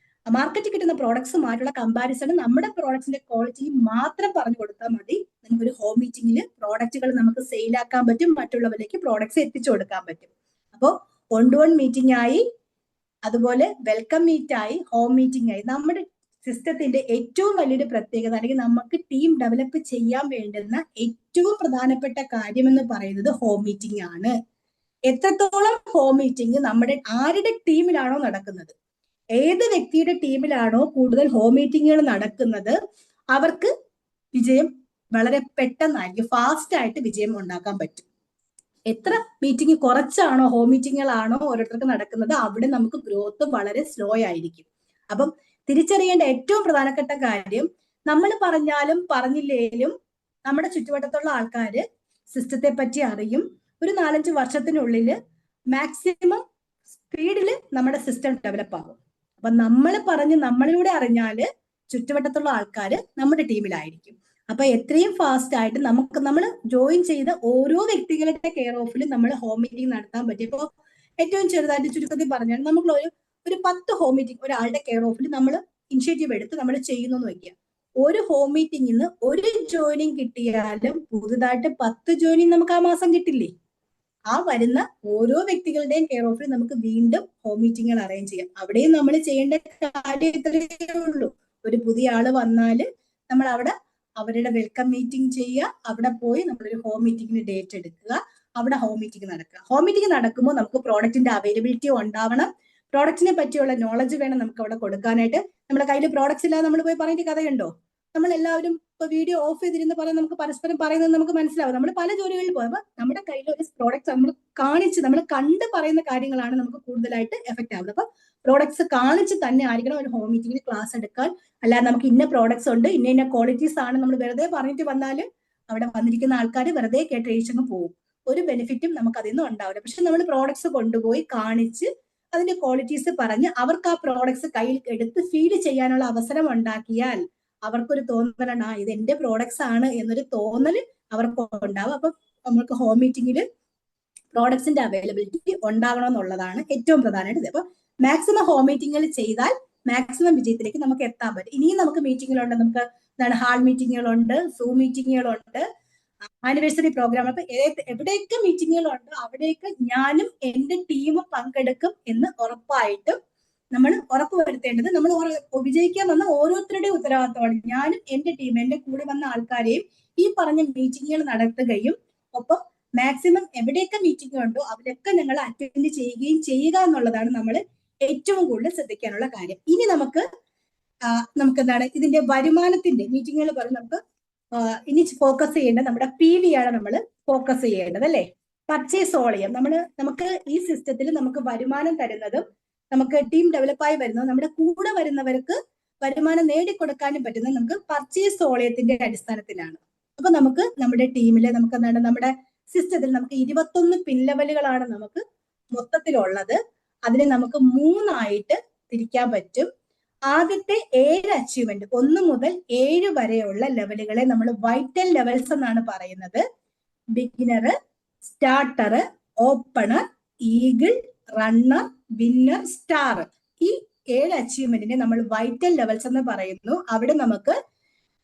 മാർക്കറ്റിൽ കിട്ടുന്ന പ്രോഡക്ട്സുമായിട്ടുള്ള കമ്പാരിസൺ നമ്മുടെ പ്രോഡക്ട്സിന്റെ ക്വാളിറ്റി മാത്രം പറഞ്ഞു കൊടുത്താൽ മതി. നമുക്കൊരു ഹോം മീറ്റിംഗിൽ പ്രോഡക്റ്റുകൾ നമുക്ക് സെയിലാക്കാൻ പറ്റും, മറ്റുള്ളവരിലേക്ക് പ്രോഡക്ട്സ് എത്തിച്ചു കൊടുക്കാൻ പറ്റും. അപ്പോൾ 1-to-1 മീറ്റിംഗ് ആയി, അതുപോലെ വെൽക്കം മീറ്റ് ആയി, ഹോം മീറ്റിംഗ് ആയി. നമ്മുടെ സിസ്റ്റത്തിന്റെ ഏറ്റവും വലിയൊരു പ്രത്യേകത അല്ലെങ്കിൽ നമുക്ക് ടീം ഡെവലപ്പ് ചെയ്യാൻ വേണ്ടുന്ന ഏറ്റവും പ്രധാനപ്പെട്ട കാര്യം എന്ന് പറയുന്നത് ഹോം മീറ്റിംഗ് ആണ്. എത്രത്തോളം ഹോം മീറ്റിംഗ് നമ്മുടെ ആരുടെ ടീമിലാണോ നടക്കുന്നത്, ഏത് വ്യക്തിയുടെ ടീമിലാണോ കൂടുതൽ ഹോം മീറ്റിങ്ങുകൾ നടക്കുന്നത് അവർക്ക് വിജയം വളരെ പെട്ടെന്നായിരിക്കും, ഫാസ്റ്റ് ആയിട്ട് വിജയം ഉണ്ടാക്കാൻ പറ്റും. എത്ര മീറ്റിംഗ് കുറച്ചാണോ ഹോം മീറ്റിങ്ങുകളാണോ ഓരോരുത്തർക്ക് നടക്കുന്നത് അവിടെ നമുക്ക് ഗ്രോത്ത് വളരെ സ്ലോ ആയിരിക്കും. അപ്പം തിരിച്ചറിയേണ്ട ഏറ്റവും പ്രധാനപ്പെട്ട കാര്യം നമ്മൾ പറഞ്ഞാലും പറഞ്ഞില്ലേലും നമ്മുടെ ചുറ്റുവട്ടത്തുള്ള ആൾക്കാര് സിസ്റ്റത്തെ പറ്റി അറിയും. ഒരു 4-5 വർഷത്തിനുള്ളിൽ മാക്സിമം സ്പീഡിൽ നമ്മുടെ സിസ്റ്റം ഡെവലപ്പ് ആകും. അപ്പൊ നമ്മൾ പറഞ്ഞ് നമ്മളിലൂടെ അറിഞ്ഞാല് ചുറ്റുവട്ടത്തുള്ള ആൾക്കാര് നമ്മുടെ ടീമിലായിരിക്കും. അപ്പൊ എത്രയും ഫാസ്റ്റ് ആയിട്ട് നമ്മൾ ജോയിൻ ചെയ്ത ഓരോ വ്യക്തികളുടെ കെയർ ഓഫിൽ നമ്മൾ ഹോം മീറ്റിംഗ് നടത്താൻ പറ്റും. ഇപ്പൊ ഏറ്റവും ചെറുതായിട്ട് ചുരുക്കത്തിൽ പറഞ്ഞാൽ നമുക്ക് ഒരു 10 ഹോം മീറ്റിംഗ് ഒരാളുടെ കെയർ ഓഫിൽ നമ്മൾ ഇനിഷ്യേറ്റീവ് എടുത്ത് നമ്മൾ ചെയ്യുന്നു എന്ന് വയ്ക്കുക. ഒരു ഹോം മീറ്റിംഗിന്ന് ഒരു ജോയിനിങ് കിട്ടിയാലും പുതുതായിട്ട് 10 ജോയിനിങ് നമുക്ക് ആ മാസം കിട്ടില്ലേ? ആ വരുന്ന ഓരോ വ്യക്തികളുടെയും കെയർ ഓഫിൽ നമുക്ക് വീണ്ടും ഹോം മീറ്റിങ്ങുകൾ അറേഞ്ച് ചെയ്യാം. അവിടെയും നമ്മൾ ചെയ്യേണ്ട കാര്യം ഇത്രയേ ഉള്ളൂ. ഒരു പുതിയ ആള് വന്നാല് നമ്മൾ അവിടെ അവരുടെ വെൽക്കം മീറ്റിംഗ് ചെയ്യുക, അവിടെ പോയി നമ്മളൊരു ഹോം മീറ്റിംഗിന് ഡേറ്റ് എടുക്കുക, അവിടെ ഹോം മീറ്റിംഗ് നടക്കുക. ഹോം മീറ്റിംഗ് നടക്കുമ്പോൾ നമുക്ക് പ്രോഡക്റ്റിന്റെ അവൈലബിലിറ്റി ഉണ്ടാവണം, പ്രോഡക്റ്റിനെ പറ്റിയുള്ള നോളജ് വേണം നമുക്ക് അവിടെ കൊടുക്കാനായിട്ട്. നമ്മുടെ കയ്യിൽ പ്രോഡക്ട്സ് ഇല്ലാതെ നമ്മൾ പോയി പറഞ്ഞിട്ട് കഥയുണ്ടോ? നമ്മൾ എല്ലാവരും ഇപ്പൊ വീഡിയോ ഓഫ് ചെയ്തിരുന്ന് പറയാൻ നമുക്ക് പരസ്പരം പറയുന്നത് നമുക്ക് മനസ്സിലാവും. നമ്മൾ പല ജോലികളിൽ പോകുമ്പോൾ നമ്മുടെ കയ്യിൽ ഒരു പ്രോഡക്റ്റ് നമ്മൾ കാണിച്ച് നമ്മൾ കണ്ട് പറയുന്ന കാര്യങ്ങളാണ് നമുക്ക് കൂടുതലായിട്ട് എഫക്ട് ആവുന്നത്. അപ്പൊ പ്രോഡക്ട്സ് കാണിച്ച് തന്നെ ആയിരിക്കണം ഒരു ഹോം മീറ്റിംഗിൽ ക്ലാസ് എടുക്കാൻ. അല്ലാതെ നമുക്ക് ഇന്ന പ്രോഡക്ട്സ് ഉണ്ട്, ഇന്ന ക്വാളിറ്റീസ് ആണ് നമ്മൾ വെറുതെ പറഞ്ഞിട്ട് വന്നാൽ അവിടെ വന്നിരിക്കുന്ന ആൾക്കാർ വെറുതെ കേട്ടഴിച്ചങ്ങ് പോകും. ഒരു ബെനിഫിറ്റും നമുക്ക് അതിൽ നിന്നും ഉണ്ടാവില്ല. പക്ഷെ നമ്മൾ പ്രോഡക്ട്സ് കൊണ്ടുപോയി കാണിച്ച് അതിന്റെ ക്വാളിറ്റീസ് പറഞ്ഞ് അവർക്ക് ആ പ്രോഡക്ട്സ് കയ്യിൽ എടുത്ത് ഫീൽ ചെയ്യാനുള്ള അവസരം ഉണ്ടാക്കിയാൽ അവർക്കൊരു തോന്നലാണ് ഇത് എന്റെ പ്രോഡക്ട്സ് ആണ് എന്നൊരു തോന്നൽ അവർക്ക് ഉണ്ടാവും. അപ്പൊ നമുക്ക് ഹോം മീറ്റിംഗിൽ പ്രോഡക്ട്സിന്റെ അവൈലബിലിറ്റി ഉണ്ടാകണമെന്നുള്ളതാണ് ഏറ്റവും പ്രധാനമായിട്ട്. അപ്പൊ മാക്സിമം ഹോം മീറ്റിംഗുകൾ ചെയ്താൽ മാക്സിമം വിജയത്തിലേക്ക് നമുക്ക് എത്താൻ പറ്റും. ഇനിയും നമുക്ക് മീറ്റിങ്ങുകളുണ്ട്, നമുക്ക് എന്താണ് ഹാൾ മീറ്റിങ്ങുകളുണ്ട്, സൂം മീറ്റിങ്ങുകളുണ്ട്, ആനിവേഴ്സറി പ്രോഗ്രാം. അപ്പൊ എവിടെയൊക്കെ മീറ്റിങ്ങുകളുണ്ടോ അവിടെയൊക്കെ ഞാനും എന്റെ ടീമും പങ്കെടുക്കും എന്ന് ഉറപ്പായിട്ടും നമ്മൾ ഉറപ്പുവരുത്തേണ്ടത് നമ്മൾ വിജയിക്കാൻ വന്ന ഓരോരുത്തരുടെയും ഉത്തരവാദിത്തമാണ്. ഞാനും എന്റെ ടീം, എന്റെ കൂടെ വന്ന ആൾക്കാരെയും ഈ പറഞ്ഞ മീറ്റിങ്ങുകൾ നടത്തുകയും ഒപ്പം മാക്സിമം എവിടെയൊക്കെ മീറ്റിംഗ് ഉണ്ടോ അവിടെയൊക്കെ ഞങ്ങൾ അറ്റൻഡ് ചെയ്യുകയും ചെയ്യുക എന്നുള്ളതാണ് നമ്മൾ ഏറ്റവും കൂടുതൽ ശ്രദ്ധിക്കാനുള്ള കാര്യം. ഇനി നമുക്ക് എന്താണ് ഇതിന്റെ വരുമാനത്തിന്റെ മീറ്റിങ്ങുകൾ പറഞ്ഞ് നമുക്ക് ഇനി ഫോക്കസ് ചെയ്യേണ്ടത് നമ്മുടെ PV ആണ് നമ്മൾ ഫോക്കസ് ചെയ്യേണ്ടത് അല്ലേ. പർച്ചേസ് വോളിയം നമുക്ക് ഈ സിസ്റ്റത്തിൽ നമുക്ക് വരുമാനം തരുന്നതും നമുക്ക് ടീം ഡെവലപ്പായി വരുന്നതും നമ്മുടെ കൂടെ വരുന്നവർക്ക് വരുമാനം നേടിക്കൊടുക്കാനും പറ്റുന്നത് നമുക്ക് പർച്ചേസ് വോളിയത്തിന്റെ അടിസ്ഥാനത്തിലാണ്. അപ്പൊ നമുക്ക് നമ്മുടെ ടീമില് നമുക്ക് എന്താണ് നമ്മുടെ സിസ്റ്റത്തിൽ നമുക്ക് 21 പിൻ ലെവലുകളാണ് നമുക്ക് മൊത്തത്തിലുള്ളത്. അതിനെ നമുക്ക് 3 ആയിട്ട് തിരിക്കാൻ പറ്റും. ആദ്യത്തെ 7 അച്ചീവ്മെന്റ് 1 മുതൽ 7 വരെയുള്ള ലെവലുകളെ നമ്മൾ വൈറ്റൽ ലെവൽസ് എന്നാണ് പറയുന്നത്. Beginner, starter, opener, eagle, runner, winner, star. ഈ 7 അച്ചീവ്മെന്റിനെ നമ്മൾ വൈറ്റൽ ലെവൽസ് എന്ന് പറയുന്നു. അവിടെ നമുക്ക്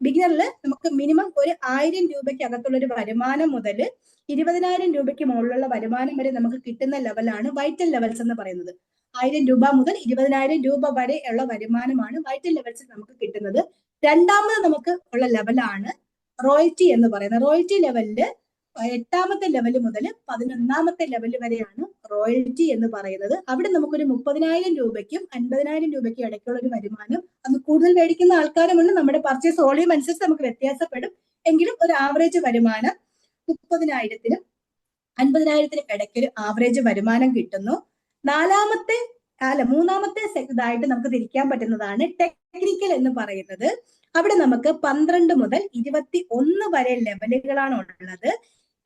ബിഗിനറിൽ നമുക്ക് മിനിമം ഒരു 1000 രൂപയ്ക്ക് അകത്തുള്ള ഒരു വരുമാനം മുതൽ 20,000 രൂപയ്ക്ക് മുകളിലുള്ള വരുമാനം വരെ നമുക്ക് കിട്ടുന്ന ലെവലാണ് വൈറ്റൽ ലെവൽസ് എന്ന് പറയുന്നത്. 1000 രൂപ മുതൽ 20,000 രൂപ വരെ ഉള്ള വരുമാനമാണ് വൈറ്റൽ ലെവൽസിൽ നമുക്ക് കിട്ടുന്നത്. രണ്ടാമത് നമുക്ക് ഉള്ള ലെവലാണ് റോയൽറ്റി എന്ന് പറയുന്നത്. റോയൽറ്റി ലെവലില് 8ാമത്തെ ലെവൽ മുതൽ 11ാമത്തെ ലെവൽ വരെയാണ് റോയൽറ്റി എന്ന് പറയുന്നത്. അവിടെ നമുക്കൊരു 30,000 രൂപയ്ക്കും 50,000 രൂപയ്ക്കും ഇടയ്ക്കുള്ള ഒരു വരുമാനം, അത് കൂടുതൽ മേടിക്കുന്ന ആൾക്കാരുമുണ്ട്. നമ്മുടെ പർച്ചേസ് വോളിയം അനുസരിച്ച് നമുക്ക് വ്യത്യാസപ്പെടും. എങ്കിലും ഒരു ആവറേജ് വരുമാനം 30,000-നും 50,000-നും ഇടയ്ക്കൊരു ആവറേജ് വരുമാനം കിട്ടുന്നു. മൂന്നാമത്തെ ഇതായിട്ട് നമുക്ക് തിരിക്കാൻ പറ്റുന്നതാണ് ടെക്നിക്കൽ എന്ന് പറയുന്നത്. അവിടെ നമുക്ക് 12 മുതൽ 21 വരെ ലെവലുകളാണ് ഉള്ളത്.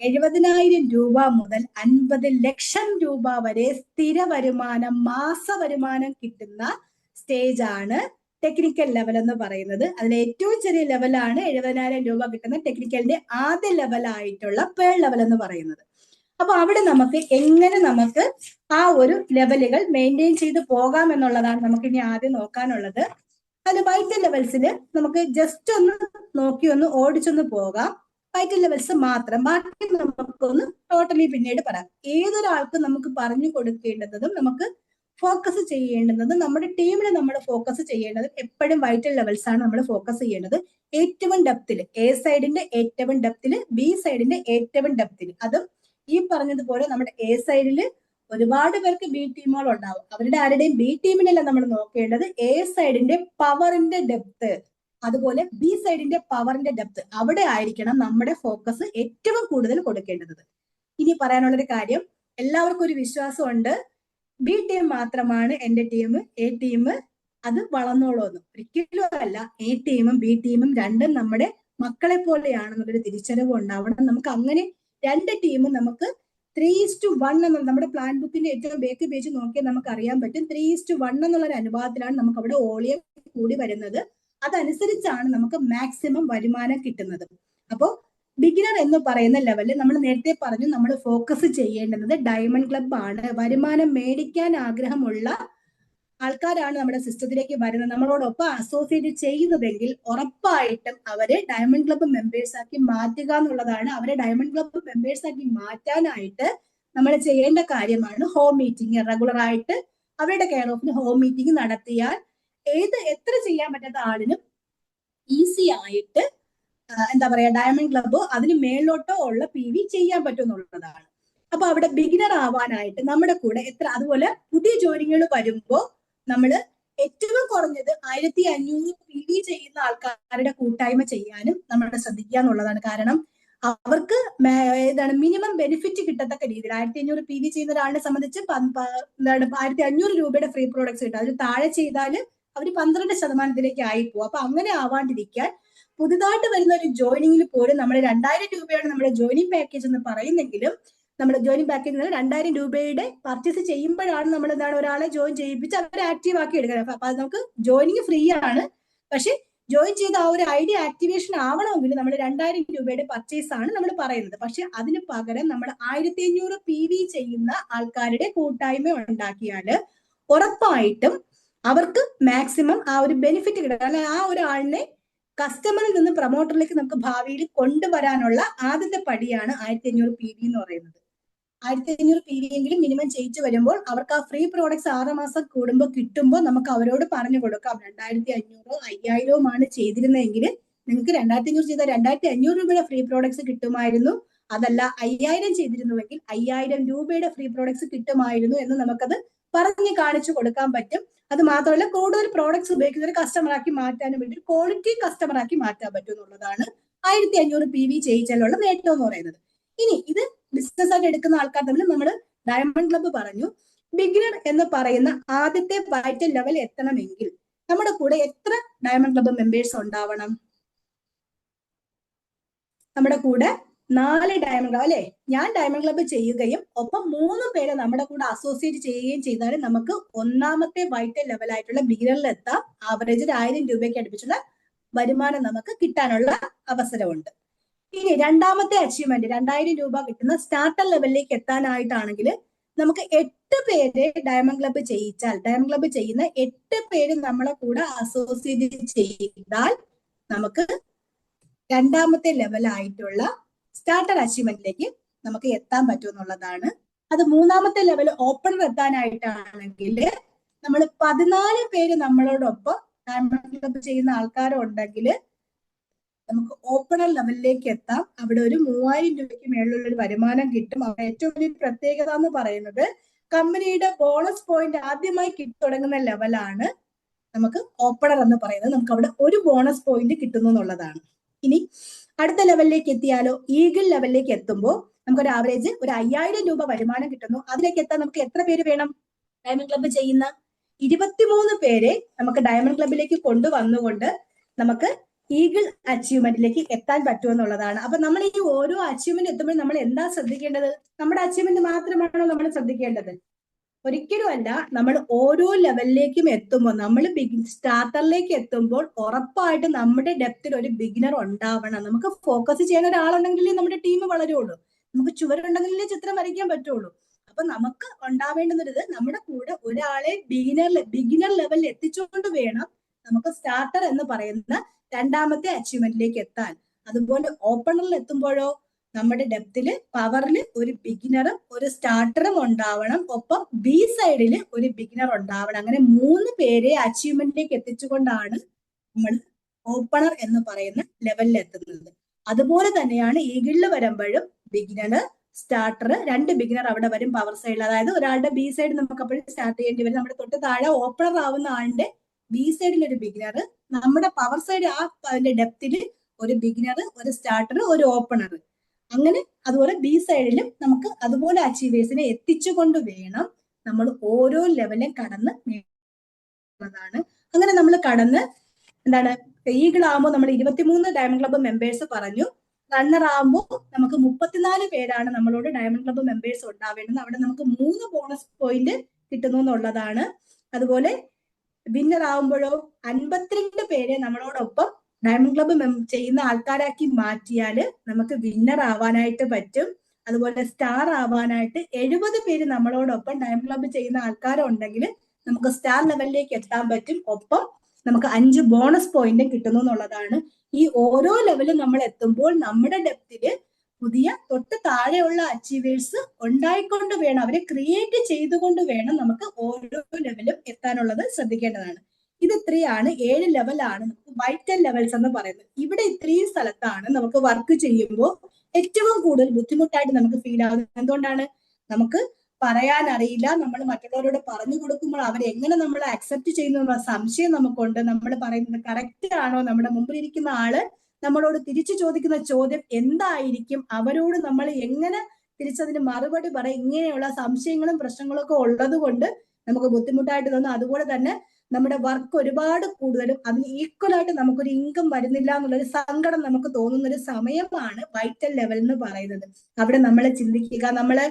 70,000 രൂപ മുതൽ 50 ലക്ഷം രൂപ വരെ സ്ഥിര വരുമാനം, മാസ വരുമാനം കിട്ടുന്ന സ്റ്റേജ് ആണ് ടെക്നിക്കൽ ലെവൽ എന്ന് പറയുന്നത്. അതിൽ ഏറ്റവും ചെറിയ ലെവലാണ് 70,000 രൂപ കിട്ടുന്ന ടെക്നിക്കലിന്റെ ആദ്യ ലെവലായിട്ടുള്ള പേൾ ലെവൽ എന്ന് പറയുന്നത്. അപ്പൊ അവിടെ നമുക്ക് എങ്ങനെ നമുക്ക് ആ ഒരു ലെവലുകൾ മെയിൻറ്റെയിൻ ചെയ്ത് പോകാം എന്നുള്ളതാണ് നമുക്ക് ഇനി ആദ്യം നോക്കാനുള്ളത്. അതിൽ വൈറ്റൽ ലെവൽസിൽ നമുക്ക് ജസ്റ്റ് ഒന്ന് നോക്കി ഒന്ന് ഓടിച്ചൊന്ന് പോകാം. വൈറ്റൽ ലെവൽസ് മാത്രം, ബാക്കി നമുക്കൊന്ന് ടോട്ടലി പിന്നീട് പറയാം. ഏതൊരാൾക്കും നമുക്ക് പറഞ്ഞു കൊടുക്കേണ്ടതും നമുക്ക് ഫോക്കസ് ചെയ്യേണ്ടുന്നതും നമ്മുടെ ടീമിൽ നമ്മൾ ഫോക്കസ് ചെയ്യേണ്ടത് എപ്പോഴും വൈറ്റൽ ലെവൽസ് ആണ് നമ്മൾ ഫോക്കസ് ചെയ്യേണ്ടത്. ഏറ്റവും ഡെപ്തിൽ, A സൈഡിന്റെ ഏറ്റവും ഡെപ്തിൽ, B സൈഡിന്റെ ഏറ്റവും ഡെപ്തിൽ. അതും ഈ പറഞ്ഞതുപോലെ നമ്മുടെ A സൈഡിൽ ഒരുപാട് പേർക്ക് B ടീമുകൾ ഉണ്ടാവും. അവരുടെ ആരുടെയും B ടീമിനല്ല നമ്മൾ നോക്കേണ്ടത്, A സൈഡിന്റെ പവറിന്റെ ഡെപ്ത്, അതുപോലെ B സൈഡിന്റെ പവറിന്റെ ഡെപ്ത്, അവിടെ ആയിരിക്കണം നമ്മുടെ ഫോക്കസ് ഏറ്റവും കൂടുതൽ കൊടുക്കേണ്ടത്. ഇനി പറയാനുള്ളൊരു കാര്യം, എല്ലാവർക്കും ഒരു വിശ്വാസമുണ്ട് B ടീം മാത്രമാണ് എന്റെ ടീം, A ടീം അത് വളർന്നോളൂന്ന്. ഒരിക്കലും അല്ല. A ടീമും B ടീമും രണ്ടും നമ്മുടെ മക്കളെ പോലെയാണെന്നുള്ളൊരു തിരിച്ചറിവ് ഉണ്ടാവണം നമുക്ക്. അങ്ങനെ 2 ടീമും നമുക്ക് 3:1 എന്നുള്ള നമ്മുടെ പ്ലാൻ ബുക്കിന്റെ ഏറ്റവും ബേക്ക് പേജ് നോക്കിയാൽ നമുക്ക് അറിയാൻ പറ്റും. 3:1 എന്നുള്ള ഒരു അനുപാതത്തിലാണ് നമുക്ക് അവിടെ വോളിയം കൂടി വരുന്നത്. അതനുസരിച്ചാണ് നമുക്ക് മാക്സിമം വരുമാനം കിട്ടുന്നത്. അപ്പോൾ ബിഗിനർ എന്ന് പറയുന്ന ലെവലിൽ നമ്മൾ നേരത്തെ പറഞ്ഞു നമ്മൾ ഫോക്കസ് ചെയ്യേണ്ടുന്നത് ഡയമണ്ട് ക്ലബ് ആണ്. വരുമാനം മേടിക്കാൻ ആഗ്രഹമുള്ള ആൾക്കാരാണ് നമ്മുടെ സിസ്റ്റത്തിലേക്ക് വരുന്നത്, നമ്മളോടൊപ്പം അസോസിയേറ്റ് ചെയ്യുന്നതെങ്കിൽ ഉറപ്പായിട്ടും അവരെ ഡയമണ്ട് ക്ലബ് മെമ്പേഴ്സ് ആക്കി മാറ്റുക എന്നുള്ളതാണ്. അവരെ ഡയമണ്ട് ക്ലബ് മെമ്പേഴ്സ് ആക്കി മാറ്റാനായിട്ട് നമ്മൾ ചെയ്യേണ്ട കാര്യമാണ് ഹോം മീറ്റിംഗ്. റെഗുലർ ആയിട്ട് അവരുടെ കെയർ ഓഫിന് ഹോം മീറ്റിംഗ് നടത്തിയാൽ എത്ര ചെയ്യാൻ പറ്റാത്ത ആളിനും ഈസി ആയിട്ട് എന്താ പറയാ ഡയമണ്ട് ക്ലബോ അതിന് മേളിലോട്ടോ ഉള്ള PV ചെയ്യാൻ പറ്റും എന്നുള്ളതാണ്. അപ്പൊ അവിടെ ബിഗിനർ ആവാനായിട്ട് നമ്മുടെ കൂടെ അതുപോലെ പുതിയ ജോലികൾ വരുമ്പോൾ നമ്മൾ ഏറ്റവും കുറഞ്ഞത് 1500 PV ചെയ്യുന്ന ആൾക്കാരുടെ കൂട്ടായ്മ ചെയ്യാനും നമ്മൾ ശ്രദ്ധിക്കുക എന്നുള്ളതാണ്. കാരണം അവർക്ക് ഏതാണ് മിനിമം ബെനിഫിറ്റ് കിട്ടത്തക്ക രീതിയിൽ 1500 PV ചെയ്യുന്ന ഒരാളിനെ സംബന്ധിച്ച് എന്താണ് 1500 രൂപയുടെ ഫ്രീ പ്രോഡക്ട്സ് കിട്ടും. അതിൽ താഴെ ചെയ്താൽ അവർ 12% ആയി പോകും. അപ്പൊ അങ്ങനെ ആവാണ്ടിരിക്കാൻ പുതുതായിട്ട് വരുന്ന ഒരു ജോയിനിങ്ങിൽ പോലും നമ്മൾ 2000 രൂപയാണ് നമ്മുടെ ജോയിനിങ് പാക്കേജ് എന്ന് പറയുന്നെങ്കിലും നമ്മുടെ ജോയിനിങ് പാക്കേജ് 2000 രൂപയുടെ പർച്ചേസ് ചെയ്യുമ്പോഴാണ് നമ്മൾ എന്താണ് ഒരാളെ ജോയിൻ ചെയ്യിപ്പിച്ച് അവരെ ആക്റ്റീവ് ആക്കി എടുക്കുന്നത്. അപ്പൊ അത് നമുക്ക് ജോയിനിങ് ഫ്രീ ആണ്. പക്ഷെ ജോയിൻ ചെയ്ത ആ ഒരു ഐഡി ആക്ടിവേഷൻ ആവണമെങ്കിൽ നമ്മൾ 2000 രൂപയുടെ പർച്ചേസ് ആണ് നമ്മൾ പറയുന്നത്. പക്ഷെ അതിന് പകരം നമ്മൾ 1500 PV ചെയ്യുന്ന ആൾക്കാരുടെ കൂട്ടായ്മ ഉണ്ടാക്കിയാൽ ഉറപ്പായിട്ടും അവർക്ക് മാക്സിമം ആ ഒരു ബെനിഫിറ്റ് കിട്ടും. അല്ലെ, ആ ഒരു ആളിനെ കസ്റ്റമറിൽ നിന്ന് പ്രൊമോട്ടറിലേക്ക് നമുക്ക് ഭാവിയിൽ കൊണ്ടുവരാനുള്ള ആദ്യത്തെ പടിയാണ് 1500 PV എന്ന് പറയുന്നത്. 1500 PV എങ്കിലും മിനിമം ചെയ്യിച്ചു വരുമ്പോൾ അവർക്ക് ആ ഫ്രീ പ്രോഡക്ട്സ് 6 മാസം കൂടുമ്പോൾ കിട്ടുമ്പോൾ നമുക്ക് അവരോട് പറഞ്ഞു കൊടുക്കാം 2500 5000 ചെയ്തിരുന്നെങ്കിൽ നിങ്ങൾക്ക് 2500 ചെയ്താൽ 2500 രൂപയുടെ ഫ്രീ പ്രോഡക്ട്സ് കിട്ടുമായിരുന്നു. അതല്ല 5000 ചെയ്തിരുന്നുവെങ്കിൽ 5000 രൂപയുടെ ഫ്രീ പ്രോഡക്ട്സ് കിട്ടുമായിരുന്നു എന്ന് നമുക്കത് പറഞ്ഞ് കാണിച്ചു കൊടുക്കാൻ പറ്റും. അത് മാത്രമല്ല കൂടുതൽ പ്രോഡക്ട്സ് ഉപയോഗിക്കുന്ന ഒരു കസ്റ്റമറാക്കി മാറ്റാനും വേണ്ടി ക്വാളിറ്റി കസ്റ്റമറാക്കി മാറ്റാൻ പറ്റും എന്നുള്ളതാണ് 1500 PV ചെയ്യിച്ചാലുള്ള നേട്ടം എന്ന് പറയുന്നത്. ഇനി ഇത് ബിസിനസ് ആയിട്ട് എടുക്കുന്ന ആൾക്കാർ തമ്മിൽ നമ്മൾ ഡയമണ്ട് ക്ലബ്ബ് പറഞ്ഞു. ബിഗിനർ എന്ന് പറയുന്ന ആദ്യത്തെ വൈറ്റൽ ലെവൽ എത്തണമെങ്കിൽ നമ്മുടെ കൂടെ എത്ര ഡയമണ്ട് ക്ലബ്ബ് മെമ്പേഴ്സ് ഉണ്ടാവണം? നമ്മുടെ കൂടെ 4 ഡയമണ്ട് ക്ലബ്ബ് അല്ലെ. ഞാൻ ഡയമണ്ട് ക്ലബ്ബ് ചെയ്യുകയും ഒപ്പം 3 പേരെ നമ്മുടെ കൂടെ അസോസിയേറ്റ് ചെയ്യുകയും ചെയ്താൽ നമുക്ക് ഒന്നാമത്തെ വൈറ്റൽ ലെവൽ ആയിട്ടുള്ള ബിഗിനറിൽ എത്താം. ആവറേജ് 1000 രൂപയ്ക്ക് അടുപ്പിച്ചുള്ള വരുമാനം നമുക്ക് കിട്ടാനുള്ള അവസരമുണ്ട്. ഇനി രണ്ടാമത്തെ അച്ചീവ്മെന്റ് 2000 രൂപ കിട്ടുന്ന സ്റ്റാർട്ടർ ലെവലിലേക്ക് എത്താനായിട്ടാണെങ്കിൽ നമുക്ക് 8 പേരെ ഡയമണ്ട് ക്ലബ്ബ് ചെയ്യിച്ചാൽ, ഡയമണ്ട് ക്ലബ്ബ് ചെയ്യുന്ന 8 പേര് നമ്മളെ കൂടെ അസോസിയേറ്റ് ചെയ്താൽ നമുക്ക് രണ്ടാമത്തെ ലെവലായിട്ടുള്ള സ്റ്റാർട്ടർ അച്ചീവ്മെന്റിലേക്ക് നമുക്ക് എത്താൻ പറ്റും എന്നുള്ളതാണ്. അത് മൂന്നാമത്തെ ലെവൽ ഓപ്പണർ എത്താനായിട്ടാണെങ്കിൽ നമ്മൾ 14 പേര് നമ്മളോടൊപ്പം ഡയമണ്ട് ക്ലബ്ബ് ചെയ്യുന്ന ആൾക്കാരുണ്ടെങ്കിൽ നമുക്ക് ഓപ്പണർ ലെവലിലേക്ക് എത്താം. അവിടെ ഒരു 3000 രൂപയ്ക്ക് മേളിലുള്ള ഒരു വരുമാനം കിട്ടും. അവിടെ ഏറ്റവും വലിയ പ്രത്യേകത എന്ന് പറയുന്നത് കമ്പനിയുടെ ബോണസ് പോയിന്റ് ആദ്യമായി കിട്ടി തുടങ്ങുന്ന ലെവലാണ് നമുക്ക് ഓപ്പണർ എന്ന് പറയുന്നത്. നമുക്ക് അവിടെ ഒരു ബോണസ് പോയിന്റ് കിട്ടുന്നു എന്നുള്ളതാണ്. ഇനി അടുത്ത ലെവലിലേക്ക് എത്തിയാലോ, ഈഗിൾ ലെവലിലേക്ക് എത്തുമ്പോൾ നമുക്കൊരു ആവറേജ് ഒരു 5000 രൂപ വരുമാനം കിട്ടുന്നു. അതിലേക്ക് എത്താൻ നമുക്ക് എത്ര പേര് വേണം? ഡയമണ്ട് ക്ലബ്ബ് ചെയ്യുന്ന 23 പേരെ നമുക്ക് ഡയമണ്ട് ക്ലബ്ബിലേക്ക് കൊണ്ടുവന്നുകൊണ്ട് നമുക്ക് ഈഗിൾ അച്ചീവ്മെന്റിലേക്ക് എത്താൻ പറ്റുമെന്നുള്ളതാണ്. അപ്പൊ നമ്മൾ ഈ ഓരോ അച്ചീവ്മെന്റ് എത്തുമ്പോൾ നമ്മൾ എന്താ ശ്രദ്ധിക്കേണ്ടത്? നമ്മുടെ അച്ചീവ്മെന്റ് മാത്രമാണോ നമ്മൾ ശ്രദ്ധിക്കേണ്ടത്? ഒരിക്കലും അല്ല. നമ്മൾ ഓരോ ലെവലിലേക്കും എത്തുമ്പോൾ, നമ്മൾ സ്റ്റാർട്ടറിലേക്ക് എത്തുമ്പോൾ ഉറപ്പായിട്ട് നമ്മുടെ ഡെപ്തിൽ ഒരു ബിഗിനർ ഉണ്ടാവണം. നമുക്ക് ഫോക്കസ് ചെയ്യുന്ന ഒരാളുണ്ടെങ്കിലേ നമ്മുടെ ടീം വളരുള്ളൂ. നമുക്ക് ചുവരുണ്ടെങ്കിലേ ചിത്രം വരയ്ക്കാൻ പറ്റുള്ളൂ. അപ്പൊ നമുക്ക് ഉണ്ടാവേണ്ടുന്നത് നമ്മുടെ കൂടെ ഒരാളെ ബിഗിനർ ലെവലിൽ എത്തിച്ചുകൊണ്ട് വേണം നമുക്ക് സ്റ്റാർട്ടർ എന്ന് പറയുന്ന രണ്ടാമത്തെ അച്ചീവ്മെന്റിലേക്ക് എത്താൻ. അതുപോലെ ഓപ്പണറിൽ എത്തുമ്പോഴോ നമ്മുടെ ഡെപ്തില് പവറില് ഒരു ബിഗിനറും ഒരു സ്റ്റാർട്ടറും ഉണ്ടാവണം. ഒപ്പം ബി സൈഡില് ഒരു ബിഗിനർ ഉണ്ടാവണം. അങ്ങനെ 3 പേരെ അച്ചീവ്മെന്റിലേക്ക് എത്തിച്ചുകൊണ്ടാണ് നമ്മൾ ഓപ്പണർ എന്ന് പറയുന്ന ലെവലിൽ എത്തുന്നത്. അതുപോലെ തന്നെയാണ് ഈഗിളിൽ വരുമ്പോഴും ബിഗിനർ, സ്റ്റാർട്ടർ, 2 ബിഗിനർ അവിടെ വരും പവർ സൈഡിൽ. അതായത് ഒരാളുടെ ബി സൈഡ് നമുക്ക് അപ്പോഴും സ്റ്റാർട്ട് ചെയ്യേണ്ടി വരും. നമ്മുടെ തൊട്ട് താഴെ ഓപ്പണർ ആവുന്ന ആളുടെ ബി സൈഡിൽ ഒരു ബിഗിനർ, നമ്മുടെ പവർ സൈഡ് ആ അതിന്റെ ഡെപ്തില് ഒരു ബിഗിനർ, ഒരു സ്റ്റാർട്ടർ, ഒരു ഓപ്പണർ. അങ്ങനെ അതുപോലെ ബി സൈഡിലും നമുക്ക് അതുപോലെ അച്ചീവേഴ്സിനെ എത്തിച്ചുകൊണ്ട് വേണം നമ്മൾ ഓരോ ലെവലും കടന്ന് ാണ്. അങ്ങനെ നമ്മൾ കടന്ന് എന്താണ് ഈഗിൾ ആകുമ്പോൾ നമ്മൾ 23 ഡയമണ്ട് ക്ലബ്ബ് മെമ്പേഴ്സ് പറഞ്ഞു. റണ്ണർ ആകുമ്പോൾ നമുക്ക് 34 പേരാണ് നമ്മളോട് ഡയമണ്ട് ക്ലബ്ബ് മെമ്പേഴ്സ് ഉണ്ടാവേണ്ടത്. അവിടെ നമുക്ക് 3 ബോണസ് പോയിന്റ് കിട്ടുന്നു എന്നുള്ളതാണ്. അതുപോലെ വിന്നർ ആകുമ്പോഴോ 52 പേരെ നമ്മളോടൊപ്പം ഡയമണ്ട് ക്ലബ്ബ് ചെയ്യുന്ന ആൾക്കാരാക്കി മാറ്റിയാൽ നമുക്ക് വിന്നർ ആവാനായിട്ട് പറ്റും. അതുപോലെ സ്റ്റാർ ആവാനായിട്ട് 70 പേര് നമ്മളോടൊപ്പം ഡയമണ്ട് ക്ലബ്ബ് ചെയ്യുന്ന ആൾക്കാരുണ്ടെങ്കിൽ നമുക്ക് സ്റ്റാർ ലെവലിലേക്ക് എത്താൻ പറ്റും. ഒപ്പം നമുക്ക് 5 ബോണസ് പോയിന്റും കിട്ടുന്നു എന്നുള്ളതാണ്. ഈ ഓരോ ലെവലും നമ്മൾ എത്തുമ്പോൾ നമ്മുടെ ഡെപ്തില് പുതിയ തൊട്ട് താഴെയുള്ള അച്ചീവേഴ്സ് ഉണ്ടായിക്കൊണ്ട് വേണം, അവരെ ക്രിയേറ്റ് ചെയ്തുകൊണ്ട് വേണം നമുക്ക് ഓരോ ലെവലും എത്താനുള്ളത് ശ്രദ്ധിക്കേണ്ടതാണ്. ഇത് 3 ആണ്. 7 ലെവലാണ് നമുക്ക് വൈറ്റൽ ലെവൽസ് എന്ന് പറയുന്നത്. ഇവിടെ 3 സ്ഥലത്താണ് നമുക്ക് വർക്ക് ചെയ്യുമ്പോൾ ഏറ്റവും കൂടുതൽ ബുദ്ധിമുട്ടായിട്ട് നമുക്ക് ഫീൽ ആവുന്നത്. എന്തുകൊണ്ടാണ്? നമുക്ക് പറയാൻ അറിയില്ല. നമ്മൾ മറ്റുള്ളവരോട് പറഞ്ഞു കൊടുക്കുമ്പോൾ അവരെങ്ങനെ നമ്മളെ അക്സെപ്റ്റ് ചെയ്യുന്നു എന്നുള്ള സംശയം നമുക്കുണ്ട്. നമ്മൾ പറയുന്നത് കറക്റ്റ് ആണോ, നമ്മുടെ മുമ്പിലിരിക്കുന്ന ആള് നമ്മളോട് തിരിച്ചു ചോദിക്കുന്ന ചോദ്യം എന്തായിരിക്കും, അവരോട് നമ്മൾ എങ്ങനെ തിരിച്ചതിന് മറുപടി പറയും, ഇങ്ങനെയുള്ള സംശയങ്ങളും പ്രശ്നങ്ങളും ഒക്കെ ഉള്ളത് കൊണ്ട് നമുക്ക് ബുദ്ധിമുട്ടായിട്ട് തോന്നും. അതുപോലെ തന്നെ നമ്മുടെ വർക്ക് ഒരുപാട് കൂടുതലും അതിന് ഈക്വൽ ആയിട്ട് നമുക്കൊരു ഇൻകം വരുന്നില്ല എന്നുള്ളൊരു സങ്കടം നമുക്ക് തോന്നുന്ന ഒരു സമയമാണ് വൈറ്റൽ ലെവൽ എന്ന് പറയുന്നത്. അവിടെ നമ്മൾ ചിന്തിക്കുക, നമ്മള്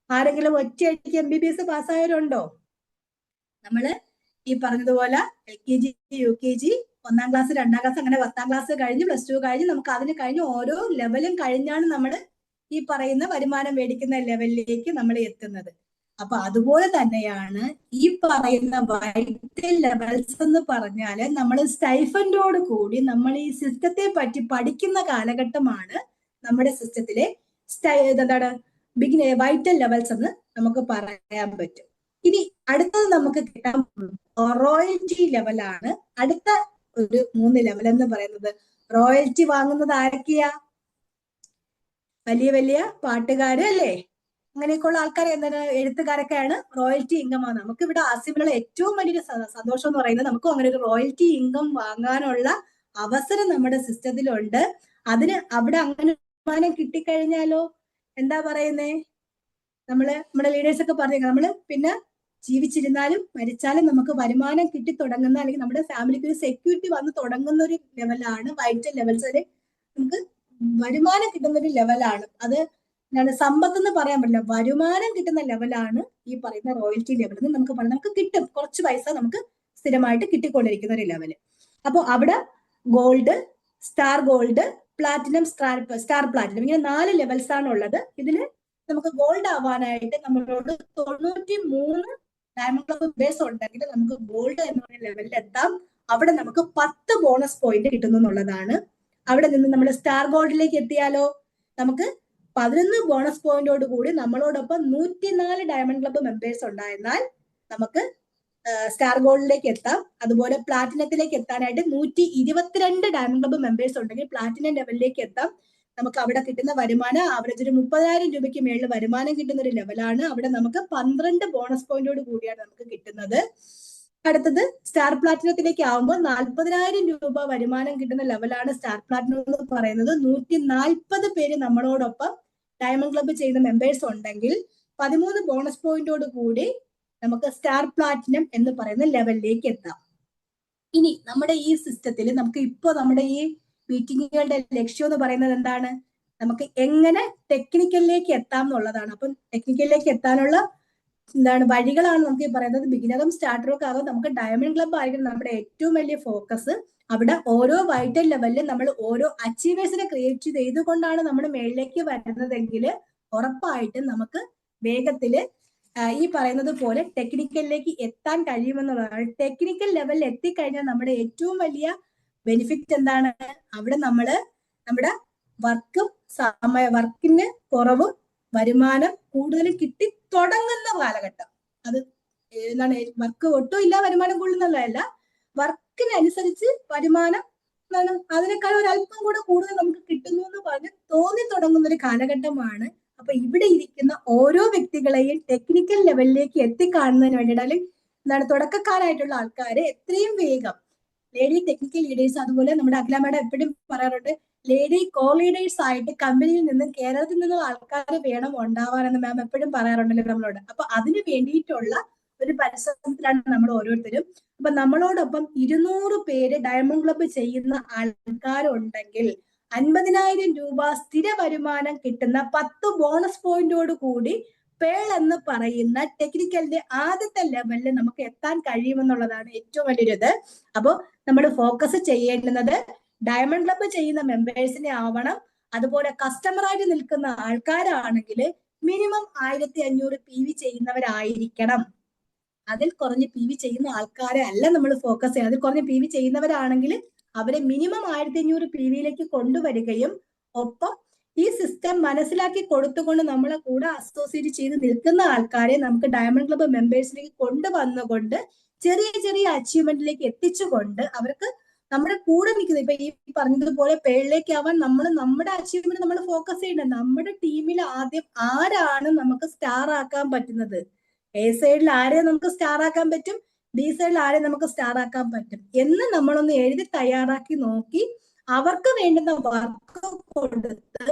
ആരെങ്കിലും ഒറ്റയടിക്ക് MBBS പാസ്സായവരുണ്ടോ? നമ്മള് ഈ പറഞ്ഞതുപോലെ LKG UKG 1ാം ക്ലാസ് 2ാം ക്ലാസ് അങ്ങനെ 10ാം ക്ലാസ് കഴിഞ്ഞ് +2 കഴിഞ്ഞ് നമുക്ക് അതിന് കഴിഞ്ഞ് ഓരോ ലെവലും കഴിഞ്ഞാണ് നമ്മൾ ഈ പറയുന്ന വരുമാനം മേടിക്കുന്ന ലെവലിലേക്ക് നമ്മൾ എത്തുന്നത്. അപ്പൊ അതുപോലെ തന്നെയാണ് ഈ പറയുന്ന വൈറ്റൽ ലെവൽസ് എന്ന് പറഞ്ഞാല് നമ്മൾ സ്റ്റൈഫൻഡോട് കൂടി നമ്മൾ ഈ സിസ്റ്റത്തെ പറ്റി പഠിക്കുന്ന കാലഘട്ടമാണ് നമ്മുടെ സിസ്റ്റത്തിലെ എന്താണ് വൈറ്റൽ ലെവൽസ് എന്ന് നമുക്ക് പറയാൻ പറ്റും. ഇനി അടുത്തത് നമുക്ക് കിട്ടാൻ റോയൽറ്റി ലെവലാണ് അടുത്ത ഒരു 3 ലെവൽ എന്ന് പറയുന്നത്. റോയൽറ്റി വാങ്ങുന്നത് ആരൊക്കെയാ? വലിയ വലിയ പാട്ടുകാര് അല്ലേ, അങ്ങനെയൊക്കെയുള്ള ആൾക്കാർ, എന്താണ് എഴുത്തുകാരൊക്കെയാണ് റോയൽറ്റി ഇൻകം ആണ്. നമുക്ക് ഇവിടെ ആസിമിലുള്ള ഏറ്റവും വലിയൊരു സന്തോഷം എന്ന് പറയുന്നത് നമുക്കും അങ്ങനെ ഒരു റോയൽറ്റി ഇൻകം വാങ്ങാനുള്ള അവസരം നമ്മുടെ സിസ്റ്റത്തിലുണ്ട്. അതിന് അവിടെ അങ്ങനെ വരുമാനം കിട്ടിക്കഴിഞ്ഞാലോ എന്താ പറയുന്നേ, നമ്മുടെ ലീഡേഴ്സ് ഒക്കെ പറഞ്ഞേക്കാം, നമ്മള് പിന്നെ ജീവിച്ചിരുന്നാലും മരിച്ചാലും നമുക്ക് വരുമാനം കിട്ടി തുടങ്ങുന്ന, അല്ലെങ്കിൽ നമ്മുടെ ഫാമിലിക്ക് ഒരു സെക്യൂരിറ്റി വന്ന് തുടങ്ങുന്ന ഒരു ലെവലാണ് വൈറ്റൽ ലെവൽസ്. അതിന് നമുക്ക് വരുമാനം കിട്ടുന്ന ഒരു ലെവലാണ്. അത് സമ്പത്ത് എന്ന് പറയാൻ പറ്റില്ല, വരുമാനം കിട്ടുന്ന ലെവലാണ് ഈ പറയുന്ന റോയൽറ്റി ലെവൽ എന്ന് നമുക്ക് പറയാം. നമുക്ക് കിട്ടും, കുറച്ച് പൈസ നമുക്ക് സ്ഥിരമായിട്ട് കിട്ടിക്കൊണ്ടിരിക്കുന്ന ഒരു ലെവല്. അപ്പൊ അവിടെ gold, star gold, platinum, star platinum, ഇങ്ങനെ 4 ലെവൽസ് ആണ് ഉള്ളത്. ഇതില് നമുക്ക് ഗോൾഡ് ആവാനായിട്ട് നമ്മളോട് 93 ഡയമണ്ട് ക്ലബ് ബേസ് ഉണ്ടെങ്കിൽ നമുക്ക് ഗോൾഡ് എന്ന ലെവലിൽ എത്താം. അവിടെ നമുക്ക് 10 ബോണസ് പോയിന്റ് കിട്ടുന്നു എന്നുള്ളതാണ്. അവിടെ നിന്ന് നമ്മൾ സ്റ്റാർ ഗോൾഡിലേക്ക് എത്തിയാലോ നമുക്ക് 11 ബോണസ് പോയിന്റോട് കൂടി നമ്മളോടൊപ്പം 104 ഡയമണ്ട് ക്ലബ് മെമ്പേഴ്സ് ഉണ്ടായിരുന്നാൽ നമുക്ക് സ്റ്റാർ ഗോൾഡിലേക്ക് എത്താം. അതുപോലെ പ്ലാറ്റിനത്തിലേക്ക് എത്താനായിട്ട് 122 ഡയമണ്ട് ക്ലബ് മെമ്പേഴ്സ് ഉണ്ടെങ്കിൽ പ്ലാറ്റിനം ലെവലിലേക്ക് എത്താം. നമുക്ക് അവിടെ കിട്ടുന്ന വരുമാനം ആവറേജ് ഒരു 30,000 രൂപയ്ക്ക് മേളിൽ വരുമാനം കിട്ടുന്ന ഒരു ലെവലാണ്. അവിടെ നമുക്ക് 12 ബോണസ് പോയിന്റോട് കൂടിയാണ് നമുക്ക് കിട്ടുന്നത്. അടുത്തത് സ്റ്റാർ പ്ലാറ്റിനത്തിലേക്ക് ആവുമ്പോൾ 40,000 രൂപ വരുമാനം കിട്ടുന്ന ലെവലാണ് സ്റ്റാർ പ്ലാറ്റിനം എന്ന് പറയുന്നത്. 140 പേര് നമ്മളോടൊപ്പം ഡയമണ്ട് ക്ലബ്ബ് ചെയ്യുന്ന മെമ്പേഴ്സ് ഉണ്ടെങ്കിൽ 13 ബോണസ് പോയിന്റോട് കൂടി നമുക്ക് സ്റ്റാർ പ്ലാറ്റിനം എന്ന് പറയുന്ന ലെവലിലേക്ക് എത്താം. ഇനി നമ്മുടെ ഈ സിസ്റ്റത്തിൽ നമുക്ക് ഇപ്പോ നമ്മുടെ ഈ മീറ്റിങ്ങുകളുടെ ലക്ഷ്യം എന്ന് പറയുന്നത് എന്താണ്? നമുക്ക് എങ്ങനെ ടെക്നിക്കലിലേക്ക് എത്താം എന്നുള്ളതാണ്. അപ്പം ടെക്നിക്കലിലേക്ക് എത്താനുള്ള വഴികളാണ് നമുക്ക് ഈ പറയുന്നത്. ബിഗിനറും സ്റ്റാർട്ടറും ഒക്കെ ആകും. നമുക്ക് ഡയമണ്ട് ക്ലബ്ബ് ആയിരിക്കും നമ്മുടെ ഏറ്റവും വലിയ ഫോക്കസ്. അവിടെ ഓരോ വൈറ്റൽ ലെവലിലും നമ്മൾ ഓരോ അച്ചീവേഴ്സിനെ ക്രിയേറ്റ് ചെയ്തുകൊണ്ടാണ് നമ്മൾ മേളിലേക്ക് വരുന്നതെങ്കിൽ ഉറപ്പായിട്ടും നമുക്ക് വേഗത്തില് ഈ പറയുന്നത് പോലെ ടെക്നിക്കലിലേക്ക് എത്താൻ കഴിയുമെന്നുള്ളതാണ്. ടെക്നിക്കൽ ലെവലിൽ എത്തിക്കഴിഞ്ഞാൽ നമ്മുടെ ഏറ്റവും വലിയ ബെനിഫിറ്റ് എന്താണ്? അവിടെ നമ്മുടെ വർക്കിന് കുറവും വരുമാനം കൂടുതലും കിട്ടി തുടങ്ങുന്ന കാലഘട്ടം. അത് എന്താണ്, വർക്ക് ഒട്ടും ഇല്ല വരുമാനം കൂടുന്നതല്ല, വർക്കിനനുസരിച്ച് വരുമാനം അതിനേക്കാൾ ഒരല്പം കൂടെ കൂടുതൽ നമുക്ക് കിട്ടുന്നു എന്ന് പറഞ്ഞ് തോന്നി തുടങ്ങുന്ന ഒരു കാലഘട്ടമാണ്. അപ്പൊ ഇവിടെ ഇരിക്കുന്ന ഓരോ വ്യക്തികളെയും ടെക്നിക്കൽ ലെവലിലേക്ക് എത്തിക്കാണുന്നതിന് വേണ്ടിയിട്ട്, അല്ലെങ്കിൽ തുടക്കക്കാരായിട്ടുള്ള ആൾക്കാരെ എത്രയും വേഗം ലേഡി ടെക്നിക്കൽ ലീഡേഴ്സ്, അതുപോലെ നമ്മുടെ അഖില മാഡം എപ്പോഴും പറയാറുണ്ട്, ലേഡി കോ ലീഡേഴ്സ് ആയിട്ട് കമ്പനിയിൽ നിന്നും കേരളത്തിൽ നിന്നും ആൾക്കാർ വേണം ഉണ്ടാവാനെന്ന് മാം എപ്പോഴും പറയാറുണ്ടല്ലോ നമ്മളോട്. അപ്പൊ അതിന് വേണ്ടിയിട്ടുള്ള ഒരു പരിശ്രമത്തിലാണ് നമ്മൾ ഓരോരുത്തരും. അപ്പൊ നമ്മളോടൊപ്പം 200 പേര് ഡയമണ്ട് ക്ലബ്ബ് ചെയ്യുന്ന ആൾക്കാരുണ്ടെങ്കിൽ 50,000 രൂപ സ്ഥിര വരുമാനം കിട്ടുന്ന 10 ബോണസ് പോയിന്റോട് കൂടി പേൾ എന്ന് പറയുന്ന ടെക്നിക്കലിന്റെ ആദ്യത്തെ ലെവലിൽ നമുക്ക് എത്താൻ കഴിയുമെന്നുള്ളതാണ് ഏറ്റവും വലിയൊരു ഇത്. അപ്പോൾ നമ്മൾ ഫോക്കസ് ചെയ്യേണ്ടുന്നത് ഡയമണ്ട് ക്ലബ്ബ് ചെയ്യുന്ന മെമ്പേഴ്സിനെ ആവണം. അതുപോലെ കസ്റ്റമറായിട്ട് നിൽക്കുന്ന ആൾക്കാരാണെങ്കിൽ മിനിമം 1500 PV ചെയ്യുന്നവരായിരിക്കണം. അതിൽ കുറഞ്ഞ് PV ചെയ്യുന്ന ആൾക്കാരെ അല്ല നമ്മൾ ഫോക്കസ് ചെയ്യുക. അതിൽ കുറഞ്ഞ് PV ചെയ്യുന്നവരാണെങ്കിൽ അവരെ മിനിമം 1500 PVയിലേക്ക് കൊണ്ടുവരികയും ഒപ്പം ഈ സിസ്റ്റം മനസ്സിലാക്കി കൊടുത്തുകൊണ്ട് നമ്മളെ കൂടെ അസോസിയേറ്റ് ചെയ്ത് നിൽക്കുന്ന ആൾക്കാരെ നമുക്ക് ഡയമണ്ട് ക്ലബ്ബ് മെമ്പേഴ്സിലേക്ക് കൊണ്ടുവന്നുകൊണ്ട് ചെറിയ ചെറിയ അച്ചീവ്മെന്റിലേക്ക് എത്തിച്ചുകൊണ്ട് അവർക്ക് നമ്മുടെ കൂടെ നിൽക്കുന്നത്. ഇപ്പൊ ഈ പറഞ്ഞതുപോലെ പേളിലേക്ക് ആവാൻ നമ്മൾ നമ്മുടെ അച്ചീവ്മെന്റ് നമ്മൾ ഫോക്കസ് ചെയ്യണം. നമ്മുടെ ടീമിൽ ആദ്യം ആരാണ് നമുക്ക് സ്റ്റാർ ആക്കാൻ പറ്റുന്നത്? എ സൈഡിൽ ആരെ നമുക്ക് സ്റ്റാർ ആക്കാൻ പറ്റും, ബി സൈഡിൽ ആരെ നമുക്ക് സ്റ്റാർ ആക്കാൻ പറ്റും എന്ന് നമ്മളൊന്ന് എഴുതി തയ്യാറാക്കി നോക്കി അവർക്ക് വേണ്ടുന്ന വർക്ക് കൊടുത്ത്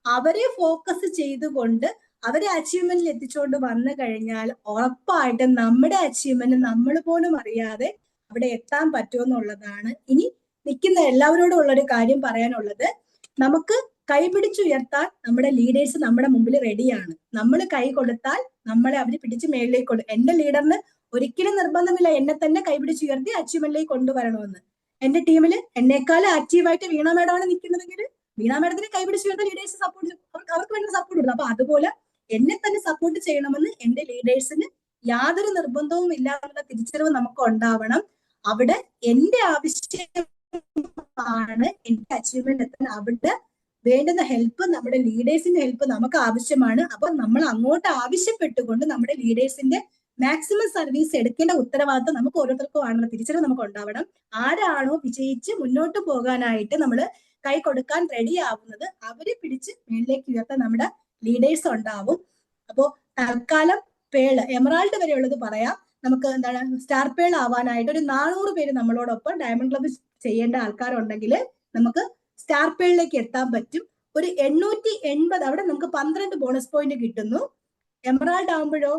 അവരെ ഫോക്കസ് ചെയ്തുകൊണ്ട് അവരെ അച്ചീവ്മെന്റിൽ എത്തിച്ചുകൊണ്ട് വന്നു കഴിഞ്ഞാൽ ഉറപ്പായിട്ടും നമ്മുടെ അച്ചീവ്മെന്റ് നമ്മൾ പോലും അറിയാതെ അവിടെ എത്താൻ പറ്റുമെന്നുള്ളതാണ്. ഇനി നിൽക്കുന്ന എല്ലാവരോടും ഉള്ളൊരു കാര്യം പറയാനുള്ളത്, നമുക്ക് കൈപിടിച്ചുയർത്താൻ നമ്മുടെ ലീഡേഴ്സ് നമ്മുടെ മുമ്പിൽ റെഡിയാണ്. നമ്മൾ കൈ കൊടുത്താൽ നമ്മളെ അവർ പിടിച്ച് മേളിലേക്ക് കൊടുക്കും. എന്റെ ലീഡറിന് ഒരിക്കലും നിർബന്ധമില്ല എന്നെ തന്നെ കൈപിടിച്ചുയർത്തി അച്ചീവ്മെന്റിലേക്ക് കൊണ്ടുവരണമെന്ന്. എന്റെ ടീമിൽ എന്നെക്കാളും ആക്റ്റീവായിട്ട് വീണ മേഡമാണ് നിൽക്കുന്നതെങ്കിൽ വീണ മേഡത്തിന് കൈപിടിച്ചുയർത്തി ലീഡേഴ്സ് സപ്പോർട്ട് അവർക്ക് വേണ്ട സപ്പോർട്ട് കൊടുക്കും. അപ്പൊ അതുപോലെ എന്നെ തന്നെ സപ്പോർട്ട് ചെയ്യണമെന്ന് എന്റെ ലീഡേഴ്സിന് യാതൊരു നിർബന്ധവും ഇല്ല എന്നുള്ള തിരിച്ചറിവ് നമുക്ക് ഉണ്ടാവണം. അവിടെ എന്റെ ആവശ്യമാണ് എന്റെ അച്ചീവ്മെന്റ് എത്താൻ അവിടെ വേണ്ടുന്ന ഹെൽപ്പ് നമ്മുടെ ലീഡേഴ്സിന്റെ ഹെൽപ്പ് നമുക്ക് ആവശ്യമാണ്. അപ്പൊ നമ്മൾ അങ്ങോട്ട് ആവശ്യപ്പെട്ടുകൊണ്ട് നമ്മുടെ ലീഡേഴ്സിന്റെ മാക്സിമം സർവീസ് എടുക്കേണ്ട ഉത്തരവാദിത്വം നമുക്ക് ഓരോരുത്തർക്കും ആണെന്നുള്ള തിരിച്ചറിവ് നമുക്ക് ഉണ്ടാവണം. ആരാണോ വിജയിച്ച് മുന്നോട്ട് പോകാനായിട്ട് നമ്മൾ കൈ കൊടുക്കാൻ റെഡി ആവുന്നത് അവരെ പിടിച്ച് മേളിലേക്ക് ഉയർത്താൻ നമ്മുടെ ലീഡേഴ്സ് ഉണ്ടാവും. അപ്പോ തൽക്കാലം പേള് എമറാൾഡ് വരെയുള്ളത് പറയാം. നമുക്ക് എന്താണ് സ്റ്റാർ പേൾ ആവാനായിട്ട് ഒരു 400 പേര് നമ്മളോടൊപ്പം ഡയമണ്ട് ക്ലബ് ചെയ്യേണ്ട ആൾക്കാരുണ്ടെങ്കിൽ നമുക്ക് സ്റ്റാർ പേളിലേക്ക് എത്താൻ പറ്റും. ഒരു 880 അവിടെ നമുക്ക് 12 ബോണസ് പോയിന്റ് കിട്ടുന്നു. എമറാൾഡ് ആകുമ്പോഴോ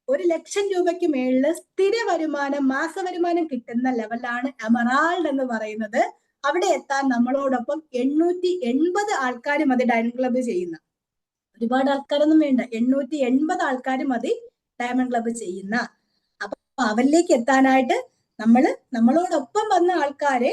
1,00,000 രൂപയ്ക്ക് മേളില് സ്ഥിര വരുമാനം മാസ വരുമാനം കിട്ടുന്ന ലെവലാണ് എമറാൾഡ് എന്ന് പറയുന്നത്. അവിടെ എത്താൻ നമ്മളോടൊപ്പം 880 ആൾക്കാർ മതി ഡയമണ്ട് ക്ലബ് ചെയ്യുന്ന. ഒരുപാട് ആൾക്കാരൊന്നും വേണ്ട, 880 ആൾക്കാർ മതി ഡയമണ്ട് ക്ലബ് ചെയ്യുന്ന. അപ്പൊ അവരിലേക്ക് എത്താനായിട്ട് നമ്മളോടൊപ്പം വന്ന ആൾക്കാരെ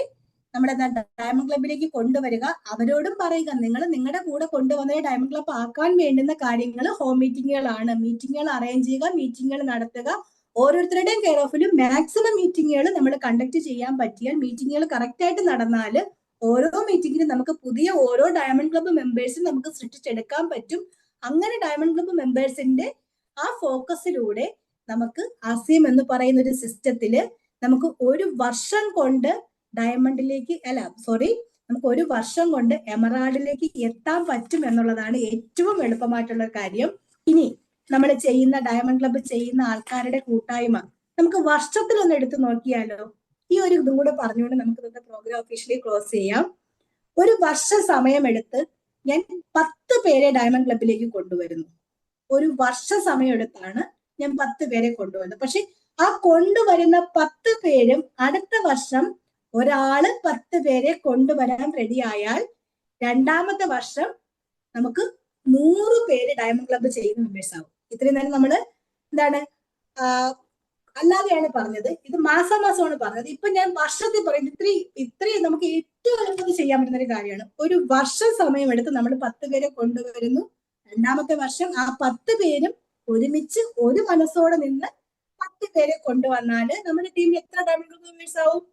നമ്മുടെ ഡയമണ്ട് ക്ലബിലേക്ക് കൊണ്ടുവരിക. അവരോടും പറയുക, നിങ്ങൾ നിങ്ങളുടെ കൂടെ കൊണ്ടുവന്ന ഡയമണ്ട് ക്ലബ് ആക്കാൻ വേണ്ടുന്ന കാര്യങ്ങൾ ഹോം മീറ്റിങ്ങുകളാണ്. മീറ്റിങ്ങുകൾ അറേഞ്ച് ചെയ്യുക, മീറ്റിങ്ങുകൾ നടത്തുക. ഓരോരുത്തരുടെയും കെയർ ഓഫിലും മാക്സിമം മീറ്റിങ്ങുകൾ നമ്മൾ കണ്ടക്ട് ചെയ്യാൻ പറ്റിയാൽ, മീറ്റിങ്ങുകൾ കറക്റ്റ് ആയിട്ട് നടന്നാൽ ഓരോ മീറ്റിങ്ങിനും നമുക്ക് പുതിയ ഓരോ ഡയമണ്ട് ക്ലബ് മെമ്പേഴ്സും നമുക്ക് സൃഷ്ടിച്ചെടുക്കാൻ പറ്റും. അങ്ങനെ ഡയമണ്ട് ക്ലബ് മെമ്പേഴ്സിന്റെ ആ ഫോക്കസിലൂടെ നമുക്ക് അസീം എന്ന് പറയുന്ന ഒരു സിസ്റ്റത്തില് നമുക്ക് ഒരു വർഷം കൊണ്ട് നമുക്ക് ഒരു വർഷം കൊണ്ട് എമറാൾഡിലേക്ക് എത്താൻ പറ്റും എന്നുള്ളതാണ് ഏറ്റവും എളുപ്പമായിട്ടുള്ള കാര്യം. ഇനി നമ്മൾ ചെയ്യുന്ന ഡയമണ്ട് ക്ലബ് ചെയ്യുന്ന ആൾക്കാരുടെ കൂട്ടായ്മ നമുക്ക് വർഷത്തിലൊന്ന് എടുത്തു നോക്കിയാലോ? ഈ ഒരു ഇതും കൂടെ പറഞ്ഞുകൊണ്ട് നമുക്ക് ഇന്നത്തെ പ്രോഗ്രാം ഒഫീഷ്യലി ക്ലോസ് ചെയ്യാം. ഒരു വർഷം സമയമെടുത്ത് ഞാൻ 10 പേരെ ഡയമണ്ട് ക്ലബിലേക്ക് കൊണ്ടുവരുന്നു. ഒരു വർഷം സമയമെടുത്താണ് ഞാൻ 10 പേരെ കൊണ്ടുവരുന്നത്. പക്ഷെ ആ കൊണ്ടുവരുന്ന 10 പേരും അടുത്ത വർഷം ഒരാള് 10 പേരെ കൊണ്ടുവരാൻ റെഡിയായാൽ രണ്ടാമത്തെ വർഷം നമുക്ക് 100 പേര് ഡയമണ്ട് ക്ലബ് ചെയ്യുന്ന മെമ്പേഴ്സ് ആവും. ഇത്രയും നേരം നമ്മള് എന്താണ് അല്ലാതെയാണ് പറഞ്ഞത്, ഇത് മാസാമാസമാണ് പറഞ്ഞത്. ഇപ്പൊ ഞാൻ വർഷത്തിൽ പറയുന്നത് ഇത്രയും നമുക്ക് ഏറ്റവും എളുപ്പത്തിൽ ചെയ്യാൻ പറ്റുന്ന ഒരു കാര്യമാണ്. ഒരു വർഷം സമയമെടുത്ത് നമ്മൾ 10 പേരെ കൊണ്ടുവരുന്നു. രണ്ടാമത്തെ വർഷം ആ 10 പേരും ഒരുമിച്ച് ഒരു മനസ്സോടെ നിന്ന് 10 പേരെ കൊണ്ടുവന്നാല് നമ്മുടെ ടീമിൽ എത്ര ഡയമണ്ട് ക്ലബ് മെമ്പേഴ്സ് ആവും?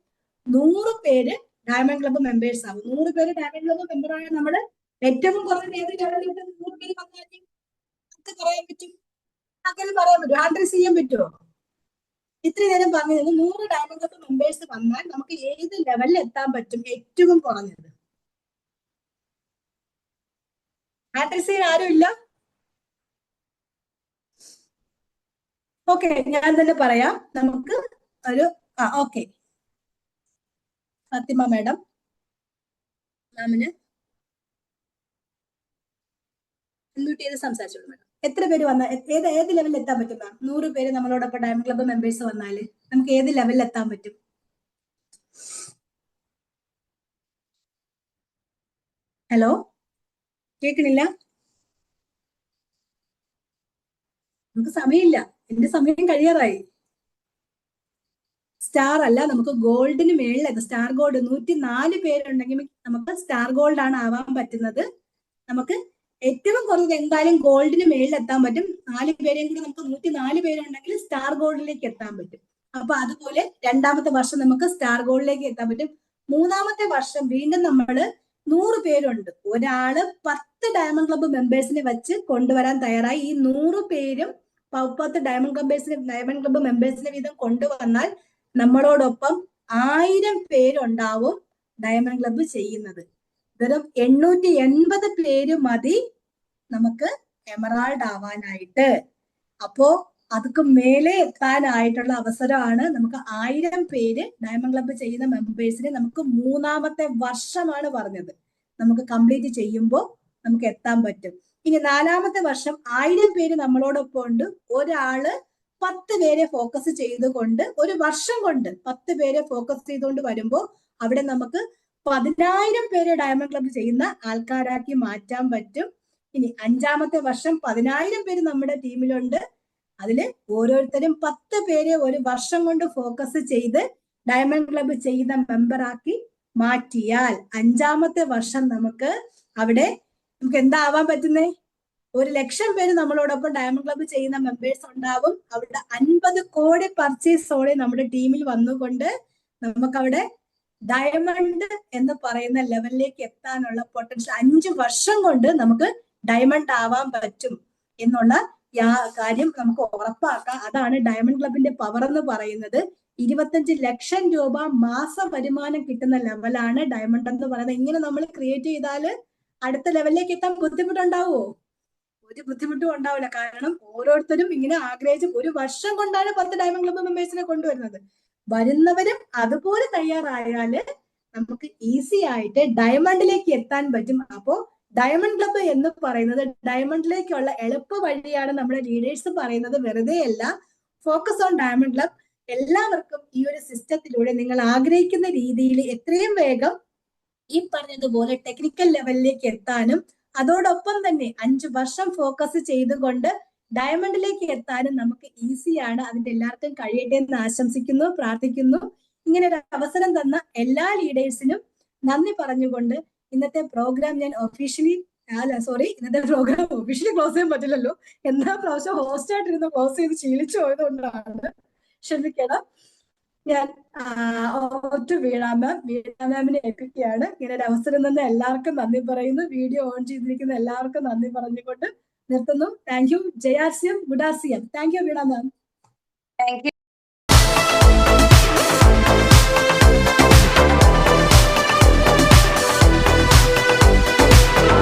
100 പേര് ഡയമണ്ട് ക്ലബ് മെമ്പേഴ്സ് ആവും. 100 പേര് ഡയമണ്ട് ക്ലബ് മെമ്പറായ നമ്മള് ഏറ്റവും കുറഞ്ഞ ഏത് ലെവലിൽ 100 പേര് വന്നാലും പറയാൻ പറ്റും, അങ്ങനെ പറയാൻ പറ്റും, ഹാൻഡിൽ ചെയ്യാൻ പറ്റുമോ? ഇത്രയും നേരം പറഞ്ഞത് 100 ഡയമണ്ട് ക്ലബ് മെമ്പേഴ്സ് വന്നാൽ നമുക്ക് ഏത് ലെവലിൽ എത്താൻ പറ്റും? ഏറ്റവും കുറഞ്ഞത് ഹാൻഡിൽ ചെയ്യാൻ ആരും ഇല്ല? ഓക്കെ, ഞാൻ തന്നെ പറയാം. നമുക്ക് ഒരു ഓക്കെ, ഫാത്തിമ മാഡം, മാമിന് അൺമ്യൂട്ട് ചെയ്ത് സംസാരിച്ചോളൂ മാഡം. എത്ര പേര് വന്നാൽ ഏത് ലെവലിൽ എത്താൻ പറ്റും മാം? 100 പേര് നമ്മളോടൊപ്പം ഡയമണ്ട് ക്ലബ് മെമ്പേഴ്സ് വന്നാല് നമുക്ക് ഏത് ലെവലിൽ എത്താൻ പറ്റും? ഹലോ, കേൾക്കണില്ല? നമുക്ക് സമയമില്ല, എന്റെ സമയം കഴിയാറായി. സ്റ്റാർ അല്ല, നമുക്ക് ഗോൾഡിന് മേളിൽ സ്റ്റാർ ഗോൾഡ് 104 പേരുണ്ടെങ്കിൽ നമുക്ക് സ്റ്റാർ ഗോൾഡ് ആണ് ആവാൻ പറ്റുന്നത്. നമുക്ക് ഏറ്റവും കുറഞ്ഞത് എന്തായാലും ഗോൾഡിന് മേളിൽ എത്താൻ പറ്റും. 4 പേരെയും കൂടി നമുക്ക് 104 പേരുണ്ടെങ്കിൽ സ്റ്റാർ ഗോൾഡിലേക്ക് എത്താൻ പറ്റും. അപ്പൊ അതുപോലെ രണ്ടാമത്തെ വർഷം നമുക്ക് സ്റ്റാർ ഗോൾഡിലേക്ക് എത്താൻ പറ്റും. മൂന്നാമത്തെ വർഷം വീണ്ടും നമ്മള് 100 പേരുണ്ട്. ഒരാള് 10 ഡയമണ്ട് ക്ലബ് മെമ്പേഴ്സിനെ വെച്ച് കൊണ്ടുവരാൻ തയ്യാറായി. ഈ 100 പേരും 10 ഡയമണ്ട് ക്ലബ് മെമ്പേഴ്സിനെ വീതം കൊണ്ടുവന്നാൽ നമ്മളോടൊപ്പം 1000 പേരുണ്ടാവും. ഡയമണ്ട് ക്ലബ്ബ് ചെയ്യുന്നത്. വെറും 880 പേര് മതി നമുക്ക് എമറാൾഡ് ആവാനായിട്ട്. അപ്പോ അതൊക്കെ മേലെ എത്താനായിട്ടുള്ള അവസരമാണ്. നമുക്ക് 1000 പേര് ഡയമണ്ട് ക്ലബ്ബ് ചെയ്യുന്ന മെമ്പേഴ്സിന് നമുക്ക് 3ാമത്തെ വർഷമാണ് പറഞ്ഞത്. നമുക്ക് കംപ്ലീറ്റ് ചെയ്യുമ്പോൾ നമുക്ക് എത്താൻ പറ്റും. ഇനി 4ാമത്തെ വർഷം 1000 പേര് നമ്മളോടൊപ്പം ഉണ്ട്. ഒരാള് 10 പേരെ ഫോക്കസ് ചെയ്തുകൊണ്ട് ഒരു വർഷം കൊണ്ട് 10 പേരെ ഫോക്കസ് ചെയ്തുകൊണ്ട് വരുമ്പോൾ അവിടെ നമുക്ക് 10,000 പേരെ ഡയമണ്ട് ക്ലബ്ബ് ചെയ്യുന്ന ആൾക്കാരാക്കി മാറ്റാൻ പറ്റും. ഇനി 5ാമത്തെ വർഷം 10,000 പേര് നമ്മുടെ ടീമിലുണ്ട്. അതില് ഓരോരുത്തരും 10 പേരെ ഒരു വർഷം കൊണ്ട് ഫോക്കസ് ചെയ്ത് ഡയമണ്ട് ക്ലബ്ബ് ചെയ്യുന്ന മെമ്പറാക്കി മാറ്റിയാൽ 5ാമത്തെ വർഷം നമുക്ക് അവിടെ നമുക്ക് എന്താവാൻ പറ്റുന്നേ? 1,00,000 പേര് നമ്മളോടൊപ്പം ഡയമണ്ട് ക്ലബ്ബ് ചെയ്യുന്ന മെമ്പേഴ്സ് ഉണ്ടാവും. അവിടെ 50 കോടി പർച്ചേസോടെ നമ്മുടെ ടീമിൽ വന്നുകൊണ്ട് നമുക്കവിടെ ഡയമണ്ട് എന്ന് പറയുന്ന ലെവലിലേക്ക് എത്താനുള്ള പൊട്ടൻഷ്യൽ 5 വർഷം കൊണ്ട് നമുക്ക് ഡയമണ്ട് ആവാൻ പറ്റും എന്നുള്ള കാര്യം നമുക്ക് ഉറപ്പാക്കാം. അതാണ് ഡയമണ്ട് ക്ലബിന്റെ പവർ എന്ന് പറയുന്നത്. 25 ലക്ഷം രൂപ മാസ വരുമാനം കിട്ടുന്ന ലെവലാണ് ഡയമണ്ട് എന്ന് പറയുന്നത്. ഇങ്ങനെ നമ്മൾ ക്രിയേറ്റ് ചെയ്താല് അടുത്ത ലെവലിലേക്ക് എത്താൻ ബുദ്ധിമുട്ടുണ്ടാവുമോ? ഒരു ബുദ്ധിമുട്ടും ഉണ്ടാവില്ല. കാരണം ഓരോരുത്തരും ഇങ്ങനെ ആഗ്രഹിച്ച് ഒരു വർഷം കൊണ്ടാണ് 10 ഡയമണ്ട് ക്ലബ്ബ് മെമ്പേഴ്സിനെ കൊണ്ടുവരുന്നത്. വരുന്നവരും അതുപോലെ തയ്യാറായാല് നമുക്ക് ഈസി ആയിട്ട് ഡയമണ്ടിലേക്ക് എത്താൻ പറ്റും. അപ്പോ ഡയമണ്ട് ക്ലബ്ബ് എന്ന് പറയുന്നത് ഡയമണ്ടിലേക്കുള്ള എളുപ്പ വഴിയാണ് നമ്മുടെ ലീഡേഴ്സ് പറയുന്നത്. വെറുതെ അല്ല. Focus on diamond club. എല്ലാവർക്കും ഈ ഒരു സിസ്റ്റത്തിലൂടെ നിങ്ങൾ ആഗ്രഹിക്കുന്ന രീതിയിൽ എത്രയും വേഗം ഈ പറഞ്ഞതുപോലെ ടെക്നിക്കൽ ലെവലിലേക്ക് എത്താനും അതോടൊപ്പം തന്നെ 5 വർഷം ഫോക്കസ് ചെയ്തുകൊണ്ട് ഡയമണ്ടിലേക്ക് എത്താനും നമുക്ക് ഈസിയാണ്. അതിന്റെ എല്ലാവർക്കും കഴിയട്ടെ എന്ന് ആശംസിക്കുന്നു, പ്രാർത്ഥിക്കുന്നു. ഇങ്ങനെ ഒരു അവസരം തന്ന എല്ലാ ലീഡേഴ്സിനും നന്ദി പറഞ്ഞുകൊണ്ട് ഇന്നത്തെ പ്രോഗ്രാം ഞാൻ ഇന്നത്തെ പ്രോഗ്രാം ഒഫീഷ്യലി ക്ലോസ് ചെയ്യാൻ പറ്റില്ലല്ലോ. എല്ലാ പ്രാവശ്യം ഹോസ്റ്റ് ആയിട്ടിരുന്ന് ക്ലോസ് ചെയ്ത് ശീലിച്ചു പോയതുകൊണ്ടാണ്, ക്ഷമിക്കണം. ഞാൻ വീണ മാമിനെ ഏൽപ്പിക്കുകയാണ്. ഇങ്ങനെ ഒരു അവസരം തന്ന എല്ലാവർക്കും നന്ദി പറയുന്നു. വീഡിയോ ഓൺ ചെയ്തിരിക്കുന്ന എല്ലാവർക്കും നന്ദി പറഞ്ഞുകൊണ്ട് നിർത്തുന്നു. Thank you. ജയാർസിയം, ഗുഡാർസിയം. Thank you Veena ma'am. Thank U.